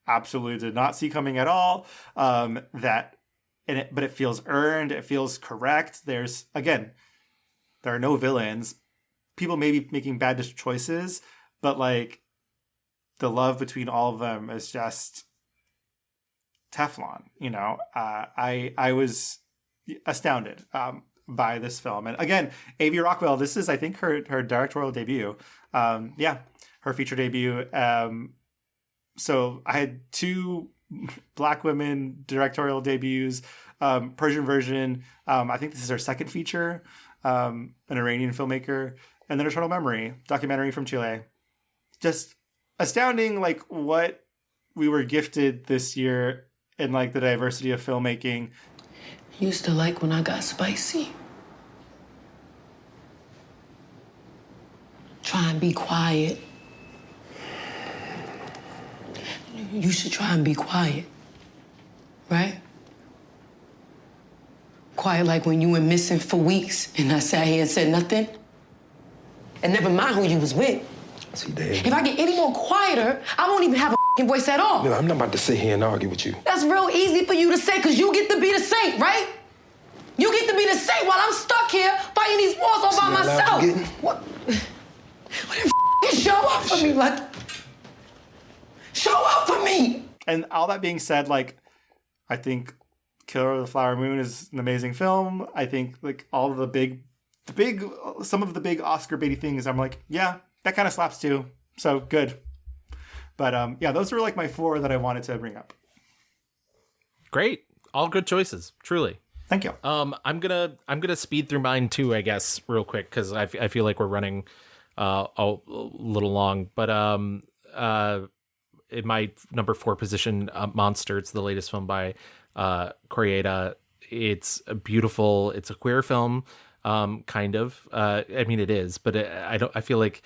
absolutely did not see coming at all. But it feels earned. It feels correct. There are no villains. People may be making bad choices, but like the love between all of them is just Teflon. I was astounded by this film. And again, A.V. Rockwell, this is, I think, her directorial debut. Her feature debut. So I had 2 Black women directorial debuts, Persian version. I think this is her second feature, an Iranian filmmaker. And then Eternal Memory, documentary from Chile. Just astounding, like, what we were gifted this year in, like, the diversity of filmmaking.
Used to like when I got spicy. Try and be quiet. You should try and be quiet. Right? Quiet like when you went missing for weeks and I sat here and said nothing. And never mind who you was with.
See, Dad.
If I get any more quieter, I won't even have a f***ing voice at all.
No, I'm not about to sit here and argue with you.
That's real easy for you to say, because you get to be the saint, right? You get to be the saint while I'm stuck here fighting these wars all by myself. What? Show up for me, like. Show up for me.
And all that being said, like, I think Killer of the Flower Moon is an amazing film. I think like all of some of the big Oscar baity things, I'm like, yeah, that kind of slaps too. So good. But those were like my 4 that I wanted to bring up.
Great. All good choices. Truly.
Thank you.
I'm gonna speed through mine too, I guess, real quick, because I feel like we're running a little long. But in my number 4 position, Monster. It's the latest film by Koreeda. It's beautiful. It's a queer film, kind of. I mean, it is, but I feel like,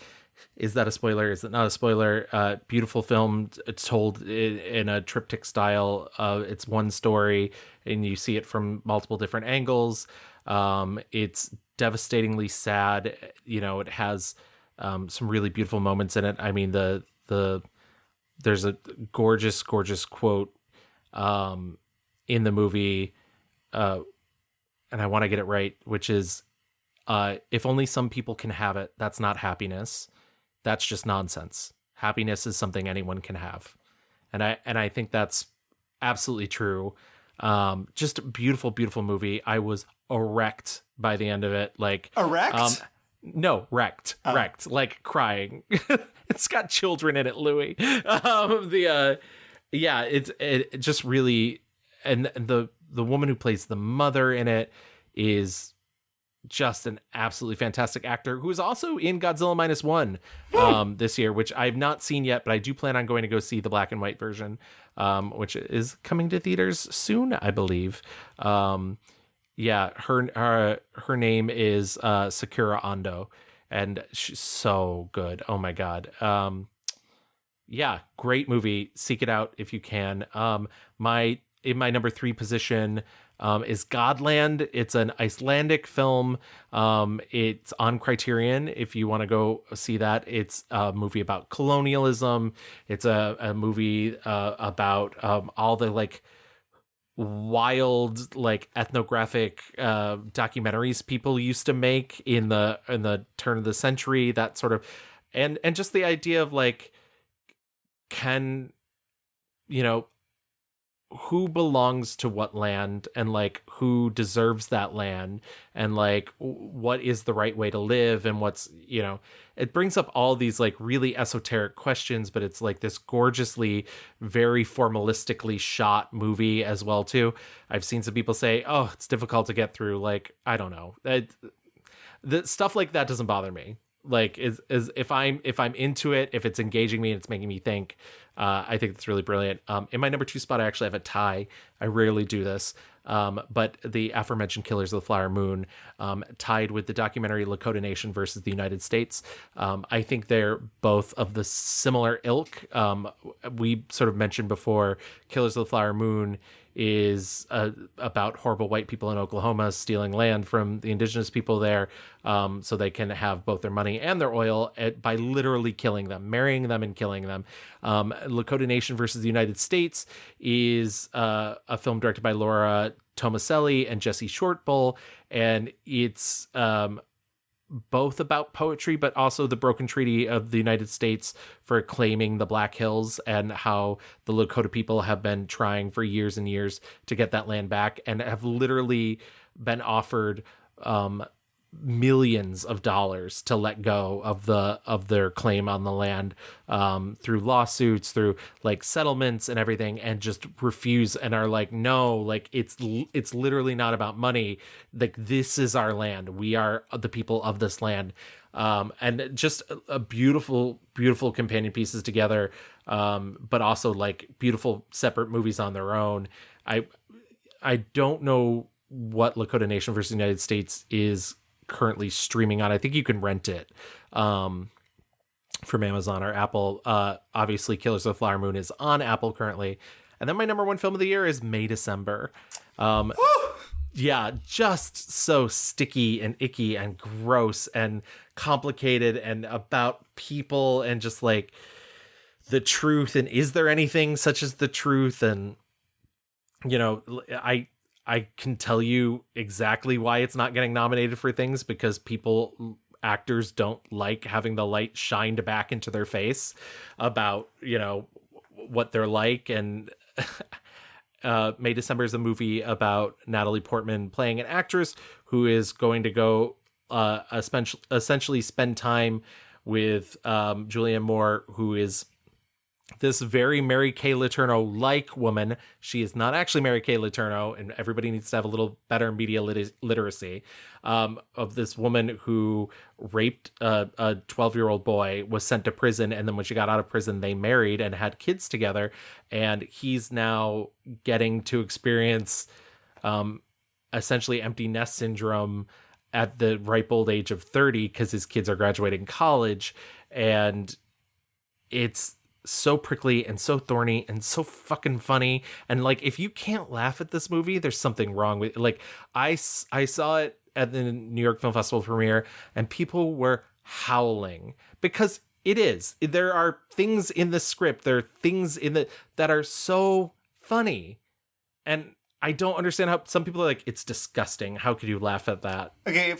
is that a spoiler? Is it not a spoiler? Beautiful film. It's told in a triptych style. It's one story, and you see it from multiple different angles. It's devastatingly sad. It has some really beautiful moments in it. I mean, there's a gorgeous quote in the movie, and I want to get it right, which is, if only some people can have it, that's not happiness. That's just nonsense. Happiness is something anyone can have. And I think that's absolutely true. Just a beautiful, beautiful movie. I was wrecked by the end of it. Like,
erect?
No, wrecked, like crying. It's got children in it, Louie. It just really, and the woman who plays the mother in it is just an absolutely fantastic actor, who is also in Godzilla -1 this year, which I've not seen yet, but I do plan on going to go see the black and white version, which is coming to theaters soon, I believe. Her name is Sakura Ando, and she's so good. Oh my God. Great movie. Seek it out if you can. In my number 3 position is Godland. It's an Icelandic film. It's on Criterion if you want to go see that. It's a movie about colonialism. It's a movie about all the like wild like ethnographic documentaries people used to make in the turn of the century, that sort of, and just the idea of like, can who belongs to what land, and like who deserves that land, and like what is the right way to live, and what's, it brings up all these like really esoteric questions, but it's like this gorgeously, very formalistically shot movie as well too. I've seen some people say, oh, it's difficult to get through. Like, I don't know, the stuff like that doesn't bother me. Like, is if I'm into it, if it's engaging me and it's making me think, I think it's really brilliant. In my number 2 spot, I actually have a tie. I rarely do this. But the aforementioned Killers of the Flower Moon, tied with the documentary Lakota Nation versus the United States. I think they're both of the similar ilk. We sort of mentioned before, Killers of the Flower Moon is about horrible white people in Oklahoma stealing land from the indigenous people there, so they can have both their money and their oil by literally killing them, marrying them and killing them. Lakota Nation versus the United States is a film directed by Laura Tomaselli and Jesse Shortbull, and it's both about poetry, but also the broken treaty of the United States for claiming the Black Hills, and how the Lakota people have been trying for years and years to get that land back, and have literally been offered millions of dollars to let go of their claim on the land, through lawsuits, through like settlements and everything, and just refuse and are like, no, like it's literally not about money. Like, this is our land. We are the people of this land. And just a beautiful companion pieces together, but also like beautiful separate movies on their own. I don't know what Lakota Nation versus United States is currently streaming on. I think you can rent it from Amazon or Apple. Obviously Killers of the Flower Moon is on Apple currently. And then my number 1 film of the year is May December. Yeah, just so sticky and icky and gross and complicated, and about people and just like the truth, and is there anything such as the truth? And you know, I can tell you exactly why it's not getting nominated for things, because actors don't like having the light shined back into their face about, you know, what they're like. And May December is a movie about Natalie Portman playing an actress who is going to go essentially spend time with Julianne Moore, who is this very Mary Kay Letourneau-like woman. She is not actually Mary Kay Letourneau, and everybody needs to have a little better media literacy, of this woman who raped a 12-year-old boy, was sent to prison, and then when she got out of prison, they married and had kids together, and he's now getting to experience essentially empty nest syndrome at the ripe old age of 30, because his kids are graduating college, and it's so prickly and so thorny and so fucking funny. And like, if you can't laugh at this movie, there's something wrong with it. Like, I saw it at the New York Film Festival premiere, and people were howling, because there are things in the script, there are things that are so funny, and I don't understand how some people are like, it's disgusting, how could you laugh at that?
Okay,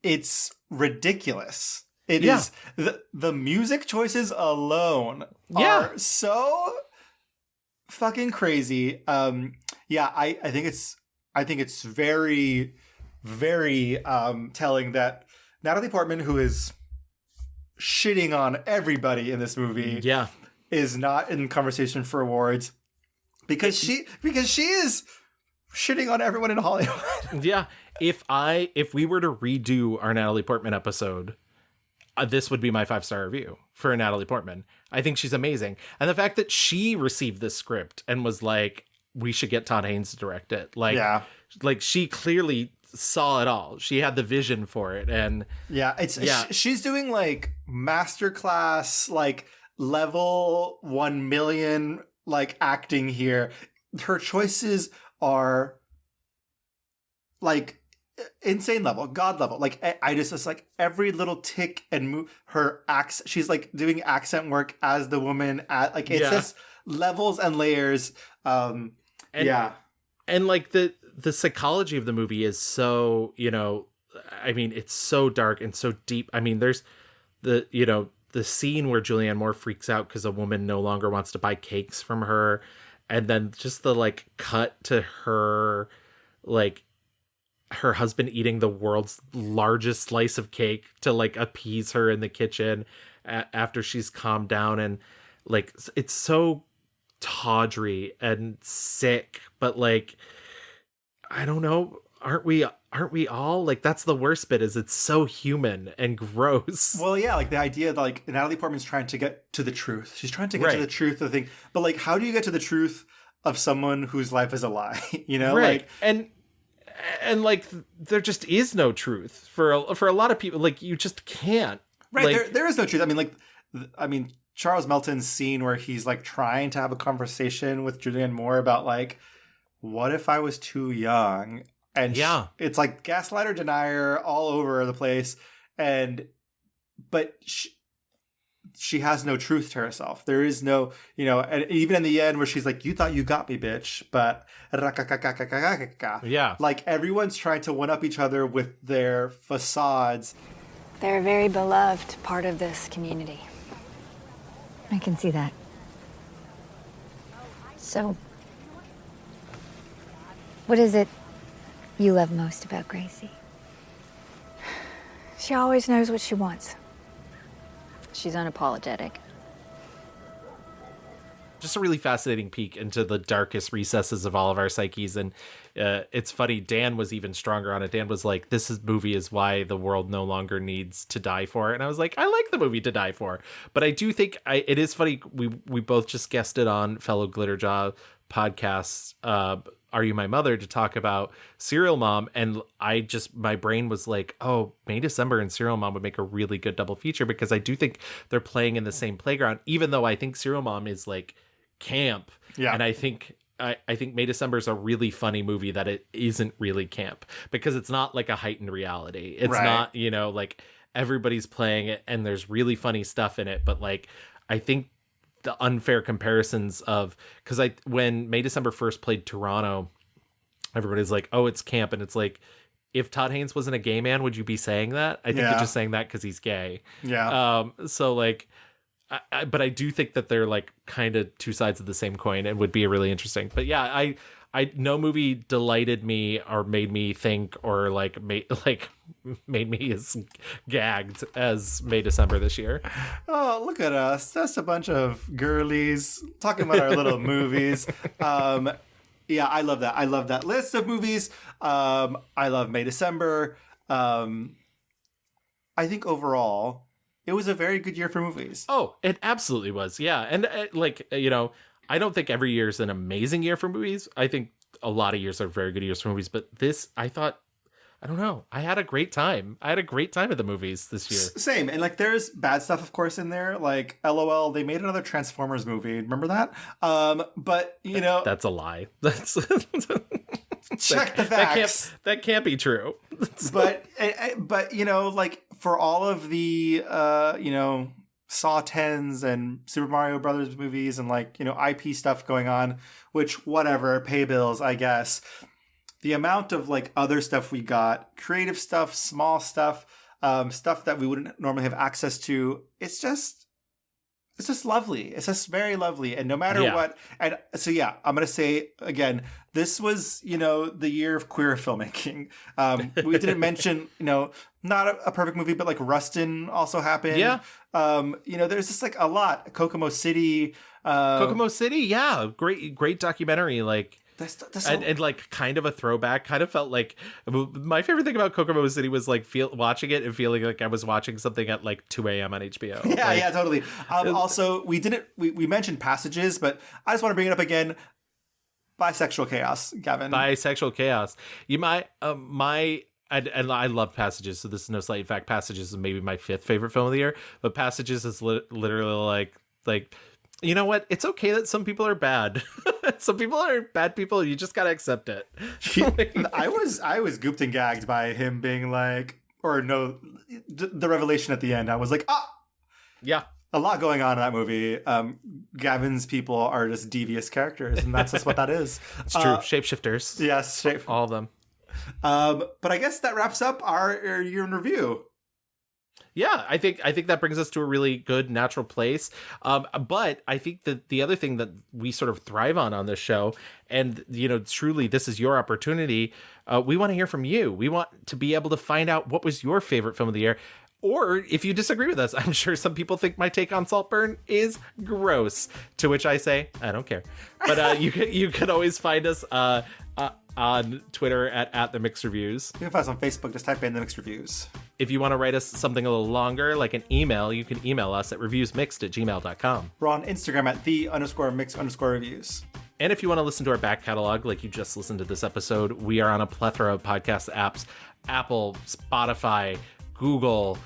it's ridiculous. It is the music choices alone are so fucking crazy. I think it's very, very telling that Natalie Portman, who is shitting on everybody in this movie, is not in conversation for awards because she is shitting on everyone in Hollywood.
Yeah. If we were to redo our Natalie Portman episode, this would be my 5-star review for Natalie Portman. I think she's amazing. And the fact that she received this script and was like, we should get Todd Haynes to direct it. Like she clearly saw it all. She had the vision for it. And
she's doing like masterclass, like level 1 million, like acting here. Her choices are like insane level, god level. Like I just like every little tick and move, her accent, she's like doing accent work as the woman at like, it's just levels and layers. And
like the psychology of the movie is so, you know, I mean, it's so dark and so deep. I mean, there's the scene where Julianne Moore freaks out because a woman no longer wants to buy cakes from her, and then just the like cut to her, like her husband eating the world's largest slice of cake to like appease her in the kitchen after she's calmed down. And like, it's so tawdry and sick, but like, I don't know. Aren't we aren't we all? Like, that's the worst bit, is it's so human and gross.
Well, yeah, like the idea that like Natalie Portman's trying to get to the truth. She's trying to get to the truth of the thing. But like, how do you get to the truth of someone whose life is a lie? You know,
right?
Like,
and like, there just is no truth for a lot of people. Like, you just can't.
Right,
Like,
there is no truth. I mean, Charles Melton's scene where he's like trying to have a conversation with Julianne Moore about like, what if I was too young? And it's like gaslighter, denier all over the place. But she has no truth to herself. There is no, and even in the end where she's like, you thought you got me, bitch, but like everyone's trying to one up each other with their facades.
They're a very beloved part of this community. I can see that. So, what is it you love most about Gracie? She always knows what she wants. She's unapologetic.
just a really fascinating peek into the darkest recesses of all of our psyches. And it's funny, Dan was even stronger on it. Dan was like, movie is why the world no longer needs To Die For. And I was like, I like the movie To Die For. But I do think it is funny. We both just guested on fellow Glitterjaw podcasts, Are You My Mother, to talk about Serial Mom. And my brain was like, oh, May December and Serial Mom would make a really good double feature, because I do think they're playing in the same playground, even though I think Serial Mom is like camp. Yeah. And I think May December is a really funny movie that it isn't really camp, because it's not like a heightened reality. It's not, like everybody's playing it and there's really funny stuff in it. But like, I think the unfair comparisons of, because when May December first played Toronto, everybody's like, oh, it's camp. And it's like, if Todd Haynes wasn't a gay man, would you be saying that? I think you're just saying that because he's gay. Yeah. So like, but I do think that they're like kind of two sides of the same coin, and would be really interesting. But yeah, I no movie delighted me or made me think or made me as gagged as May December this year.
Oh, look at us. Just a bunch of girlies talking about our little movies. Yeah, I love that. I love that list of movies. I love May December. I think overall, it was a very good year for movies.
Oh, it absolutely was. Yeah. And I don't think every year is an amazing year for movies. I think a lot of years are very good years for movies. But this, I thought, I don't know. I had a great time. I had a great time at the movies this year.
Same. And there's bad stuff, of course, in there. Like, LOL, they made another Transformers movie. Remember that? But,
That's a lie. That's...
Check the facts.
That can't be true.
but for all of the, Saw 10s and Super Mario Brothers movies and IP stuff going on, which whatever, pay bills, I guess. The amount of other stuff we got, creative stuff, small stuff, stuff that we wouldn't normally have access to, it's just lovely. It's just very lovely. And no matter what, and so I'm going to say again, this was, the year of queer filmmaking. We didn't mention, not a perfect movie, but Rustin also happened. Yeah. There's just a lot. Kokomo City.
Kokomo City, yeah. Great documentary. And kind of a throwback. Kind of felt like my favorite thing about Kokomo City was watching it and feeling like I was watching something at 2 a.m. on HBO.
Yeah, totally. Also, we mentioned Passages, but I just want to bring it up again. Bisexual chaos, Gavin.
Bisexual chaos. You might and I love Passages, so this is no slight fact. Passages is maybe my 5th favorite film of the year, but Passages is literally like. You know what? It's okay that some people are bad. Some people are bad people. You just gotta accept it.
I was gooped and gagged by him being the revelation at the end. I was like,
yeah,
a lot going on in that movie. Gavin's people are just devious characters, and that's just what that is.
It's true. Shapeshifters.
Yes,
all of them.
But I guess that wraps up our year in review.
Yeah, I think that brings us to a really good natural place. But I think that the other thing that we sort of thrive on this show, and truly this is your opportunity. We want to hear from you. We want to be able to find out what was your favorite film of the year. Or if you disagree with us, I'm sure some people think my take on Saltburn is gross. To which I say, I don't care. But you can always find us on Twitter at The Mixed Reviews.
You can find us on Facebook. Just type in The Mixed Reviews.
If you want to write us something a little longer, like an email, you can email us at reviewsmixed@gmail.com.
We're on Instagram at _mix_reviews.
And if you want to listen to our back catalog, like you just listened to this episode, we are on a plethora of podcast apps: Apple, Spotify, Google,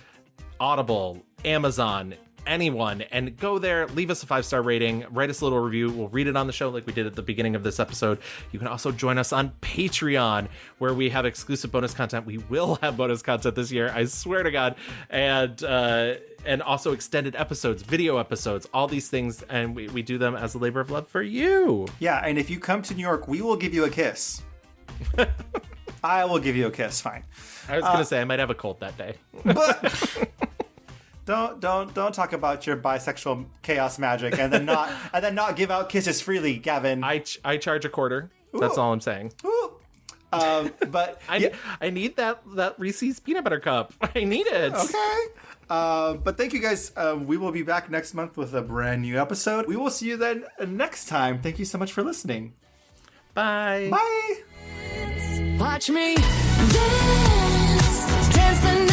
Audible, Amazon, anyone. And go there, leave us a 5-star rating, write us a little review. We'll read it on the show like we did at the beginning of this episode. You can also join us on Patreon, where we have exclusive bonus content. We will have bonus content this year, I swear to God. And also extended episodes, video episodes, all these things. And we do them as a labor of love for you.
Yeah, and if you come to New York, we will give you a kiss. I will give you a kiss, fine.
I was going to say I might have a cold that day.
But don't talk about your bisexual chaos magic and then not give out kisses freely, Gavin.
I charge $0.25. That's all I'm saying.
Ooh. But
I need that Reese's peanut butter cup. I need it.
Okay. But thank you guys. We will be back next month with a brand new episode. We will see you then next time. Thank you so much for listening.
Bye.
Bye.
Watch me dance the